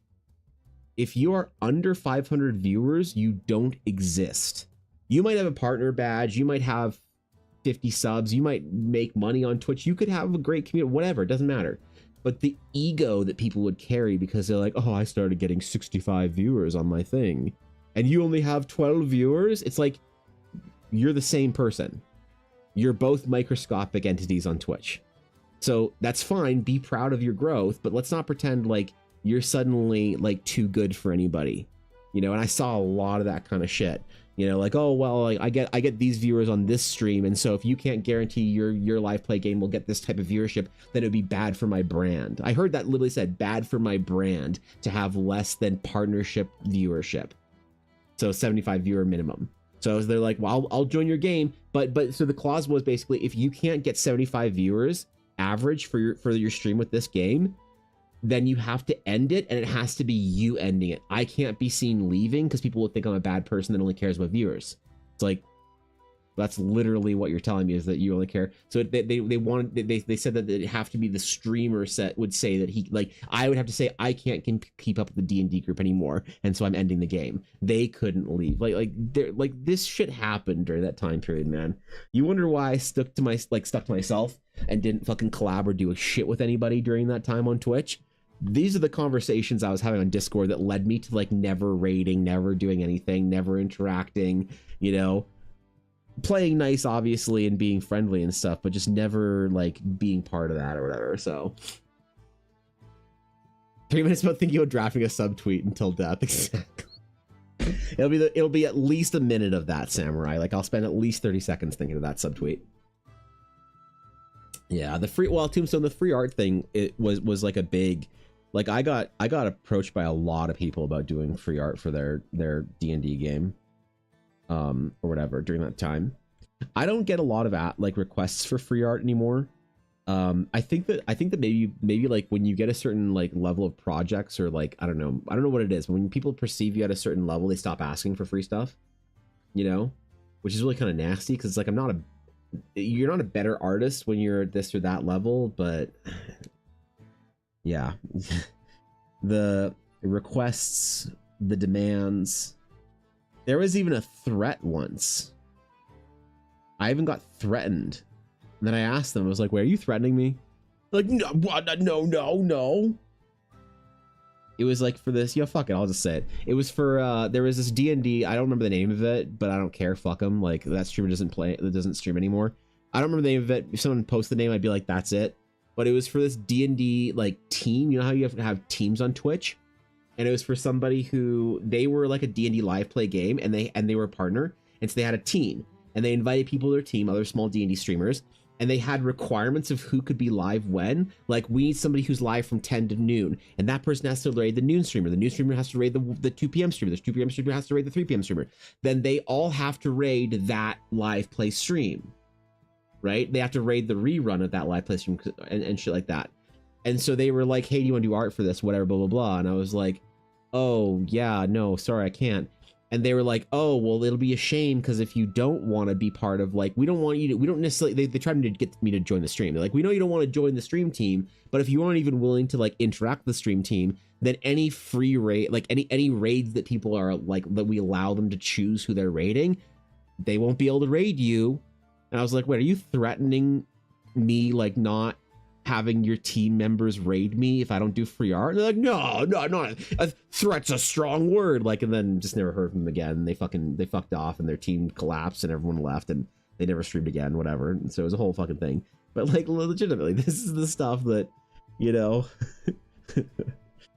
If you are under 500 viewers, you don't exist. You might have a partner badge, you might have 50 subs, you might make money on Twitch, you could have a great community, whatever, it doesn't matter. But the ego that people would carry because they're like, oh, I started getting 65 viewers on my thing, and you only have 12 viewers, it's like, you're the same person. You're both microscopic entities on Twitch. So that's fine, be proud of your growth, but let's not pretend like you're suddenly like too good for anybody. You know, and I saw a lot of that kind of shit. You know, like, oh, well, like, I get these viewers on this stream, and so if you can't guarantee your live play game will get this type of viewership, then it would be bad for my brand. I heard that literally said, bad for my brand to have less than partnership viewership. So 75 viewer minimum. So they're like, well, I'll join your game, but so the clause was basically, if you can't get 75 viewers average for your stream with this game, then you have to end it, and it has to be you ending it. I can't be seen leaving because people will think I'm a bad person that only cares about viewers. It's like, that's literally what you're telling me, is that you only care. So they said that it have to be the streamer would say that he, like, I would have to say I can't keep up with the D&D group anymore, and so I'm ending the game. They couldn't leave. Like this shit happened during that time period, man. You wonder why I stuck to myself and didn't fucking collab or do a shit with anybody during that time on Twitch. These are the conversations I was having on Discord that led me to like never raiding, never doing anything, never interacting, you know, playing nice obviously and being friendly and stuff, but just never like being part of that or whatever. So 3 minutes about thinking about drafting a subtweet until death. Exactly. It'll be at least a minute of that, Samurai. Like, I'll spend at least 30 seconds thinking of that subtweet. Yeah, Tombstone, the free art thing, it was like a big, like, I got approached by a lot of people about doing free art for their D&D game, or whatever during that time. I don't get a lot of like requests for free art anymore. I think that maybe like when you get a certain like level of projects, or like, I don't know what it is, but when people perceive you at a certain level, they stop asking for free stuff, you know, which is really kind of nasty, because it's like, you're not a better artist when you're at this or that level, but yeah. The requests, the demands. There was even a threat once. I even got threatened. And then I asked them, I was like, wait, are you threatening me? Like, no, what? No. It was like for this, fuck it, I'll just say it. It was for, there was this D&D, I don't remember the name of it, but I don't care, fuck them. Like, that streamer doesn't stream anymore. I don't remember the name of it. If someone posted the name, I'd be like, that's it. but it was for this D&D like team. You know how you have to have teams on Twitch? And it was for somebody who they were like a D&D live play game, and they were a partner, and so they had a team, and they invited people to their team, other small D&D streamers, and they had requirements of who could be live when. Like, we need somebody who's live from 10 to noon, and that person has to raid the noon streamer. The noon streamer has to raid the 2 p.m. streamer. The 2 p.m. streamer has to raid the 3 p.m. streamer. Then they all have to raid that live play stream, right? They have to raid the rerun of that live play stream and shit like that. And so they were like, hey, do you want to do art for this? Whatever, blah, blah, blah. And I was like, oh, yeah, no, sorry, I can't. And they were like, oh, well, it'll be a shame because if you don't want to be part of, like, we don't want you to, we don't necessarily, they tried to get me to join the stream. They're like, we know you don't want to join the stream team, but if you aren't even willing to, like, interact with the stream team, then any free raid, like, any raids that people are, like, that we allow them to choose who they're raiding, they won't be able to raid you. And I was like, wait, are you threatening me, like, not having your team members raid me if I don't do free art? And they're like, no, a threat's a strong word. Like, and then just never heard from them again. They fucked off, and their team collapsed, and everyone left, and they never streamed again, whatever. And so it was a whole fucking thing. But, like, legitimately, this is the stuff that, you know,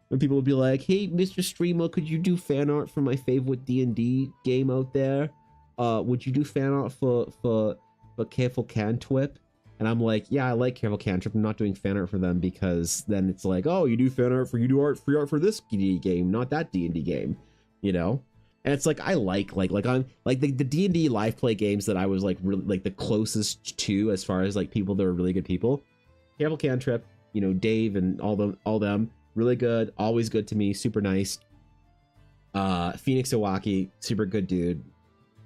when people would be like, hey, Mr. Streamer, could you do fan art for my favorite D&D game out there? Would you do fan art for Careful Cantrip? And I'm like, yeah, I like Careful Cantrip. I'm not doing fan art for them because then it's like, oh, you do fan art for, you do free art for this D&D game, not that D&D game, you know? And it's like, I like I'm like the D&D live play games that I was like really like the closest to as far as like people that are really good people. Careful Cantrip, you know, Dave and all them, really good, always good to me, super nice. Phoenix Iwaki, super good dude,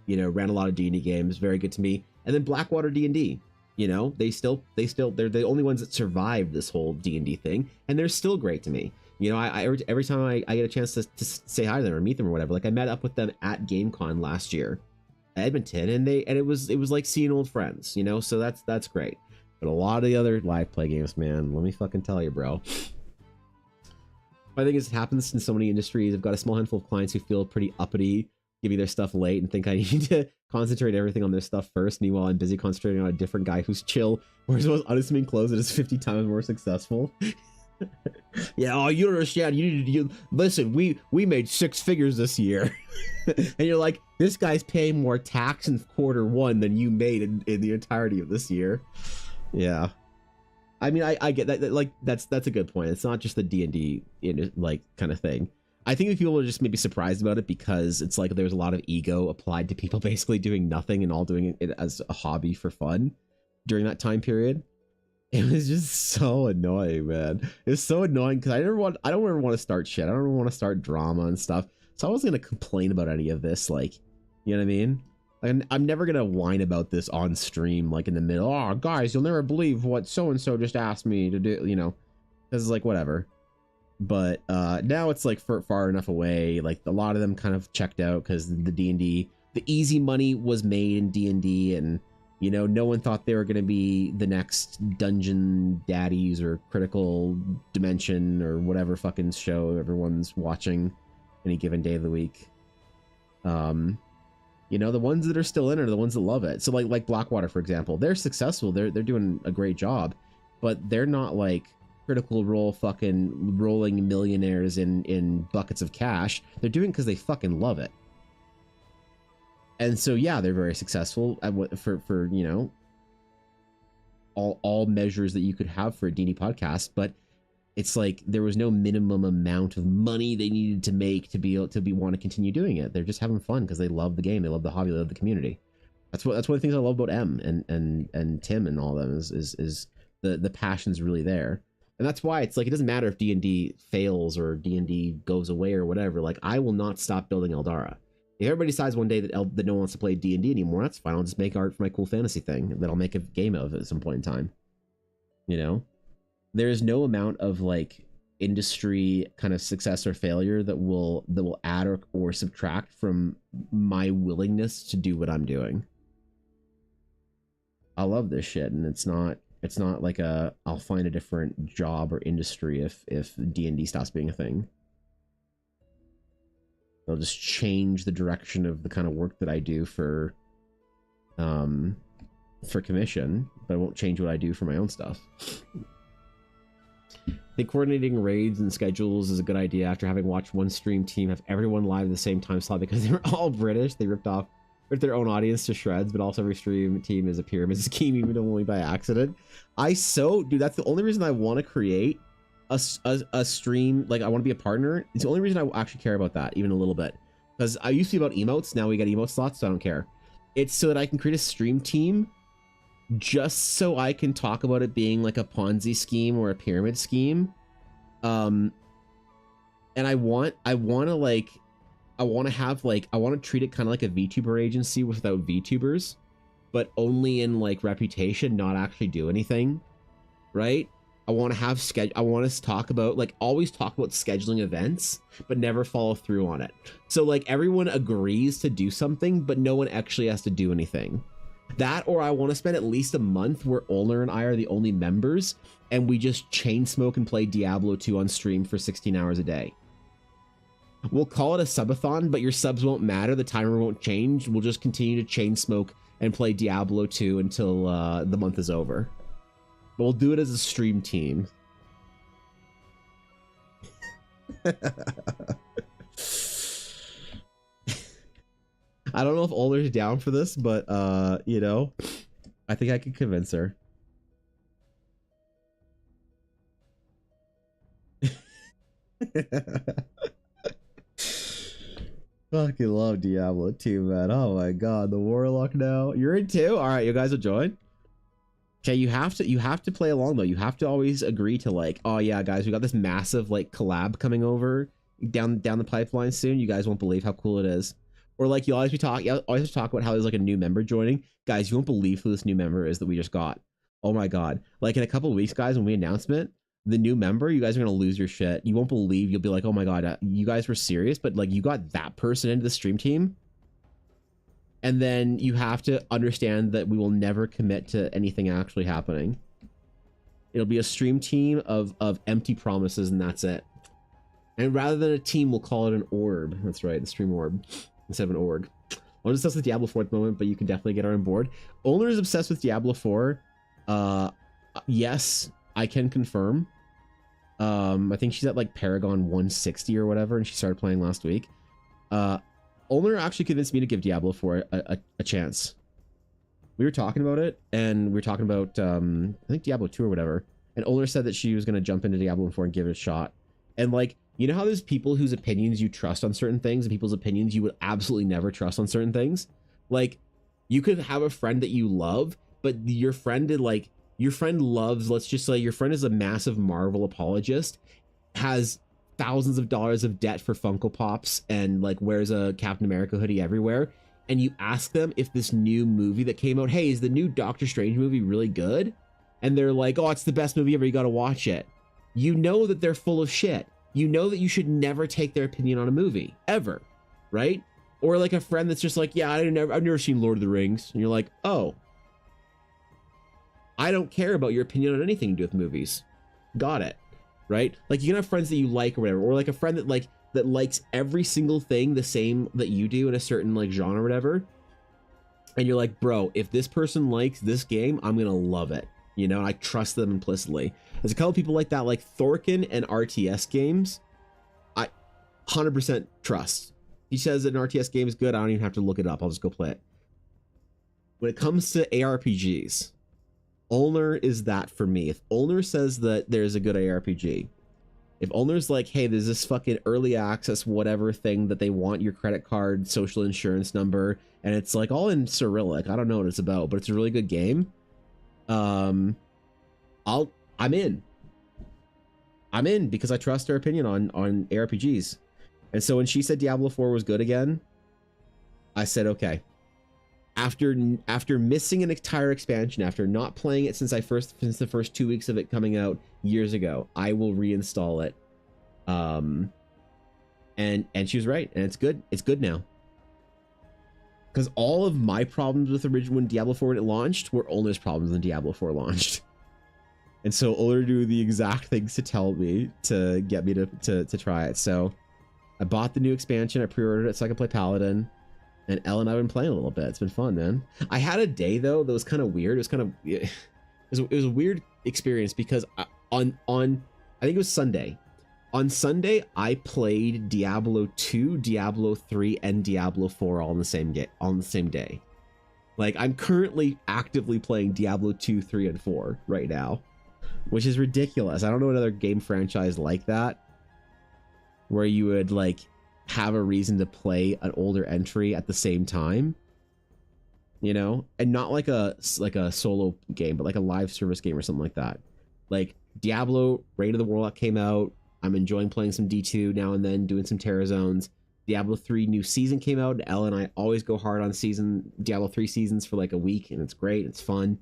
you know, ran a lot of D&D games, very good to me. And then Blackwater D&D. You know, they're the only ones that survived this whole D&D thing, and they're still great to me. You know, I every time I get a chance to say hi to them or meet them or whatever, like I met up with them at GameCon last year, Edmonton, and it was like seeing old friends, you know, so that's great. But a lot of the other live play games, man, let me fucking tell you, bro. I think it happens in so many industries. I've got a small handful of clients who feel pretty uppity, give me their stuff late, and think I need to concentrate everything on their stuff first. Meanwhile, I'm busy concentrating on a different guy who's chill, wears the most unassuming clothes and is 50 times more successful. Yeah, oh, you don't understand. You listen. We made 6 figures this year, and you're like, this guy's paying more tax in Q1 than you made in the entirety of this year. Yeah, I mean, I get that. Like, that's a good point. It's not just the D&D like kind of thing. I think if people are just maybe surprised about it because it's like there's a lot of ego applied to people basically doing nothing and all doing it as a hobby for fun during that time period. It was just so annoying, man. It was so annoying because I don't ever want to start shit. I don't ever want to start drama and stuff. So I wasn't gonna complain about any of this, like, you know what I mean? And I'm never gonna whine about this on stream, like in the middle. Oh, guys, you'll never believe what so and so just asked me to do, you know? Because it's like whatever. But now it's like far enough away. Like a lot of them kind of checked out because the D&D, the easy money was made in D&D, and you know, no one thought they were going to be the next Dungeon Daddies or Critical Dimension or whatever fucking show everyone's watching any given day of the week. You know, the ones that are still in it are the ones that love it. So like Blackwater, for example, they're successful. They're doing a great job, but they're not like Critical Role fucking rolling millionaires in buckets of cash. They're doing it because they fucking love it. And so yeah, they're very successful at what for you know, all measures that you could have for a D&D podcast, but it's like there was no minimum amount of money they needed to make to be able to want to continue doing it. They're just having fun because they love the game, they love the hobby, they love the community. That's one of the things I love about M and Tim and all of them is the passion's really there. And that's why it's like, it doesn't matter if D&D fails or D&D goes away or whatever. Like, I will not stop building Eldara. If everybody decides one day that no one wants to play D&D anymore, that's fine. I'll just make art for my cool fantasy thing that I'll make a game of at some point in time. You know? There is no amount of like industry kind of success or failure that will add or subtract from my willingness to do what I'm doing. I love this shit, and it's not like I'll find a different job or industry if D&D stops being a thing. They'll just change the direction of the kind of work that I do for commission, but it won't change what I do for my own stuff. I think coordinating raids and schedules is a good idea after having watched one stream team have everyone live at the same time slot because they were all British. They ripped their own audience to shreds, but also every stream team is a pyramid scheme, even only by accident. Dude, that's the only reason I want to create a stream. Like, I want to be a partner. It's the only reason I actually care about that, even a little bit. Because I used to be about emotes, now we got emote slots, so I don't care. It's so that I can create a stream team just so I can talk about it being like a Ponzi scheme or a pyramid scheme. And I want to treat it kind of like a VTuber agency without VTubers, but only in like reputation, not actually do anything, right? I want to have I want us to talk about, like, always talk about scheduling events, but never follow through on it. So like everyone agrees to do something, but no one actually has to do anything. That, or I want to spend at least a month where Olner and I are the only members, and we just chain smoke and play Diablo 2 on stream for 16 hours a day. We'll call it a subathon, but your subs won't matter. The timer won't change. We'll just continue to chain smoke and play Diablo 2 until the month is over. But we'll do it as a stream team. I don't know if Older's down for this, but you know, I think I can convince her. Fucking love Diablo 2, man. Oh my god, the Warlock now. You're in too? Alright, you guys will join. Okay, you have to play along though. You have to always agree to, like, oh yeah, guys, we got this massive like collab coming over down the pipeline soon. You guys won't believe how cool it is. Or like you always talk about how there's like a new member joining. Guys, you won't believe who this new member is that we just got. Oh my god. Like in a couple of weeks, guys, when we announcement the new member, you guys are gonna lose your shit. You won't believe. You'll be like, oh my god, you guys were serious, but like you got that person into the stream team. And then you have to understand that we will never commit to anything actually happening. It'll be a stream team of empty promises, and that's it. And rather than a team, we'll call it an orb. That's right, the stream orb instead of an org. I'm obsessed with Diablo 4 at the moment, but you can definitely get her on board. Owner is obsessed with Diablo 4. Yes, I can confirm. I think she's at like Paragon 160 or whatever, and she started playing last week. Owner actually convinced me to give Diablo 4 a chance. We were talking about it, and we were talking about I think Diablo 2 or whatever, and Owner said that she was going to jump into Diablo 4 and give it a shot. And like, you know how there's people whose opinions you trust on certain things and people's opinions you would absolutely never trust on certain things? Like, you could have a friend that you love, but your friend loves, let's just say your friend is a massive Marvel apologist, has thousands of dollars of debt for Funko Pops, and like wears a Captain America hoodie everywhere, and you ask them if this new movie that came out, hey, is the new Doctor Strange movie really good? And they're like, oh, it's the best movie ever, you gotta watch it. You know that they're full of shit. You know that you should never take their opinion on a movie, ever, right? Or like a friend that's just like, yeah, I've never seen Lord of the Rings, and you're like, oh, I don't care about your opinion on anything to do with movies. Got it. Right? Like, you can have friends that you like or whatever, or like a friend that likes every single thing the same that you do in a certain like genre or whatever. And you're like, bro, if this person likes this game, I'm gonna love it. You know, and I trust them implicitly. There's a couple people like that, like Thorkin and RTS games. I 100% trust. He says that an RTS game is good, I don't even have to look it up. I'll just go play it. When it comes to ARPGs, Olner is that for me. If Olner says that there's a good ARPG, if Olner's like, hey, there's this fucking early access whatever thing that they want your credit card, social insurance number, and it's like all in Cyrillic, I don't know what it's about, but it's a really good game, I'm in. I'm in because I trust her opinion on ARPGs. And so when she said Diablo 4 was good again, I said okay. After missing an entire expansion, after not playing it since the first 2 weeks of it coming out years ago, I will reinstall it. And she was right, and it's good. It's good now. Because all of my problems with original when Diablo 4 when it launched were Olner's problems when Diablo 4 launched. And so Olner do the exact things to tell me to get me to try it. So I bought the new expansion, I pre-ordered it so I could play Paladin. And Elle and I have been playing a little bit. It's been fun, man. I had a day though that was kind of weird. It was kind of it was a weird experience because on I think it was Sunday. On Sunday, I played Diablo 2, Diablo 3, and Diablo 4 all in the same day. Like, I'm currently actively playing Diablo 2, 3, and 4 right now, which is ridiculous. I don't know another game franchise like that, where you would, like, have a reason to play an older entry at the same time, you know? And not like a solo game, but like a live service game or something like that. Like, Diablo, Raid of the Warlock came out. I'm enjoying playing some D2 now and then, doing some Terra Zones. Diablo 3 new season came out. Ella and I always go hard on Diablo 3 seasons for like a week, and it's great. It's fun.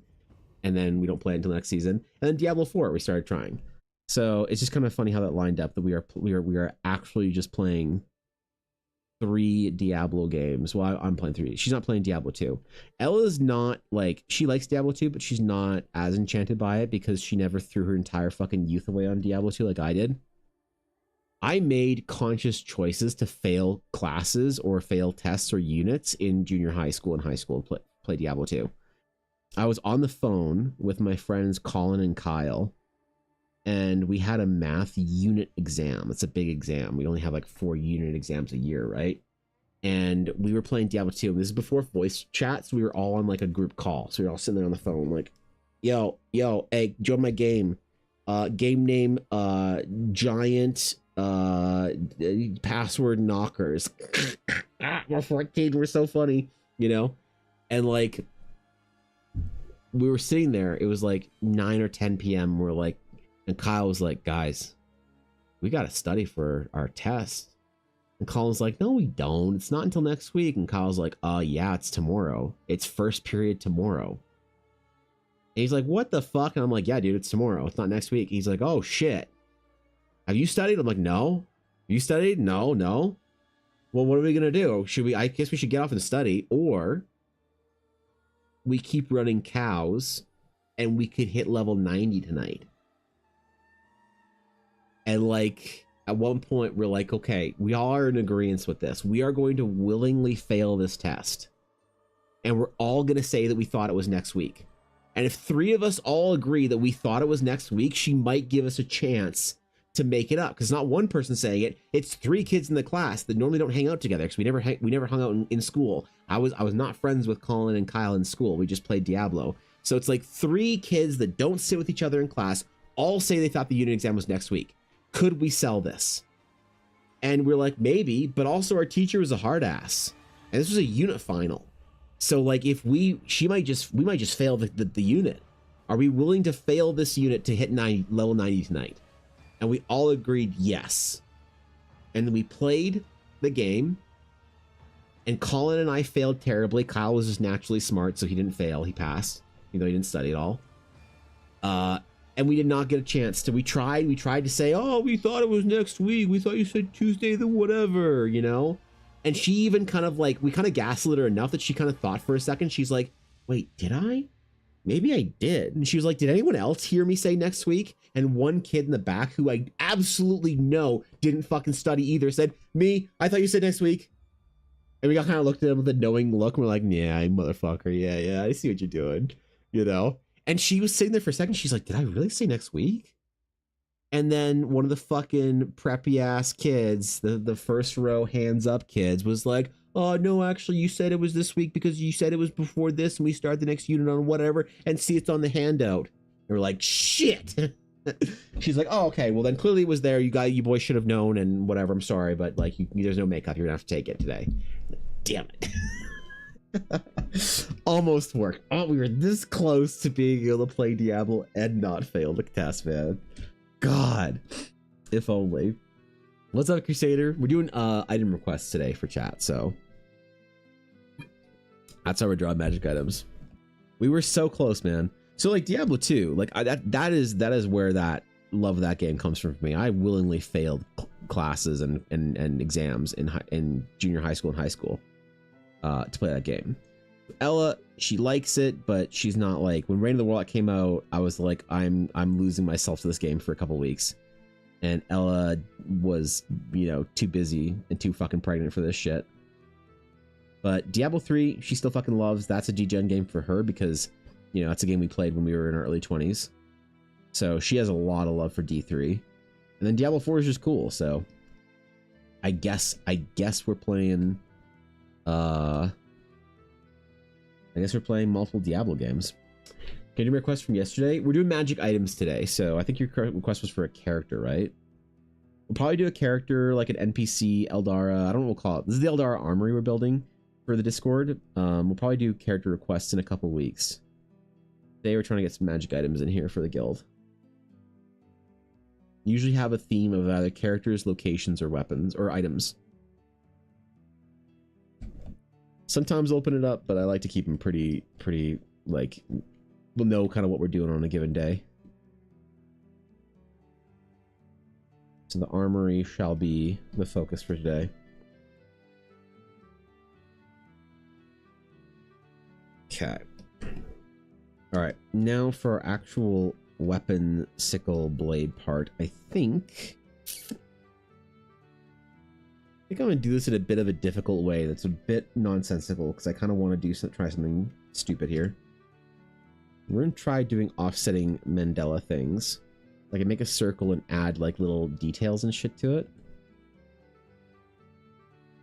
And then we don't play until next season. And then Diablo 4, we started trying. So it's just kind of funny how that lined up, that we are actually just playing 3 Diablo games. Well, I'm playing 3. She's not playing Diablo 2. Ella's not, like, she likes Diablo 2, but she's not as enchanted by it because she never threw her entire fucking youth away on Diablo 2 like I did. I made conscious choices to fail classes or fail tests or units in junior high school and high school to play Diablo 2. I was on the phone with my friends Colin and Kyle, and we had a math unit exam. It's a big exam. We only have like 4 unit exams a year, right? And we were playing Diablo 2. This is before voice chat, so we were all on like a group call. So we were all sitting there on the phone like, yo, hey, join my game. Game name, Giant Password Knockers. We're 14, we're so funny, you know? And like, we were sitting there, it was like 9 or 10 p.m. We're like, and Kyle was like, guys, we got to study for our test. And Colin's like, no, we don't. It's not until next week. And Kyle's like, yeah, it's tomorrow. It's first period tomorrow. And he's like, what the fuck? And I'm like, yeah, dude, it's tomorrow. It's not next week. He's like, oh, shit. Have you studied? I'm like, no. You studied? No. Well, what are we going to do? I guess we should get off and study, or we keep running cows and we could hit level 90 tonight. And like, at one point we're like, okay, we all are in agreement with this. We are going to willingly fail this test. And we're all going to say that we thought it was next week. And if 3 of us all agree that we thought it was next week, she might give us a chance to make it up. Because not one person saying it, it's 3 kids in the class that normally don't hang out together, because we never hung out in school. I was not friends with Colin and Kyle in school. We just played Diablo. So it's like 3 kids that don't sit with each other in class all say they thought the unit exam was next week. Could we sell this? And we're like, maybe, but also our teacher was a hard ass. And this was a unit final. So like, if we might just fail the unit. Are we willing to fail this unit to hit level 90 tonight? And we all agreed yes. And then we played the game. And Colin and I failed terribly. Kyle was just naturally smart, so he didn't fail. He passed, even though he didn't study at all. And we did not get a chance to. We tried to say, oh, we thought it was next week. We thought you said Tuesday, the whatever, you know? And she even kind of like, we kind of gaslit her enough that she kind of thought for a second. She's like, wait, did I? Maybe I did. And she was like, did anyone else hear me say next week? And one kid in the back, who I absolutely know didn't fucking study either, said, me, I thought you said next week. And we all kind of looked at him with a knowing look. And we're like, yeah, motherfucker. Yeah, I see what you're doing, you know? And she was sitting there for a second. She's like, did I really say next week? And then one of the fucking preppy ass kids, the first row hands up kids, was like, oh, no, actually, you said it was this week because you said it was before this and we start the next unit on whatever, and see, it's on the handout. And we're like, shit. She's like, oh, okay, well, then clearly it was there. You boys should have known and whatever. I'm sorry, but like, there's no makeup. You're gonna have to take it today. Damn it. Almost worked. Oh, we were this close to being able to play Diablo and not fail the test, man. God, if only. What's up, Crusader? We're doing item requests today for chat, so that's how we're drawing magic items. We were so close, man. So like Diablo 2, like that is where that love of that game comes from for me. I willingly failed classes and exams in junior high school and high school to play that game. Ella, she likes it, but she's not like, when Raid of the Warlock came out, I was like, I'm losing myself to this game for a couple weeks. And Ella was, you know, too busy and too fucking pregnant for this shit. But Diablo 3, she still fucking loves. That's a D-Gen game for her because, you know, that's a game we played when we were in our early 20s. So she has a lot of love for D3. And then Diablo 4 is just cool, so I guess we're playing multiple Diablo games. Can you do a request from yesterday? We're doing magic items today, so I think your request was for a character, right? We'll probably do a character like an NPC, Eldara. I don't know what we'll call it. This is the Eldara armory we're building for the Discord. We'll probably do character requests in a couple weeks. Today we're trying to get some magic items in here for the guild. Usually have a theme of either characters, locations, or weapons, or items. Sometimes open it up, but I like to keep them pretty, like, we'll know kind of what we're doing on a given day. So the armory shall be the focus for today. Okay. All right, now for our actual weapon sickle blade part. I think I'm gonna do this in a bit of a difficult way. That's a bit nonsensical because I kind of want to try something stupid here. We're gonna try doing offsetting Mandela things. Like I make a circle and add like little details and shit to it.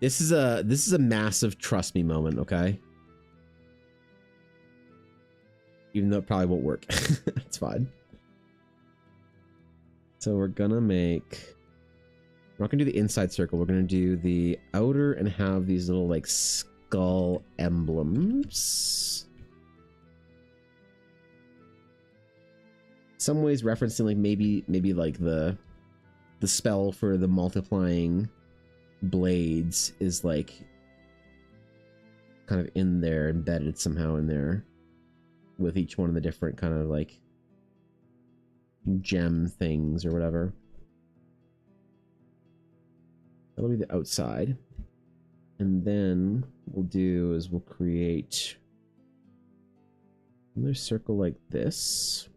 This is a massive trust me moment, okay? Even though it probably won't work. It's fine. So we're gonna make, we're not gonna do the inside circle, we're gonna do the outer and have these little like skull emblems. Some ways referencing like maybe like the spell for the multiplying blades is like kind of in there, embedded somehow in there with each one of the different kind of like gem things or whatever. That'll be the outside. And then what we'll do is we'll create another circle like this.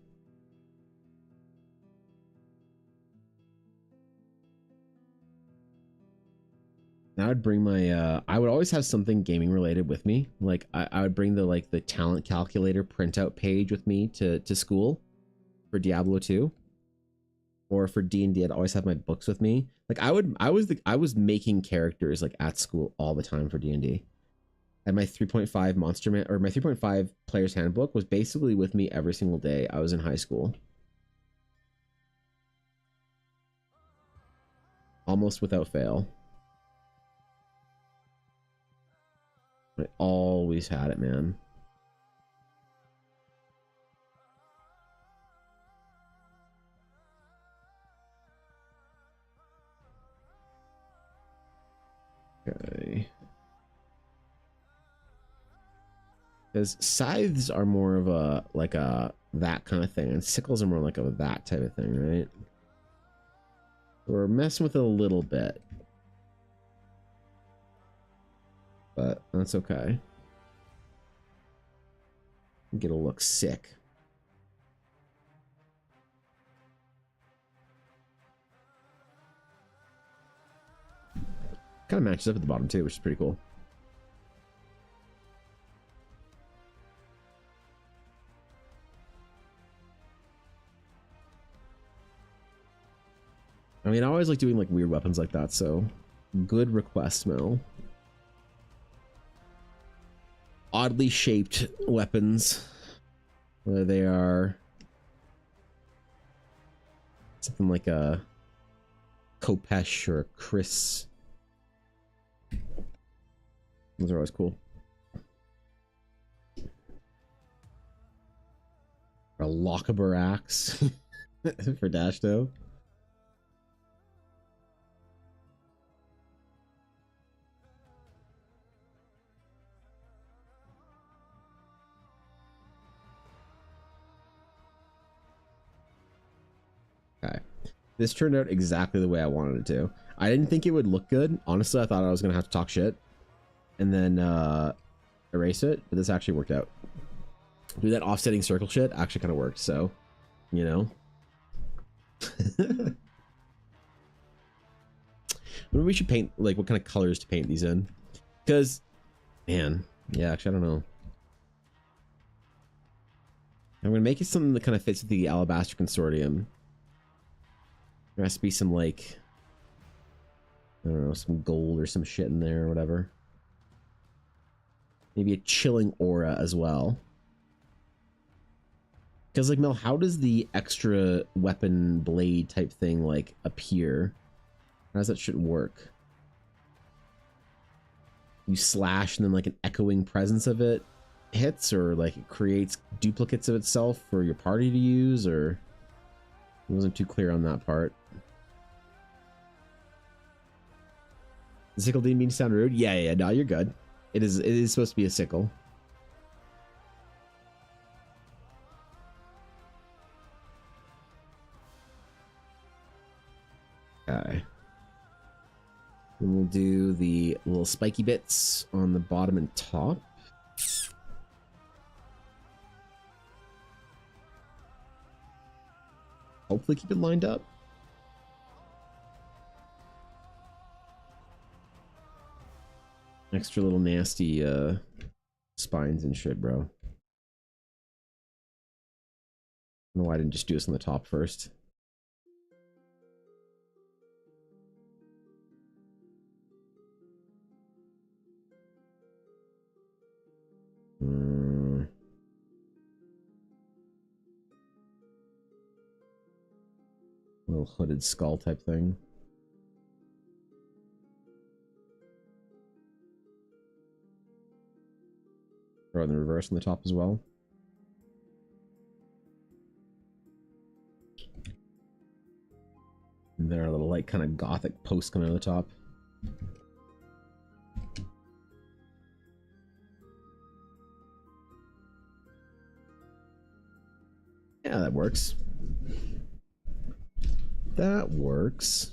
I would bring my I would always have something gaming related with me. Like I would bring the talent calculator printout page with me to school for Diablo 2. Or for D&D, I'd always have my books with me. Like I was making characters like at school all the time for D&D. And my 3.5 Monster Man, or my 3.5 Player's Handbook was basically with me every single day I was in high school. Almost without fail. I always had it, man. Okay. Because scythes are more of a, like a, that kind of thing, and sickles are more like a that type of thing, right? We're messing with it a little bit. But that's okay. Get a look sick. Kind of matches up at the bottom too, which is pretty cool. I mean, I always like doing like weird weapons like that, so good request, Mel. Oddly shaped weapons, whether they are something like a Kopesh or a Chris. Those are always cool. Or a Lochaber axe for Dashto. Okay. This turned out exactly the way I wanted it to. I didn't think it would look good. Honestly, I thought I was going to have to talk shit and then erase it, but this actually worked out. Do that offsetting circle shit actually kind of worked, so, you know. Maybe we should paint, like, what kind of colors to paint these in. Because, man, yeah, actually, I don't know. I'm going to make it something that kind of fits with the Alabaster Consortium. There has to be some, like, I don't know, some gold or some shit in there or whatever. Maybe a chilling aura as well. Because, like, Mel, how does the extra weapon blade type thing, like, appear? How does that shit work? You slash and then, like, an echoing presence of it hits, or, like, it creates duplicates of itself for your party to use, or... I wasn't too clear on that part. The sickle didn't mean to sound rude? Yeah, no, you're good. It is supposed to be a sickle. Okay. And we'll do the little spiky bits on the bottom and top. Hopefully keep it lined up. Extra little nasty spines and shit, bro. I don't know why I didn't just do this on the top first. Little hooded skull type thing. Throw in the reverse on the top as well. And there are a little, like, kind of gothic posts coming out of the top. Yeah, that works. That works.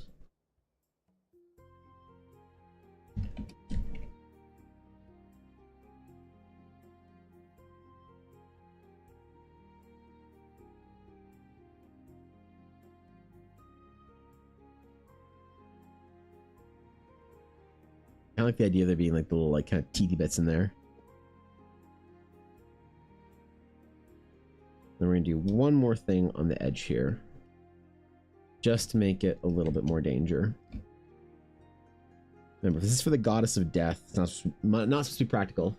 I like the idea of there being like the little, like, kind of teethy bits in there. Then we're gonna do one more thing on the edge here, just to make it a little bit more danger. Remember, this is for the goddess of death. It's not supposed to be practical.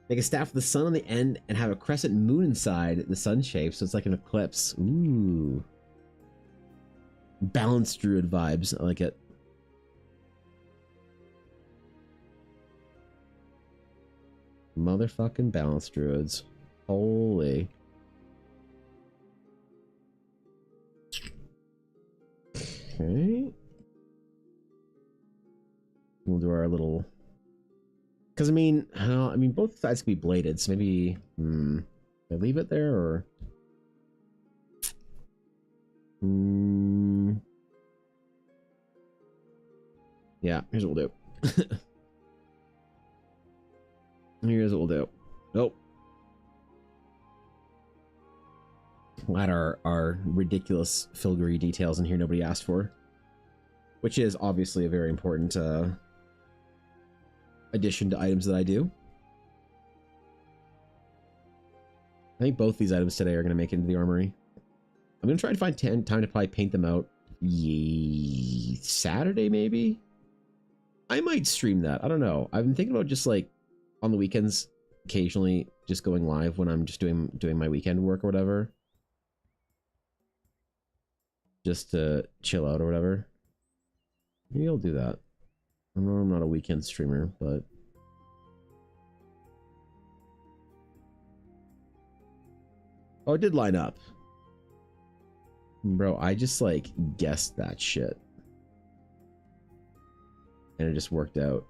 Make a staff with the sun on the end and have a crescent moon inside the sun shape, so it's like an eclipse. Ooh. Balanced druid vibes. I like it. Motherfucking balanced druids. Holy. Okay. We'll do our little... Because, I mean, both sides can be bladed, so maybe... Should I leave it there, or... Yeah, here's what we'll do. Here's what we'll do. Nope. We'll add our ridiculous filigree details in here nobody asked for. Which is obviously a very important addition to items that I do. I think both these items today are going to make it into the armory. I'm going to try to find time to probably paint them out Saturday, maybe? I might stream that. I don't know. I've been thinking about just, like, on the weekends, occasionally just going live when I'm just doing my weekend work or whatever. Just to chill out or whatever. Maybe I'll do that. I know I'm not a weekend streamer, but... Oh, it did line up. Bro, I just, like, guessed that shit. And it just worked out.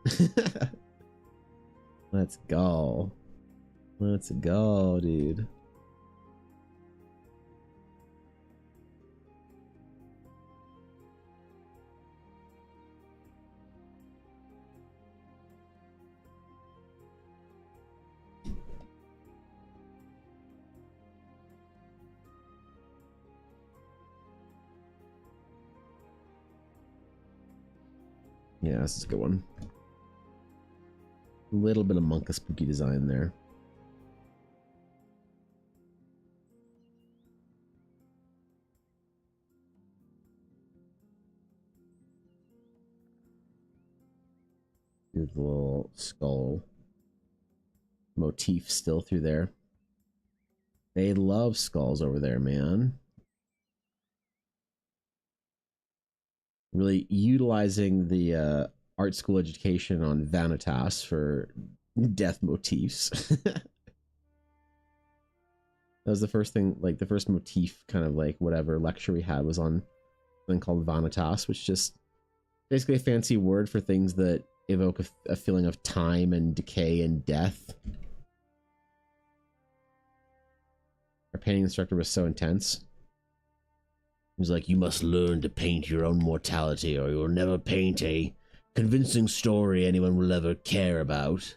Let's go. Let's go, dude. Yeah, this is a good one. A little bit of Monka spooky design there. Here's the little skull motif still through there. They love skulls over there, man. Really utilizing the art school education on Vanitas for death motifs. That was the first thing, like the first motif kind of like whatever lecture we had was on something called Vanitas, which is just basically a fancy word for things that evoke a feeling of time and decay and death. Our painting instructor was so intense. He was like, you must learn to paint your own mortality or you'll never paint a convincing story anyone will ever care about.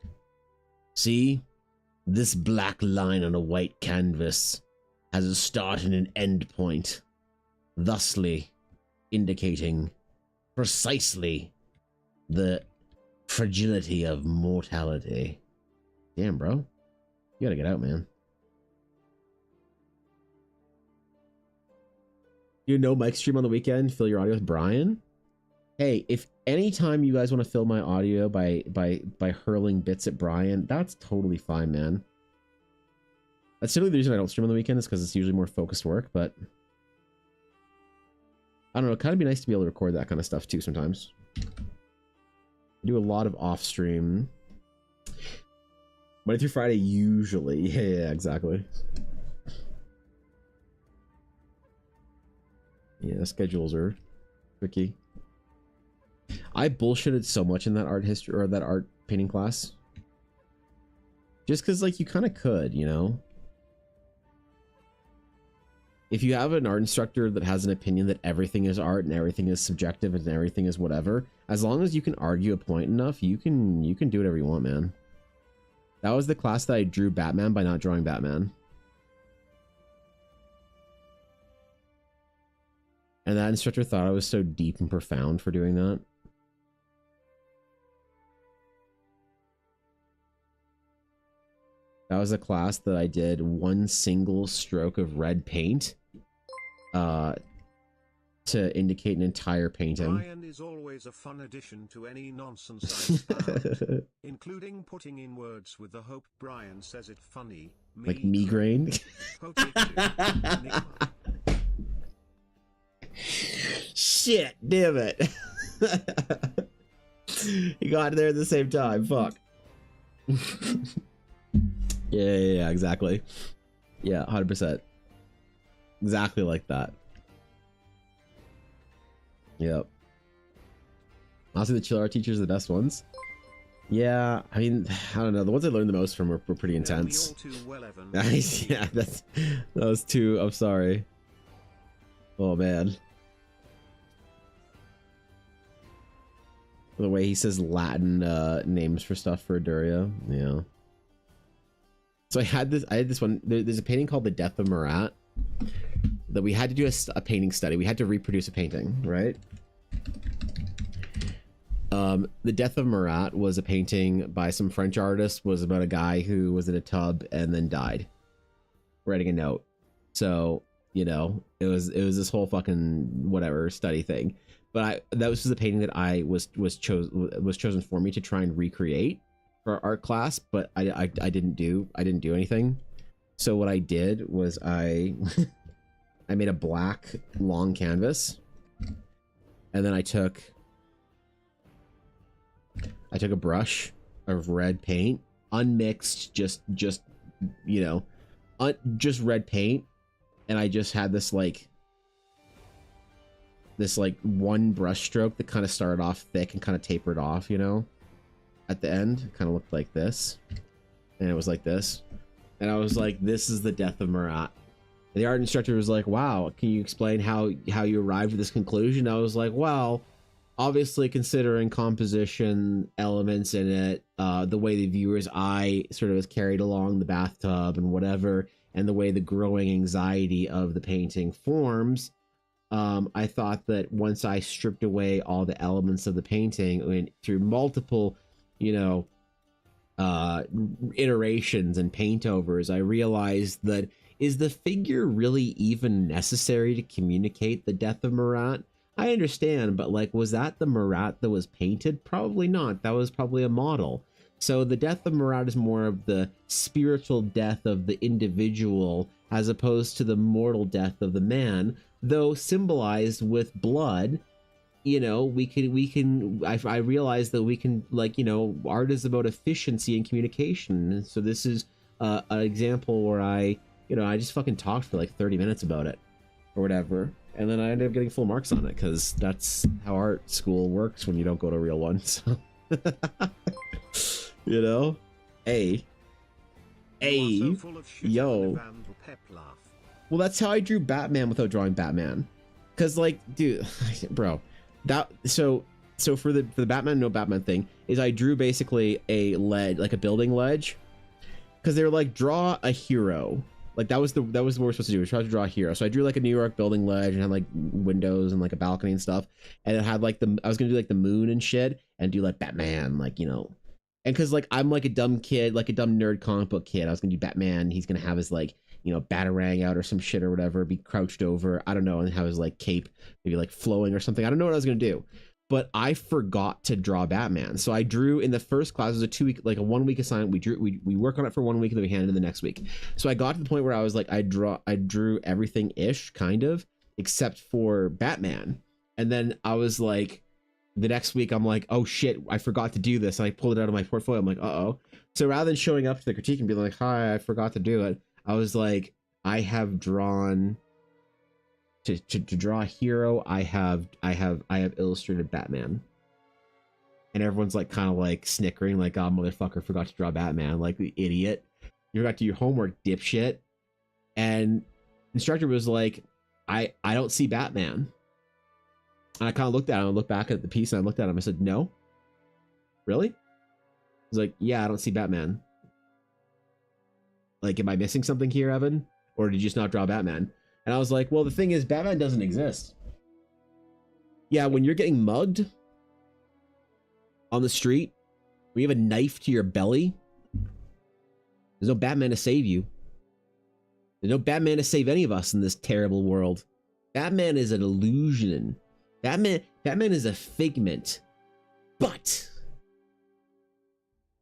See? This black line on a white canvas has a start and an end point, thusly indicating precisely the fragility of mortality. Damn, bro. You gotta get out, man. You know Mike stream on the weekend, fill your audio with Brian? Hey, if anytime you guys want to fill my audio by hurling bits at Brian, that's totally fine, man. That's typically the reason I don't stream on the weekend is because it's usually more focused work, but I don't know, it'd kind of be nice to be able to record that kind of stuff too sometimes. I do a lot of off stream. Monday through Friday usually. Yeah, exactly. Yeah, schedules are tricky. I bullshitted so much in that art history or that art painting class. Just because, like, you kind of could, you know? If you have an art instructor that has an opinion that everything is art and everything is subjective and everything is whatever, as long as you can argue a point enough, you can do whatever you want, man. That was the class that I drew Batman by not drawing Batman. And that instructor thought I was so deep and profound for doing that. That was a class that I did one single stroke of red paint to indicate an entire painting. Brian is always a fun addition to any nonsense I found, including putting in words with the hope Brian says it funny. Like migraine. Shit, damn it. You got there at the same time, fuck. Yeah, exactly. Yeah, 100%. Exactly like that. Yep. Honestly, the chill art teachers are the best ones. Yeah, I mean, I don't know. The ones I learned the most from were pretty intense. Nice, yeah, that was two. I'm sorry. Oh, man. The way he says Latin names for stuff for Aduria. Yeah. So I had this one. There's a painting called The Death of Marat that we had to do a painting study. We had to reproduce a painting, right? The Death of Marat was a painting by some French artist, was about a guy who was in a tub and then died, writing a note. So, you know, it was this whole fucking whatever study thing. But that was just a painting that I was chosen for me to try and recreate for our art class, but I didn't do anything. So what I did was I made a black long canvas, and then I took a brush of red paint, unmixed, just you know, just red paint, and I just had this like one brush stroke that kind of started off thick and kind of tapered off, you know, at the end. It kind of looked like this, and it was like this, and I was like, this is the Death of Marat. And the art instructor was like, wow, can you explain how you arrived at this conclusion? I was like, well, obviously considering composition elements in it, the way the viewer's eye sort of is carried along the bathtub and whatever, and the way the growing anxiety of the painting forms, I thought that once I stripped away all the elements of the painting and through multiple, you know, iterations and paint overs, I realized that, is the figure really even necessary to communicate the Death of Marat? I understand, but like, was that the Marat that was painted? Probably not. That was probably a model. So the death of Marat is more of the spiritual death of the individual as opposed to the mortal death of the man, though symbolized with blood. You know, I realize that we can, like, you know, art is about efficiency and communication. So this is an example where I just fucking talked for like 30 minutes about it or whatever. And then I ended up getting full marks on it because that's how art school works when you don't go to real ones. So. You know? Hey. Hey. Yo. Well, that's how I drew Batman without drawing Batman. Because, like, dude, bro. So for the Batman no Batman thing is I drew basically a ledge, like a building ledge. Because they were like, draw a hero. Like that was what we're supposed to do. We tried to draw a hero. So I drew like a New York building ledge and had like windows and like a balcony and stuff. And it had like I was gonna do like the moon and shit and do like Batman, like, you know. And because like I'm like a dumb kid, like a dumb nerd comic book kid, I was gonna do Batman. He's gonna have his like, you know, batarang out or some shit or whatever, be crouched over, I don't know, and have his like cape maybe like flowing or something. I don't know what I was gonna do. But I forgot to draw Batman. So I drew in the first class, it was a 2 week, like a 1 week assignment. We work on it for 1 week and then we hand it in the next week. So I got to the point where I was like, I drew everything ish kind of, except for Batman. And then I was like, the next week I'm like, oh shit, I forgot to do this. And I pulled it out of my portfolio. I'm like, uh-oh. So rather than showing up to the critique and being like, hi, I forgot to do it, I was like, I have drawn to draw a hero. I have illustrated Batman. And everyone's like kind of like snickering, like, oh, motherfucker forgot to draw Batman, like the idiot. You forgot to do your homework, dipshit. And the instructor was like, I don't see Batman. And I kind of looked at him, I looked back at the piece and I looked at him, I said, no? Really? He was like, yeah, I don't see Batman. Like, am I missing something here, Evan? Or did you just not draw Batman? And I was like, well, the thing is, Batman doesn't exist. Yeah, when you're getting mugged on the street, when you have a knife to your belly, there's no Batman to save you. There's no Batman to save any of us in this terrible world. Batman is an illusion. Batman is a figment. But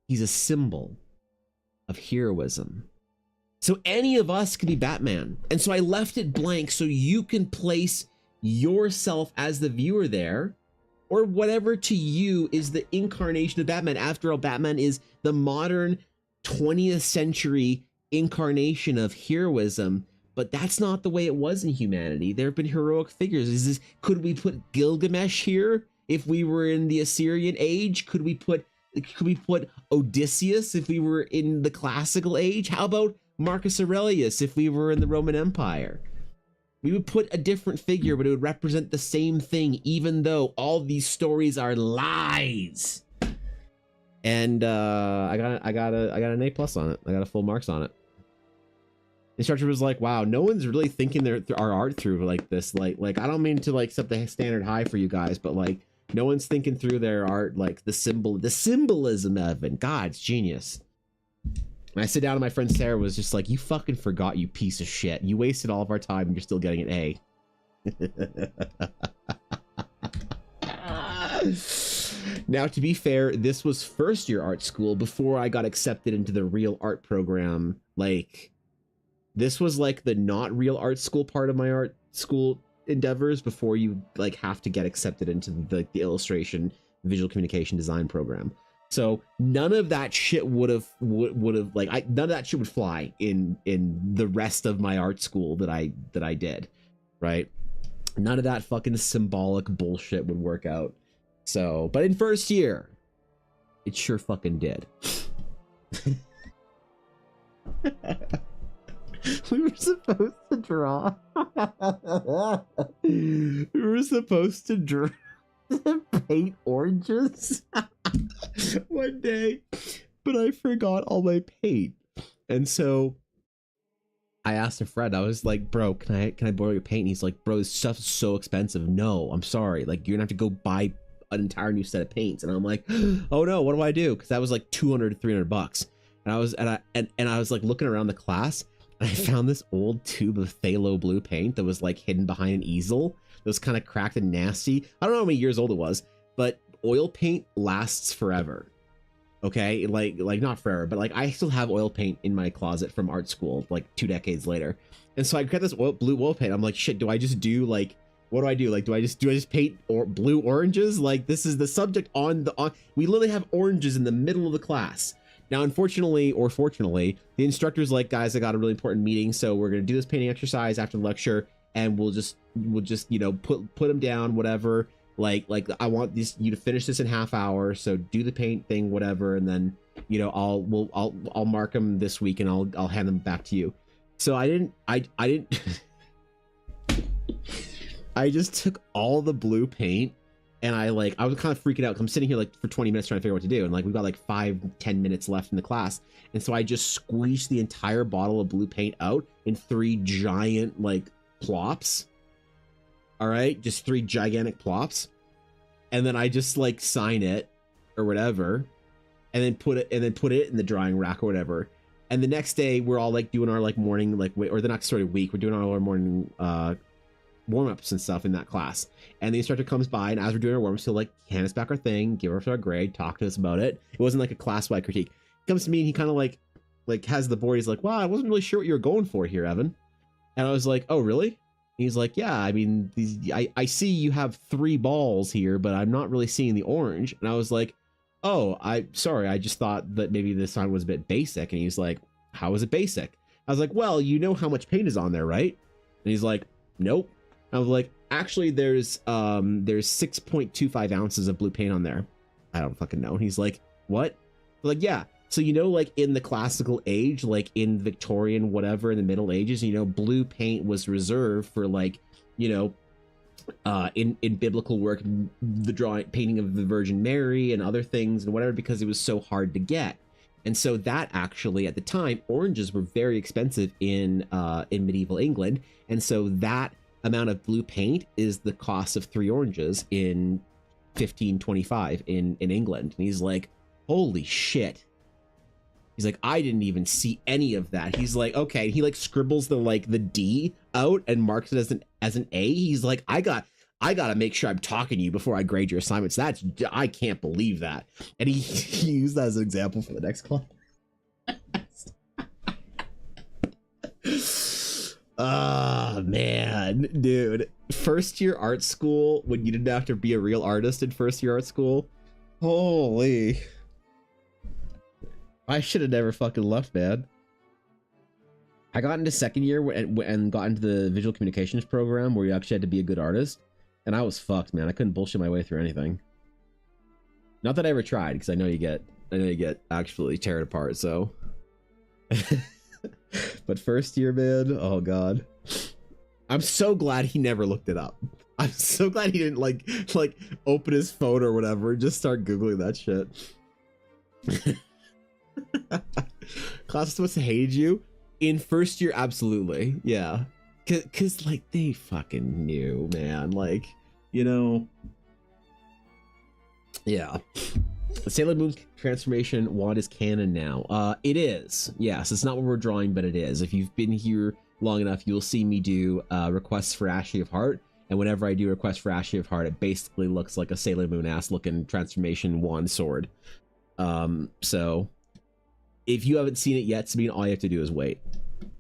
he's a symbol of heroism. So any of us could be Batman. And so I left it blank so you can place yourself as the viewer there, or whatever to you is the incarnation of Batman. After all, Batman is the modern 20th century incarnation of heroism, but that's not the way it was in humanity. There have been heroic figures. Could we put Gilgamesh here if we were in the Assyrian age? Could we put Odysseus if we were in the classical age? How about Marcus Aurelius if we were in the Roman Empire? We would put a different figure, but it would represent the same thing, even though all these stories are lies. And I got an A+ on it. I got a full marks on it. The instructor was like, wow, no one's really thinking our art through like this. Like I don't mean to like set the standard high for you guys, but like no one's thinking through their art, like the symbolism of it. God, it's genius. And I sit down and my friend Sarah was just like, you fucking forgot, you piece of shit. You wasted all of our time and you're still getting an A. Now, to be fair, this was first year art school before I got accepted into the real art program. Like, this was like the not real art school part of my art school endeavors before you like have to get accepted into the illustration, visual communication design program. So none of that shit would have like none of that shit would fly in the rest of my art school that I did, right? None of that fucking symbolic bullshit would work out. So, but in first year, it sure fucking did. We were supposed to draw. We were supposed to draw paint oranges one day, but I forgot all my paint. And so I asked a friend, I was like, bro, can I borrow your paint? And he's like, bro, this stuff's so expensive. No, I'm sorry. Like, you're gonna have to go buy an entire new set of paints. And I'm like, oh no, what do I do? Because that was like $200 to $300. And I was like looking around the class, and I found this old tube of phthalo blue paint that was like hidden behind an easel was kind of cracked and nasty. I don't know how many years old it was, but oil paint lasts forever. Okay, like not forever, but like I still have oil paint in my closet from art school, like 2 decades later. And so I got this blue oil paint. I'm like, shit, do I just do like, what do I do? Like, do I just paint blue oranges? Like, this is the subject we literally have oranges in the middle of the class. Now, unfortunately or fortunately, the instructor's like, guys, I got a really important meeting, so we're gonna do this painting exercise after the lecture, and we'll just you know put them down, whatever. Like I want you to finish this in half hour, so do the paint thing, whatever, and then you know I'll mark them this week and I'll hand them back to you. So I didn't I just took all the blue paint and I was kind of freaking out. I'm sitting here like for 20 minutes trying to figure out what to do, and like we've got like 5-10 minutes left in the class, and so I just squeezed the entire bottle of blue paint out in 3 giant like plops. All right, just 3 gigantic plops, and then I just like sign it or whatever, and then put it in the drying rack or whatever. And the next day we're all like doing our like morning or the next sort of week we're doing all our morning warm-ups and stuff in that class. And the instructor comes by, and as we're doing our warm-ups, he'll like hand us back our thing, give us our grade, talk to us about it. It wasn't like a class-wide critique. He comes to me and he kind of like has the board. He's like, wow, I wasn't really sure what you were going for here, Evan. And I was like, oh really? He's like, yeah, I mean, I see you have 3 balls here, but I'm not really seeing the orange. And I was like, oh, sorry, I just thought that maybe this sign was a bit basic. And he's like, how is it basic? I was like, well, you know how much paint is on there, right? And he's like, nope. I was like, actually, there's 6.25 ounces of blue paint on there. I don't fucking know. And he's like, what? I'm like, yeah. So, you know, like in the classical age, like in Victorian, whatever, in the Middle Ages, you know, blue paint was reserved for like, you know, in biblical work, the painting of the Virgin Mary and other things and whatever, because it was so hard to get. And so that actually at the time, oranges were very expensive in medieval England. And so that amount of blue paint is the cost of 3 oranges in 1525 in England. And he's like, holy shit. He's like, I didn't even see any of that. He's like, okay. He like scribbles the D out and marks it as an A. He's like, I gotta make sure I'm talking to you before I grade your assignments. I can't believe that. And he used that as an example for the next class. Oh man, dude. First year art school, when you didn't have to be a real artist in first year art school. Holy. I should have never fucking left, man. I got into second year and got into the visual communications program where you actually had to be a good artist. And I was fucked, man. I couldn't bullshit my way through anything. Not that I ever tried, because I know you get actually teared apart, so. But first year, man, oh god. I'm so glad he never looked it up. I'm so glad he didn't like open his phone or whatever and just start Googling that shit. Class was supposed to hate you? In first year, absolutely. Yeah. Cause like they fucking knew, man. Like, you know. Yeah. The Sailor Moon transformation wand is canon now. It is. Yes, it's not what we're drawing, but it is. If you've been here long enough, you'll see me do requests for Ashley of Heart. And whenever I do requests for Ashley of Heart, it basically looks like a Sailor Moon ass looking transformation wand sword. So if you haven't seen it yet, Sabine, all you have to do is wait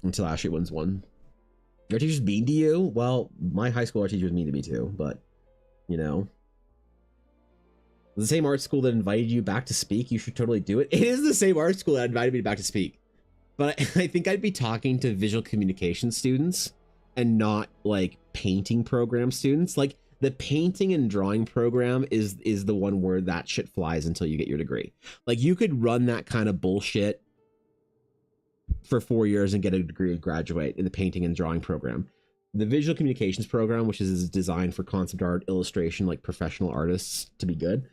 until Ashley wins one. Your teacher's mean to you? Well, my high school art teacher was mean to me too, but you know. The same art school that invited you back to speak, you should totally do it. It is the same art school that invited me back to speak. But I think I'd be talking to visual communication students and not like painting program students. Like the painting and drawing program is the one where that shit flies until you get your degree. Like you could run that kind of bullshit for 4 years and get a degree and graduate in the painting and drawing program. The visual communications program, which is designed for concept art, illustration, like professional artists to be good,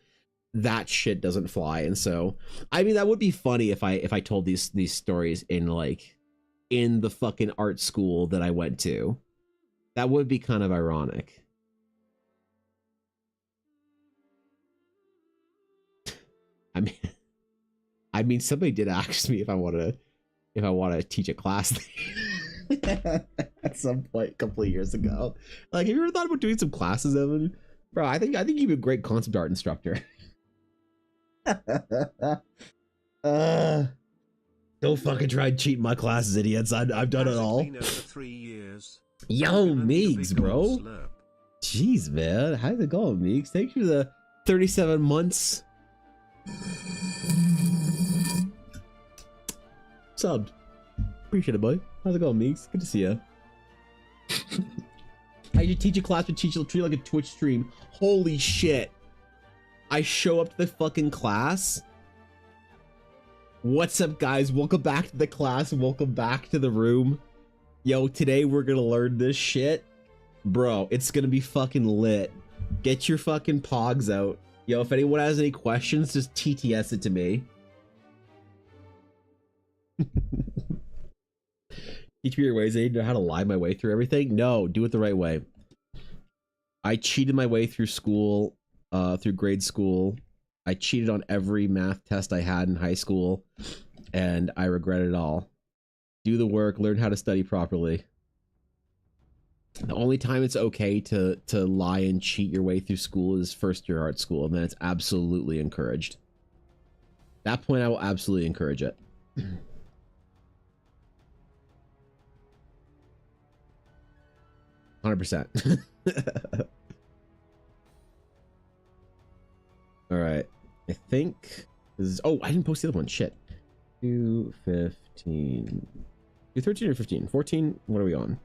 that shit doesn't fly. And so, I mean, that would be funny if I told these stories in the fucking art school that I went to. That would be kind of ironic. I mean, somebody did ask me if I want to teach a class. At some point a couple of years ago. Like, have you ever thought about doing some classes, Evan? Bro, I think you'd be a great concept art instructor. Don't fucking try and cheat my classes, idiots. I've done it all. Been over 3 years. Yo, Meeks, bro. Jeez, man. How's it going, Meeks? Thank you for the 37 months. Subbed. Appreciate it, boy. How's it going, Meeks? Good to see ya. I should teach a class but treat it like a Twitch stream. Holy shit. I show up to the fucking class. What's up, guys? Welcome back to the class. Welcome back to the room. Yo, today we're gonna learn this shit. Bro, it's gonna be fucking lit. Get your fucking pogs out. Yo, if anyone has any questions, just TTS it to me. Teach me your ways. I need to know how to lie my way through everything. No, do it the right way. I cheated my way through school, through grade school. I cheated on every math test I had in high school, and I regret it all. Do the work, learn how to study properly. The only time it's okay to lie and cheat your way through school is first year art school, and then it's absolutely encouraged. At that point, I will absolutely encourage it. 100%. All right. I think this is. Oh, I didn't post the other one. Shit. 215. You 13 or 15? 14. What are we on?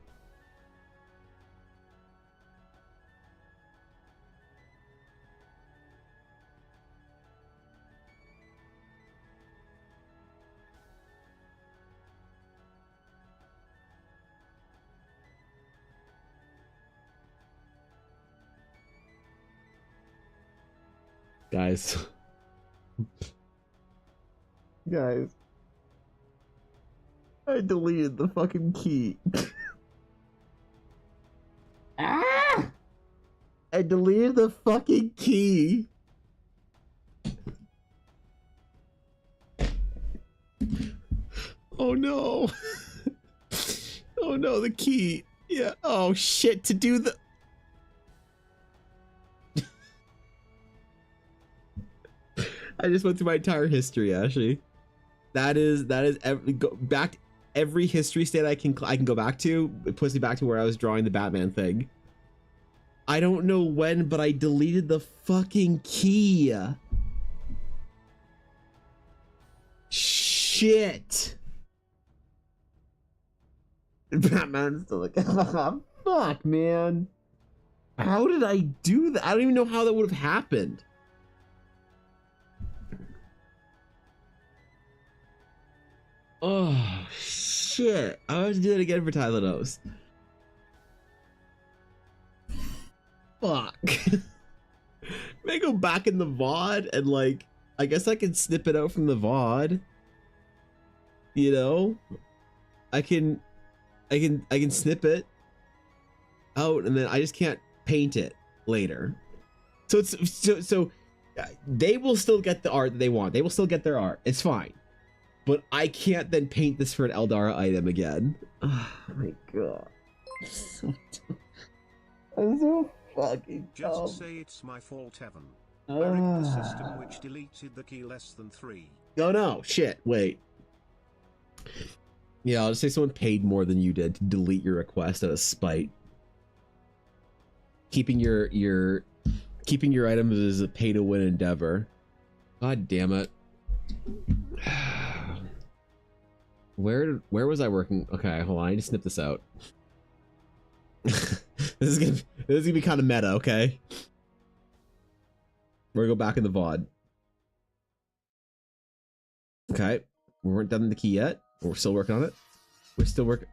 Guys. Guys. I deleted the fucking key. Ah! I deleted the fucking key. Oh no. Oh no, the key. Yeah. Oh shit, to do the... I just went through my entire history, Ashley. That is back every history state I can go back to. It puts me back to where I was drawing the Batman thing. I don't know when, but I deleted the fucking key. Shit. Batman's still like, oh, fuck, man. How did I do that? I don't even know how that would have happened. Oh shit! I have to do it again for Tyler knows. Fuck. May I go back in the VOD and like, I guess I can snip it out from the VOD. You know, I can snip it out and then I just can't paint it later. So it's so they will still get the art that they want. They will still get their art. It's fine. But I can't then paint this for an Eldara item again. Oh my god. I'm so fucking dumb. Just say it's my fault, Evan. I rigged the system which deleted the key less than 3. Oh no, shit, wait. Yeah, I'll just say someone paid more than you did to delete your request out of spite. Keeping your items is a pay-to-win endeavor. God damn it. Where was I working? Okay, hold on. I need to snip this out. This is gonna be kind of meta. Okay, we're gonna go back in the VOD. Okay, we weren't done the key yet. We're still working on it. We're still working.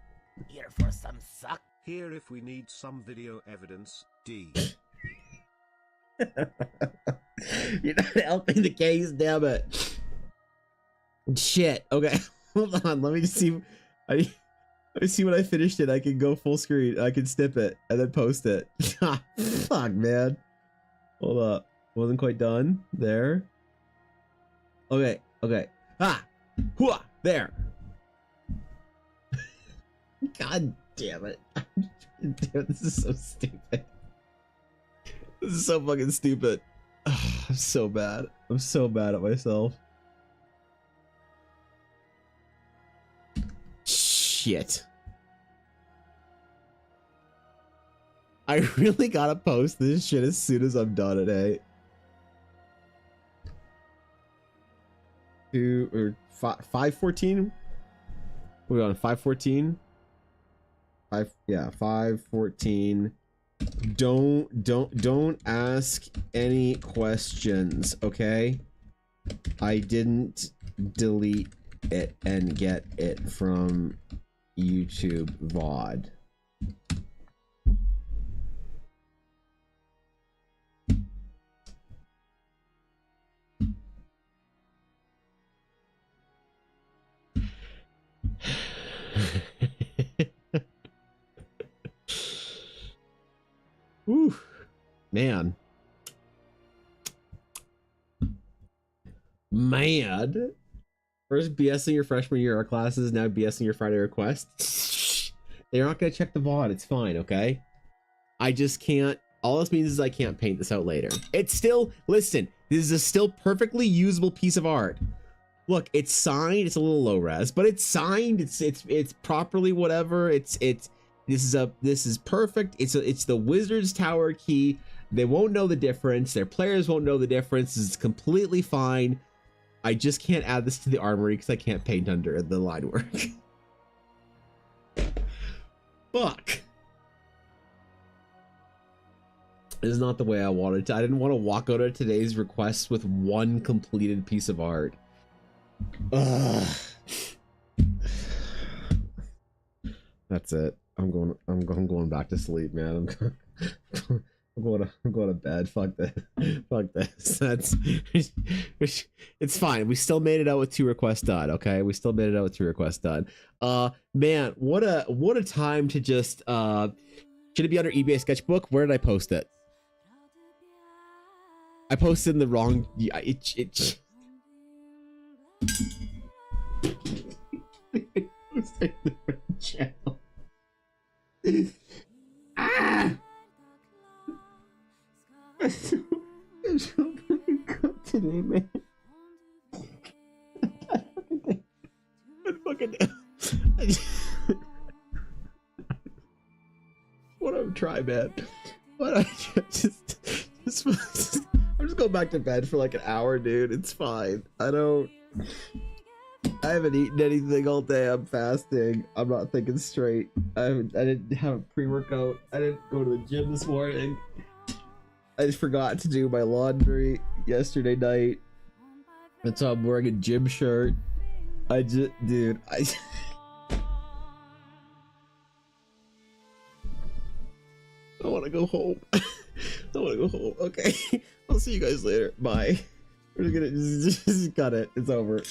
Here for some suck. Here if we need some video evidence. D. You're not helping the case, damn it. Shit. Okay. Hold on, let me just see. Let me see when I finished it. I can go full screen. I can snip it and then post it. Fuck, man. Hold up. Wasn't quite done. There. Okay. Okay. Ah. Hooah. There. God damn it. Damn, this is so stupid. This is so fucking stupid. I'm so bad. I'm so bad at myself. Shit. I really gotta post this shit as soon as I'm done at 8. 5:14. We're on 5:14. 5:14. Don't ask any questions, okay? I didn't delete it and get it from YouTube VOD. Whew, man. First BSing your freshman year art classes, now BSing your Friday request. They're not gonna check the VOD, it's fine, okay? I just can't, all this means is I can't paint this out later. It's still, listen, this is a still perfectly usable piece of art. Look, it's signed, it's a little low res, but it's signed, it's properly whatever, this is perfect. It's the Wizard's Tower key. They won't know the difference. Their players won't know the difference. It's completely fine. I just can't add this to the armory because I can't paint under the line work. Fuck. This is not the way I wanted to. I didn't want to walk out of today's request with one completed piece of art. Ugh. That's it. I'm going back to sleep, man. I'm going to bed. Fuck this. Fuck this. It's fine. We still made it out with 2 requests done. Okay, we still made it out with 2 requests done. Man, what a time to just should it be under eBay sketchbook? Where did I post it? I posted in the wrong. Channel. Ah! I'm so fucking cooked today, man. What fucking what I'm trying, man. What I just I'm just going back to bed for like an hour, dude. It's fine. I haven't eaten anything all day. I'm fasting. I'm not thinking straight. I didn't have a pre-workout. I didn't go to the gym this morning. I just forgot to do my laundry yesterday night. And so I'm wearing a gym shirt. Dude, I want to go home. I want to go home. Okay. I'll see you guys later. Bye. We're gonna just cut it. It's over.